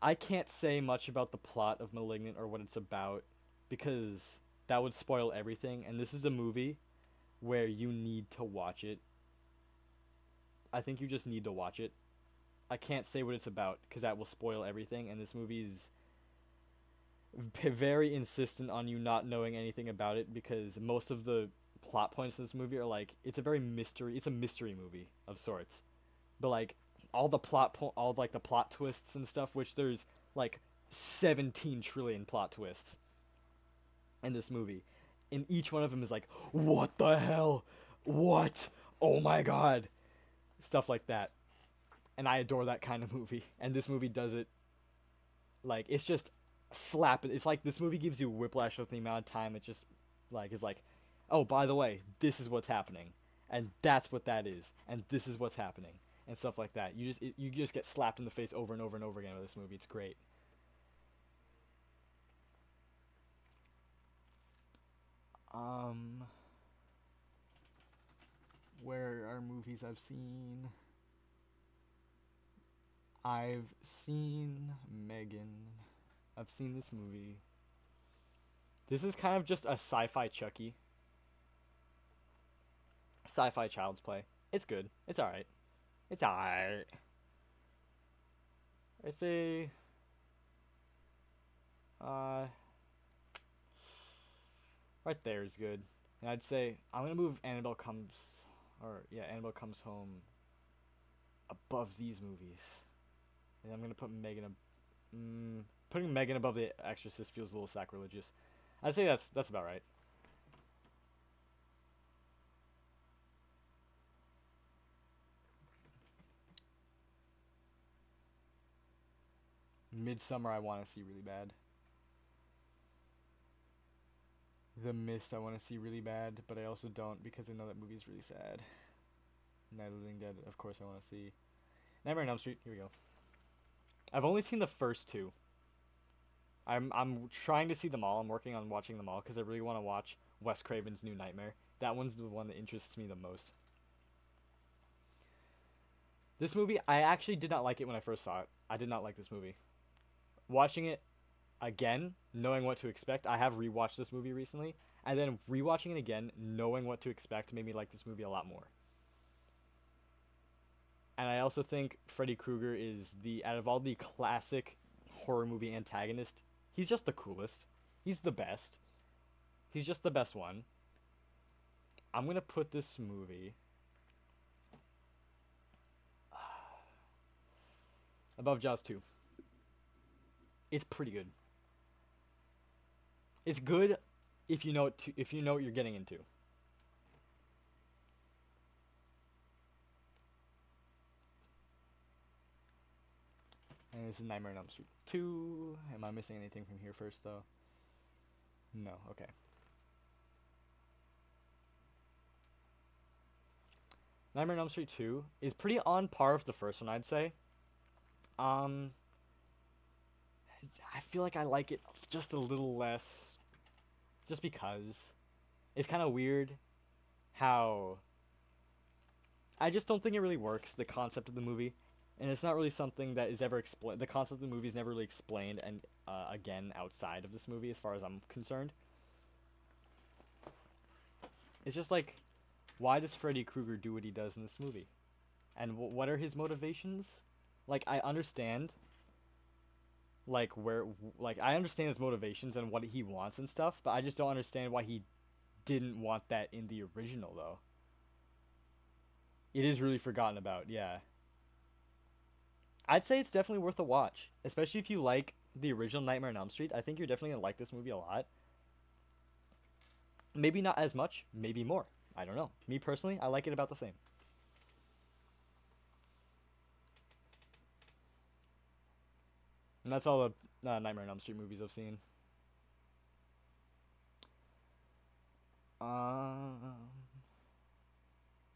I can't say much about the plot of Malignant or what it's about because that would spoil everything, and this is a movie where you need to watch it. I think you just need to watch it. I can't say what it's about because that will spoil everything, and this movie is very insistent on you not knowing anything about it because most of the plot points in this movie are like it's a mystery movie of sorts. But like all like the plot twists and stuff, which there's like 17 trillion plot twists in this movie. And each one of them is like, "What the hell? What? Oh my god." Stuff like that. And I adore that kind of movie. And this movie does it like it's just slap it. It's like this movie gives you whiplash with the amount of time it just like is like, "Oh, by the way, this is what's happening." And that's what that is. And this is what's happening. And stuff like that. You just get slapped in the face over and over and over again with this movie. It's great. Um where are movies I've seen? I've seen Megan. I've seen this movie. This is kind of just a sci-fi Chucky. Sci-fi Child's Play. It's good. It's alright. It's alright. I'd say uh right there is good. And I'd say I'm gonna move Annabelle Comes Home above these movies. And I'm gonna put putting Megan above The Exorcist feels a little sacrilegious. I'd say that's about right. Midsummer I want to see really bad. The Mist I want to see really bad, but I also don't because I know that movie's really sad. Night of the Living Dead, of course I want to see. Nightmare on Elm Street, here we go. I've only seen the first two. I'm trying to see them all. I'm working on watching them all because I really want to watch Wes Craven's New Nightmare. That one's the one that interests me the most. This movie, I actually did not like it when I first saw it. I did not like this movie. Watching it again, knowing what to expect, I have rewatched this movie recently, and then rewatching it again, knowing what to expect, made me like this movie a lot more. And I also think Freddy Krueger is out of all the classic horror movie antagonists, he's just the coolest. He's the best. He's just the best one. I'm gonna put this movie above Jaws 2. It's pretty good. It's good if you know if you know what you're getting into. And this is Nightmare on Elm Street 2. Am I missing anything from here first, though? No, okay. Nightmare on Elm Street 2 is pretty on par with the first one, I'd say. I feel like I like it just a little less. Just because. It's kind of weird how... I just don't think it really works, the concept of the movie. And it's not really something that is ever explained. The concept of the movie is never really explained, and again, outside of this movie, as far as I'm concerned. It's just like, why does Freddy Krueger do what he does in this movie? And what are his motivations? Like, I understand, like, I understand his motivations and what he wants and stuff, but I just don't understand why he didn't want that in the original though. It is really forgotten about, yeah. I'd say it's definitely worth a watch, especially if you like the original Nightmare on Elm Street. I think you're definitely gonna like this movie a lot. Maybe not as much, maybe more. I don't know. Me personally, I like it about the same. And that's all the Nightmare on Elm Street movies I've seen. Um,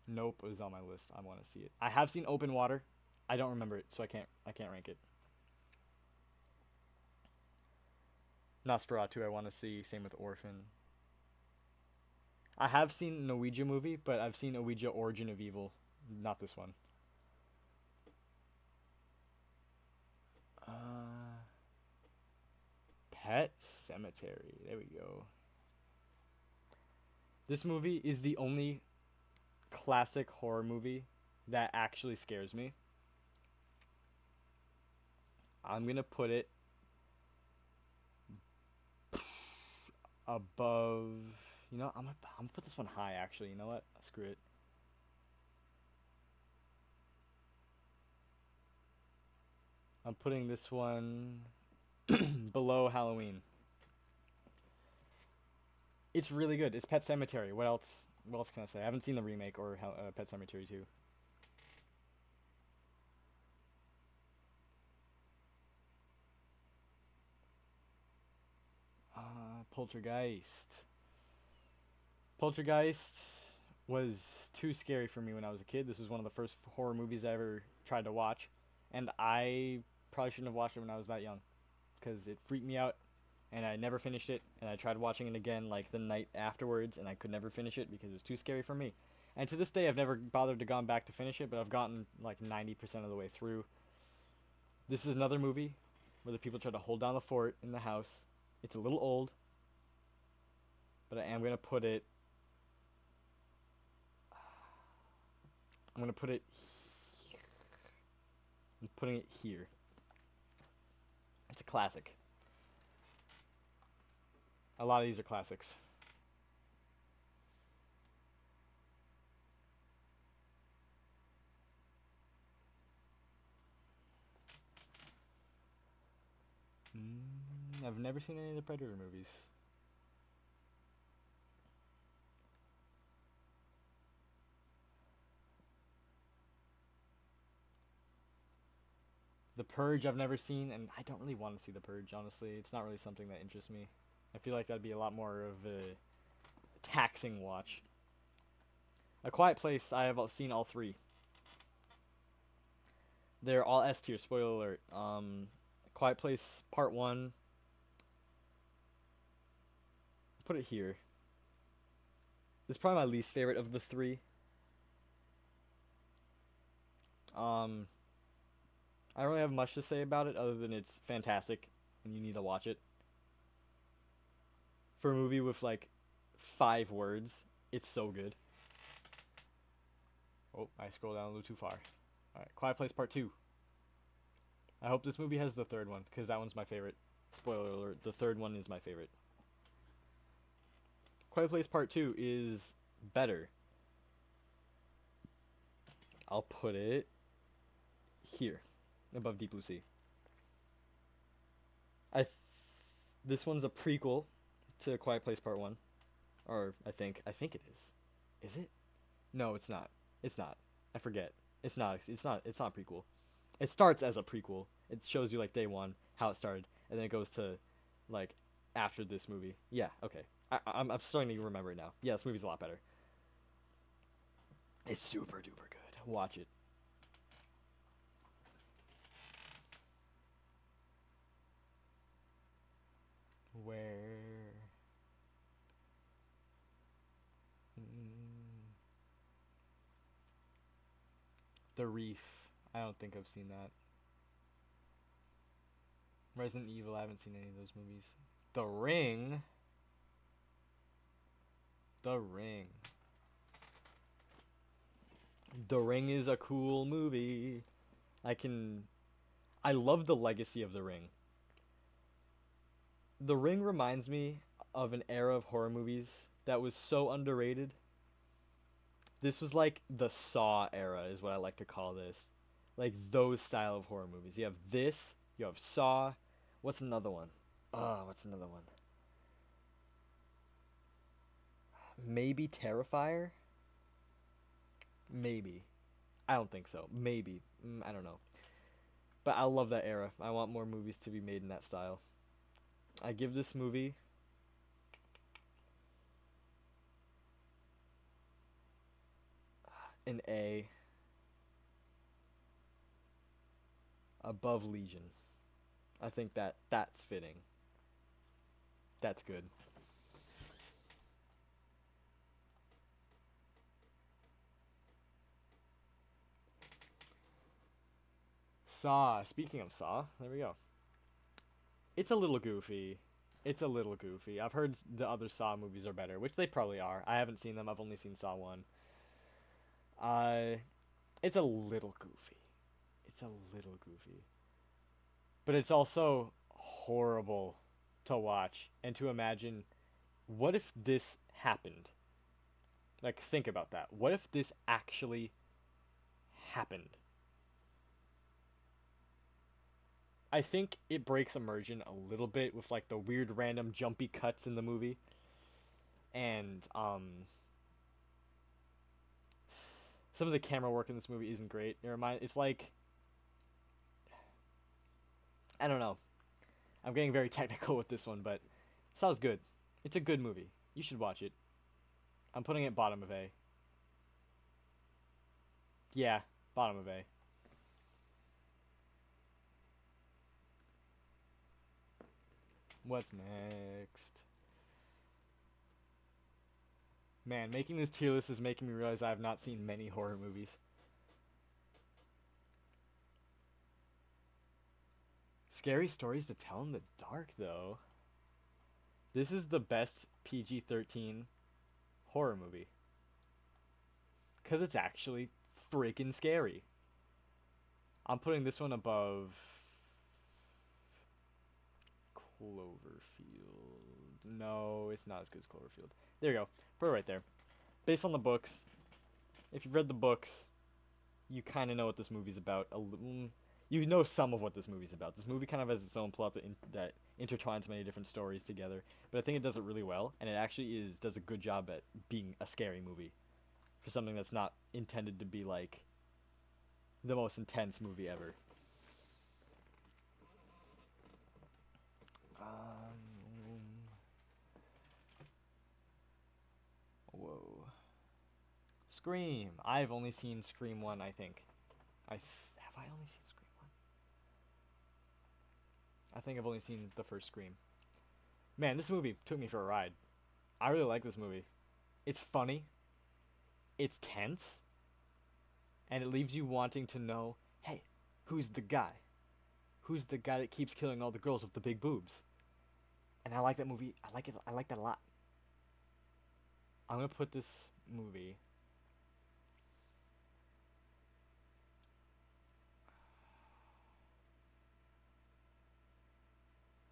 Nope is on my list. I want to see it. I have seen Open Water. I don't remember it, so I can't rank it. Nosferatu I want to see. Same with Orphan. I have seen an Ouija movie, but I've seen Ouija Origin of Evil, not this one. Uh, Pet Cemetery. There we go. This movie is the only classic horror movie that actually scares me. I'm gonna put it above. You know, I'm gonna put this one high. Actually, you know what? Screw it. I'm putting this one below Halloween. It's really good. It's Pet Cemetery. What else? What else can I say? I haven't seen the remake or Pet Cemetery 2. Poltergeist. Poltergeist was too scary for me when I was a kid. This was one of the first horror movies I ever tried to watch, and I probably shouldn't have watched it when I was that young, because it freaked me out, and I never finished it. And I tried watching it again like the night afterwards, and I could never finish it because it was too scary for me. And to this day, I've never bothered to gone back to finish it, but I've gotten like 90% of the way through. This is another movie where the people try to hold down the fort in the house. It's a little old, but I am gonna put it. I'm gonna put it. I'm putting it here. It's a classic. A lot of these are classics. I've never seen any of the Predator movies. The Purge I've never seen, and I don't really want to see The Purge, honestly. It's not really something that interests me. I feel like that'd be a lot more of a taxing watch. A Quiet Place, I have seen all three. They're all S tier, spoiler alert. Quiet Place Part 1. Put it here. This is probably my least favorite of the three. I don't really have much to say about it other than it's fantastic and you need to watch it. For a movie with like 5 words, it's so good. Oh, I scrolled down a little too far. Alright, Quiet Place Part 2. I hope this movie has the third one, because that one's my favorite. Spoiler alert, the third one is my favorite. Quiet Place Part 2 is better. I'll put it here, above Deep Blue Sea. This one's a prequel to Quiet Place Part 1. Or, I think it is. Is it? No, it's not. It's not. I forget. It's not prequel. It starts as a prequel. It shows you, like, day one, how it started, and then it goes to, like, after this movie. Yeah, okay. I'm starting to remember it now. Yeah, this movie's a lot better. It's super duper good. Watch it. Where? The Reef. I don't think I've seen that. Resident Evil, I haven't seen any of those movies. The Ring. The Ring. The Ring is a cool movie. I love the legacy of The Ring. The Ring reminds me of an era of horror movies that was so underrated. This was like the Saw era, is what I like to call this. Like those style of horror movies. You have this, you have Saw. What's another one? Oh, what's another one? Maybe Terrifier? Maybe. I don't think so. Maybe. I don't know. But I love that era. I want more movies to be made in that style. I give this movie an A above Legion. I think that's fitting. That's good. Saw. Speaking of Saw, there we go. It's a little goofy. It's a little goofy. I've heard the other Saw movies are better, which they probably are. I haven't seen them. I've only seen Saw 1. It's a little goofy. It's a little goofy. But it's also horrible to watch and to imagine, what if this happened? Like, think about that. What if this actually happened? I think it breaks immersion a little bit with like the weird random jumpy cuts in the movie. And some of the camera work in this movie isn't great. It's like, I don't know. I'm getting very technical with this one, but Saw's good. It's a good movie. You should watch it. I'm putting it bottom of A. Yeah, bottom of A. What's next? Man, making this tier list is making me realize I have not seen many horror movies. Scary stories to tell in the dark, though. This is the best PG-13 horror movie. Because it's actually freaking scary. I'm putting this one above Cloverfield. No, it's not as good as Cloverfield. There you go. Put it right there. Based on the books, if you've read the books, you kind of know what this movie's about. You know some of what this movie's about. This movie kind of has its own plot that intertwines many different stories together. But I think it does it really well, and it actually does a good job at being a scary movie for something that's not intended to be like the most intense movie ever. Whoa. Scream. I've only seen Scream 1, I think. Have I only seen Scream 1? I think I've only seen the first Scream. Man, this movie took me for a ride. I really like this movie. It's funny. It's tense. And it leaves you wanting to know, hey, who's the guy? Who's the guy that keeps killing all the girls with the big boobs? And I like that movie. I like it. I like that a lot. I'm gonna put this movie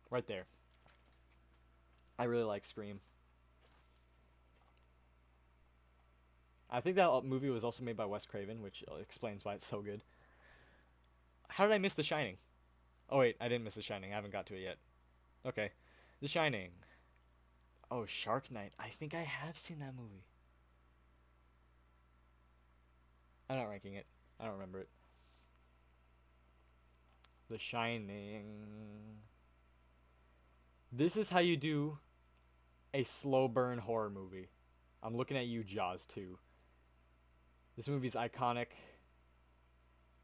right there. I really like Scream. I think that movie was also made by Wes Craven, which explains why it's so good. How did I miss The Shining? Oh wait, I didn't miss The Shining. I haven't got to it yet. Okay. The Shining. Oh, Shark Night. I think I have seen that movie. I'm not ranking it. I don't remember it. The Shining. This is how you do a slow burn horror movie. I'm looking at you, Jaws 2. This movie's iconic.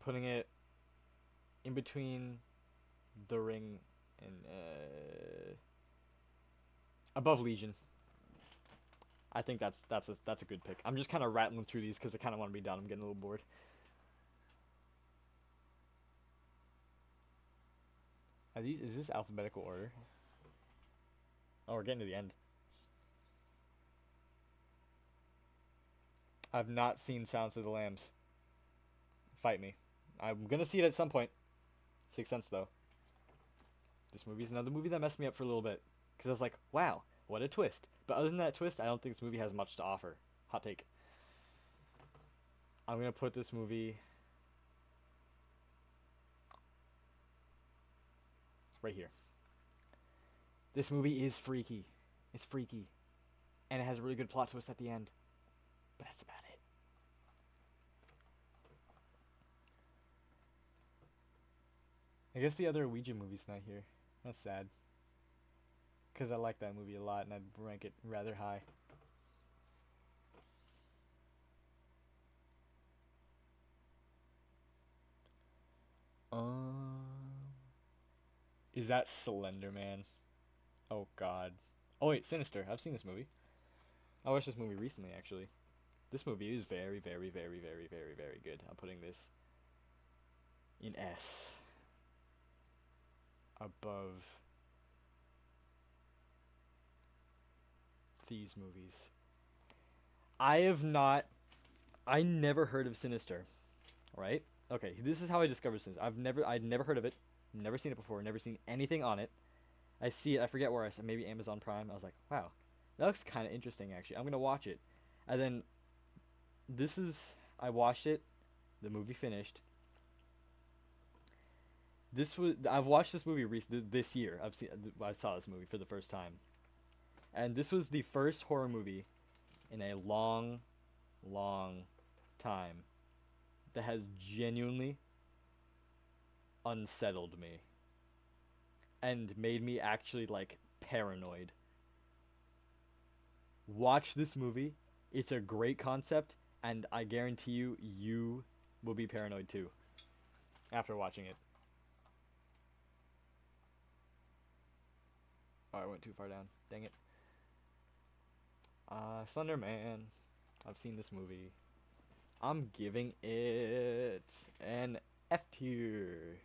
Putting it in between The Ring and above Legion. I think that's a good pick. I'm just kind of rattling through these because I kind of want to be done. I'm getting a little bored. Is this alphabetical order? Oh, we're getting to the end. I've not seen Silence of the Lambs. Fight me. I'm gonna see it at some point. Sixth Sense, though. This movie's another movie that messed me up for a little bit. Because I was like, wow, what a twist. But But other than that twist, I don't think this movie has much to offer. Hot take. I'm gonna put this movie right here. This movie is freaky. It's freaky. And it has a really good plot twist at the end. But that's about it. I guess the other Ouija movie's not here. That's sad. Because I like that movie a lot and I'd rank it rather high. Is that Slender Man? Oh god. Oh wait, Sinister. I've seen this movie. I watched this movie recently, actually. This movie is very, very, very, very, very, very good. I'm putting this in S. Above these movies. I never heard of Sinister, right? Okay, this is how I discovered Sinister. I'd never heard of it, never seen it before, never seen anything on it. I see it, I forget where I saw, maybe Amazon Prime. I was like, wow, that looks kind of interesting actually. I'm gonna watch it, and then I watched it, the movie finished. I've watched this movie this year. I saw this movie for the first time, and this was the first horror movie in a long, long time that has genuinely unsettled me and made me actually like paranoid. Watch this movie. It's a great concept, and I guarantee you will be paranoid too after watching it. Oh, I went too far down. Dang it. Slender Man. I've seen this movie. I'm giving it an F tier.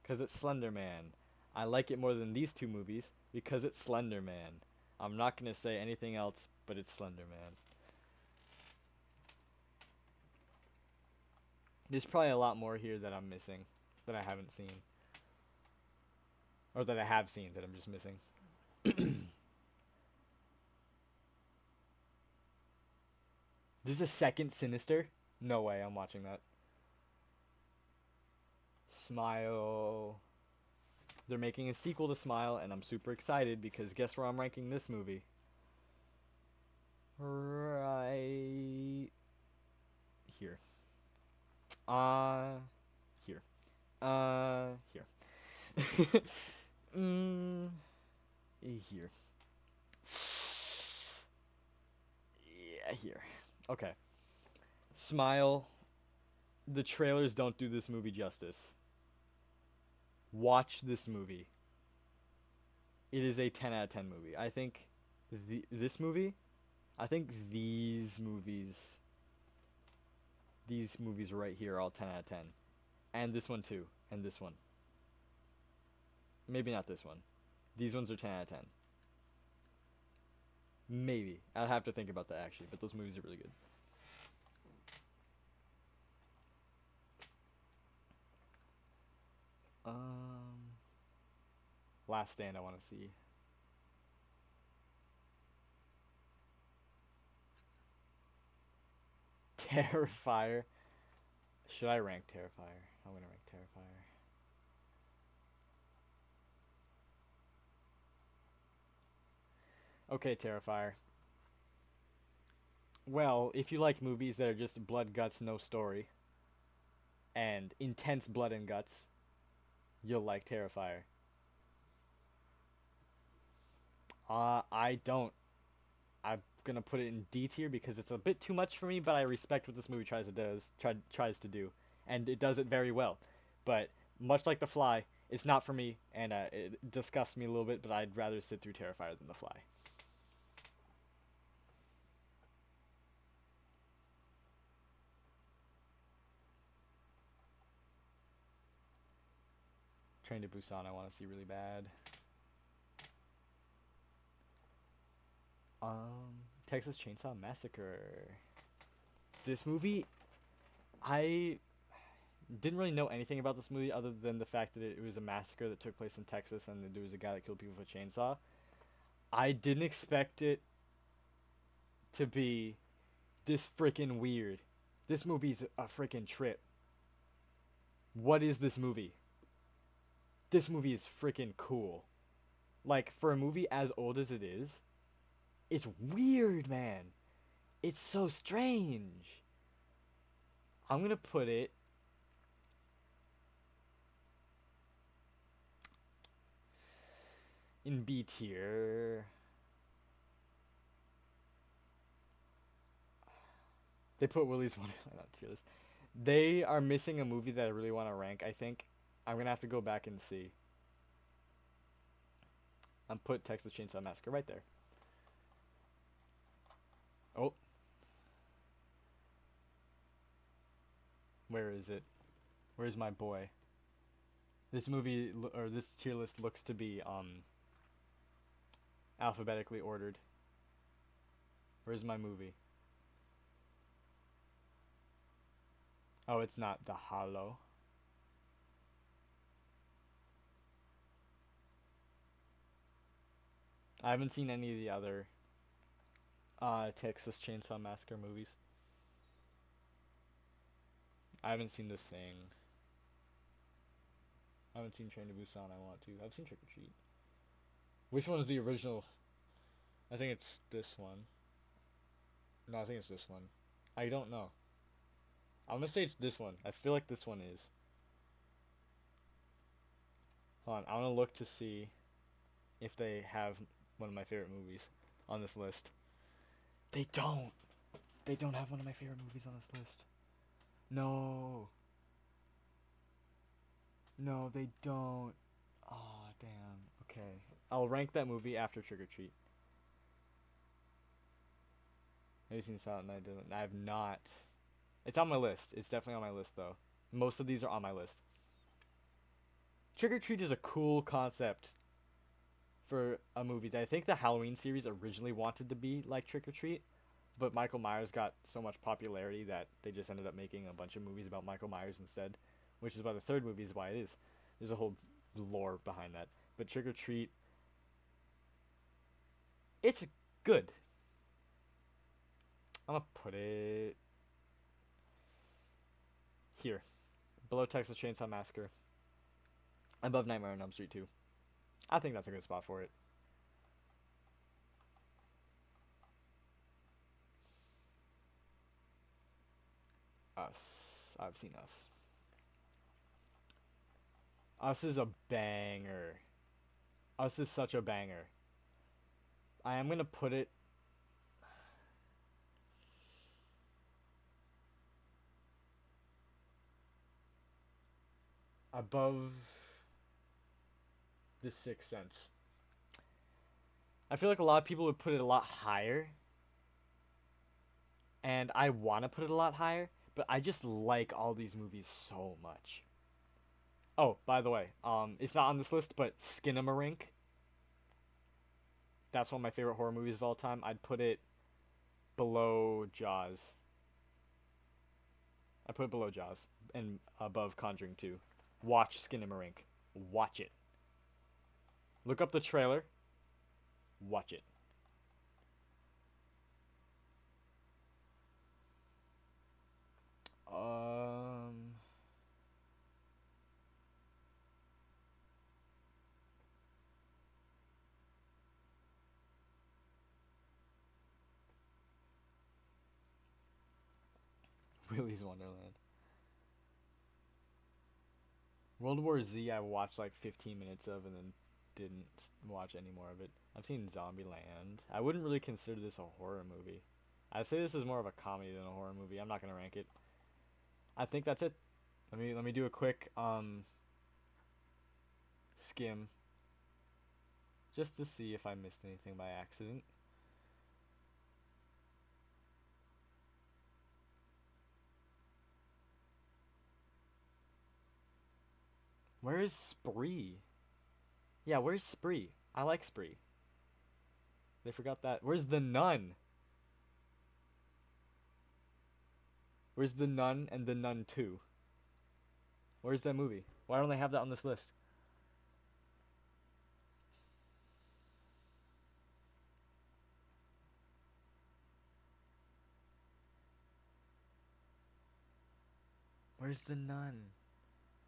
Because it's Slender Man. I like it more than these two movies because it's Slender Man. I'm not going to say anything else, but it's Slender Man. There's probably a lot more here that I'm missing, that I haven't seen. Or that I have seen that I'm just missing. There's a second Sinister? No way, I'm watching that. Smile. They're making a sequel to Smile, and I'm super excited because guess where I'm ranking this movie? Right here. Here. Here. Here. Yeah, here. Okay. Smile. The trailers don't do this movie justice. Watch this movie. It is a 10 out of 10 movie. I think this movie, I think these movies right here are all 10 out of 10. And this one too. And this one. Maybe not this one. These ones are 10 out of 10. Maybe. I'll have to think about that actually, but those movies are really good. Last Stand I want to see. Terrifier. Should I rank Terrifier? I'm gonna rank Terrifier. Okay, Terrifier. Well, if you like movies that are just blood, guts, no story, and intense blood and guts, you'll like Terrifier. I don't. I'm gonna put it in D tier because it's a bit too much for me, but I respect what this movie tries to do, and it does it very well. But much like The Fly, it's not for me, and it disgusts me a little bit. But I'd rather sit through Terrifier than The Fly. Train to Busan, I want to see really bad. Texas Chainsaw Massacre. This movie, I didn't really know anything about this movie other than the fact that it was a massacre that took place in Texas and there was a guy that killed people with a chainsaw. I didn't expect it to be this freaking weird. This movie's a freaking trip. What is this movie? This movie is freaking cool. Like, for a movie as old as it is, it's weird, man. It's so strange. I'm gonna put it in B tier. They put Willy's Wonderland on tier list. They are missing a movie that I really want to rank, I think. I'm gonna have to go back and see. I'm put Texas Chainsaw Massacre right there. Oh. Where is it? Where's my boy? This movie, or this tier list looks to be, alphabetically ordered. Where's my movie? Oh, it's not The Hollow. I haven't seen any of the other Texas Chainsaw Massacre movies. I haven't seen this thing. I haven't seen Train to Busan. I want to. I've seen Trick or Treat. Which one is the original? I think it's this one. No, I think it's this one. I don't know. I'm gonna say it's this one. I feel like this one is. Hold on, I wanna look to see if they have one of my favorite movies on this list. They don't. They don't have one of my favorite movies on this list. No. No, they don't. Aw, damn. Okay. I'll rank that movie after Trick or Treat. Have you seen Silent Night? I have not. It's on my list. It's definitely on my list, though. Most of these are on my list. Trick or Treat is a cool concept for a movie. I think the Halloween series originally wanted to be like Trick or Treat, but Michael Myers got so much popularity that they just ended up making a bunch of movies about Michael Myers instead, which is why the third movie is why it is. There's a whole lore behind that. But Trick or Treat, it's good. I'm gonna put it here, below Texas Chainsaw Massacre, above Nightmare on Elm Street 2. I think that's a good spot for it. Us. I've seen Us. Us is a banger. Us is such a banger. I am gonna put it above The Sixth Sense. I feel like a lot of people would put it a lot higher, and I want to put it a lot higher, but I just like all these movies so much. Oh, by the way, it's not on this list, but Skinamarink. That's one of my favorite horror movies of all time. I'd put it below Jaws. I put it below Jaws and above Conjuring 2. Watch Skinamarink. Watch it. Look up the trailer. Watch it. Willy's Wonderland. World War Z I watched like 15 minutes of and then didn't watch any more of it. I've seen Zombieland. I wouldn't really consider this a horror movie. I'd say this is more of a comedy than a horror movie. I'm not gonna rank it. I think that's it. Let me do a quick skim just to see if I missed anything by accident. Where is Spree? Yeah, where's Spree? I like Spree. They forgot that. Where's The Nun? Where's The Nun and The Nun 2? Where's that movie? Why don't they have that on this list? Where's the Nun?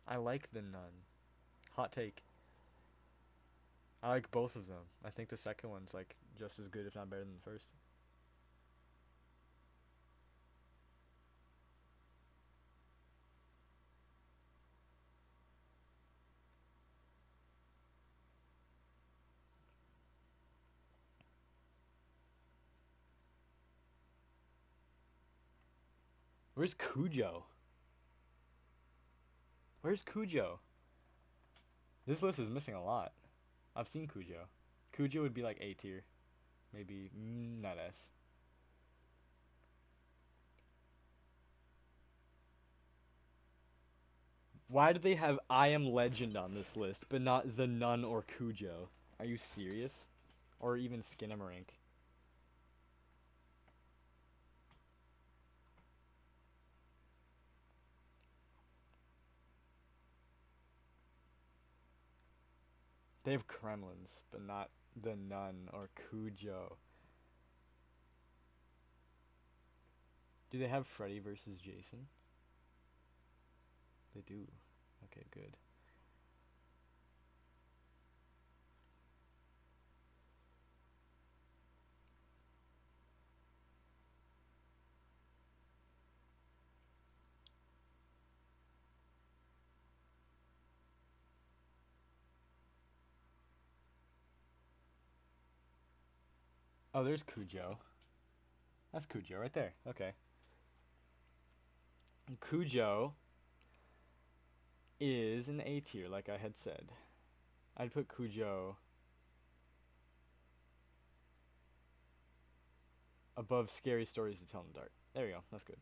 I like the Nun. Hot take. I like both of them. I think the second one's like just as good, if not better than the first. Where's Cujo? Where's Cujo? This list is missing a lot. I've seen Cujo. Cujo would be like A tier. Maybe not S. Why do they have I Am Legend on this list, but not The Nun or Cujo? Are you serious? Or even Skinamarink? They have Kremlins, but not The Nun or Cujo. Do they have Freddy versus Jason? They do. Okay, good. Oh, there's Cujo. That's Cujo right there. Okay. Cujo is an A tier, like I had said. I'd put Cujo above Scary Stories to Tell in the Dark. There we go. That's good.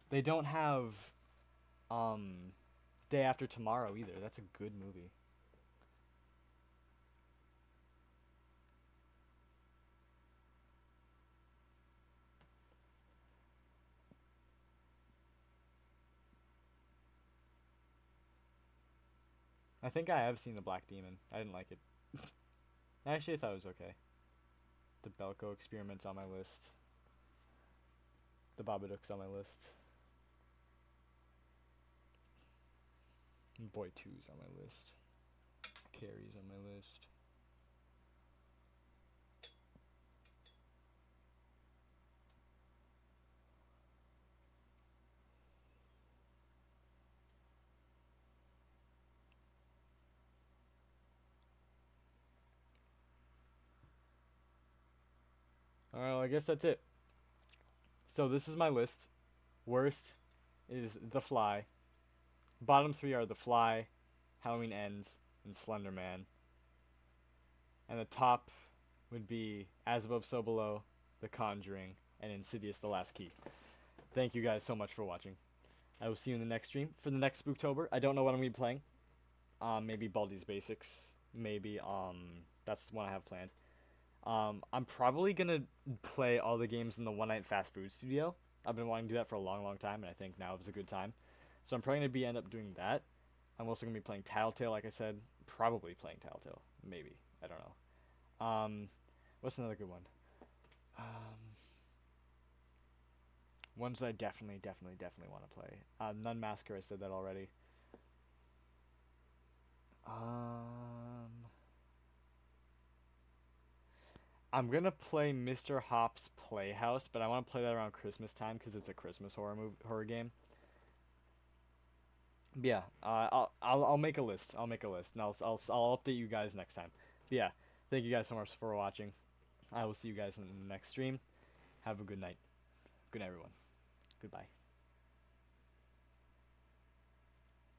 They don't have Day After Tomorrow either. That's a good movie. I think I have seen The Black Demon. I didn't like it. Actually, I thought it was okay. The Belko Experiment's on my list. The Babadook's on my list. Boy 2's on my list. Carrie's on my list. Alright, well, I guess that's it. So this is my list. Worst is The Fly. Bottom three are The Fly, Halloween Ends, and Slender Man. And the top would be As Above, So Below, The Conjuring, and Insidious: The Last Key. Thank you guys so much for watching. I will see you in the next stream. For the next Spooktober, I don't know what I'm going to be playing. Maybe Baldi's Basics. Maybe, that's one I have planned. I'm probably going to play all the games in the One Night Fast Food Studio. I've been wanting to do that for a long, long time, and I think now is a good time. So I'm probably going to end up doing that. I'm also going to be playing Tattletale, like I said. Probably playing Tattletale. Maybe. I don't know. What's another good one? Ones that I definitely want to play. Nun Massacre, I said that already. I'm gonna play Mr. Hop's Playhouse, but I want to play that around Christmas time because it's a Christmas horror game. But yeah, I'll make a list. I'll make a list, and I'll update you guys next time. But yeah, thank you guys so much for watching. I will see you guys in the next stream. Have a good night. Good night, everyone. Goodbye.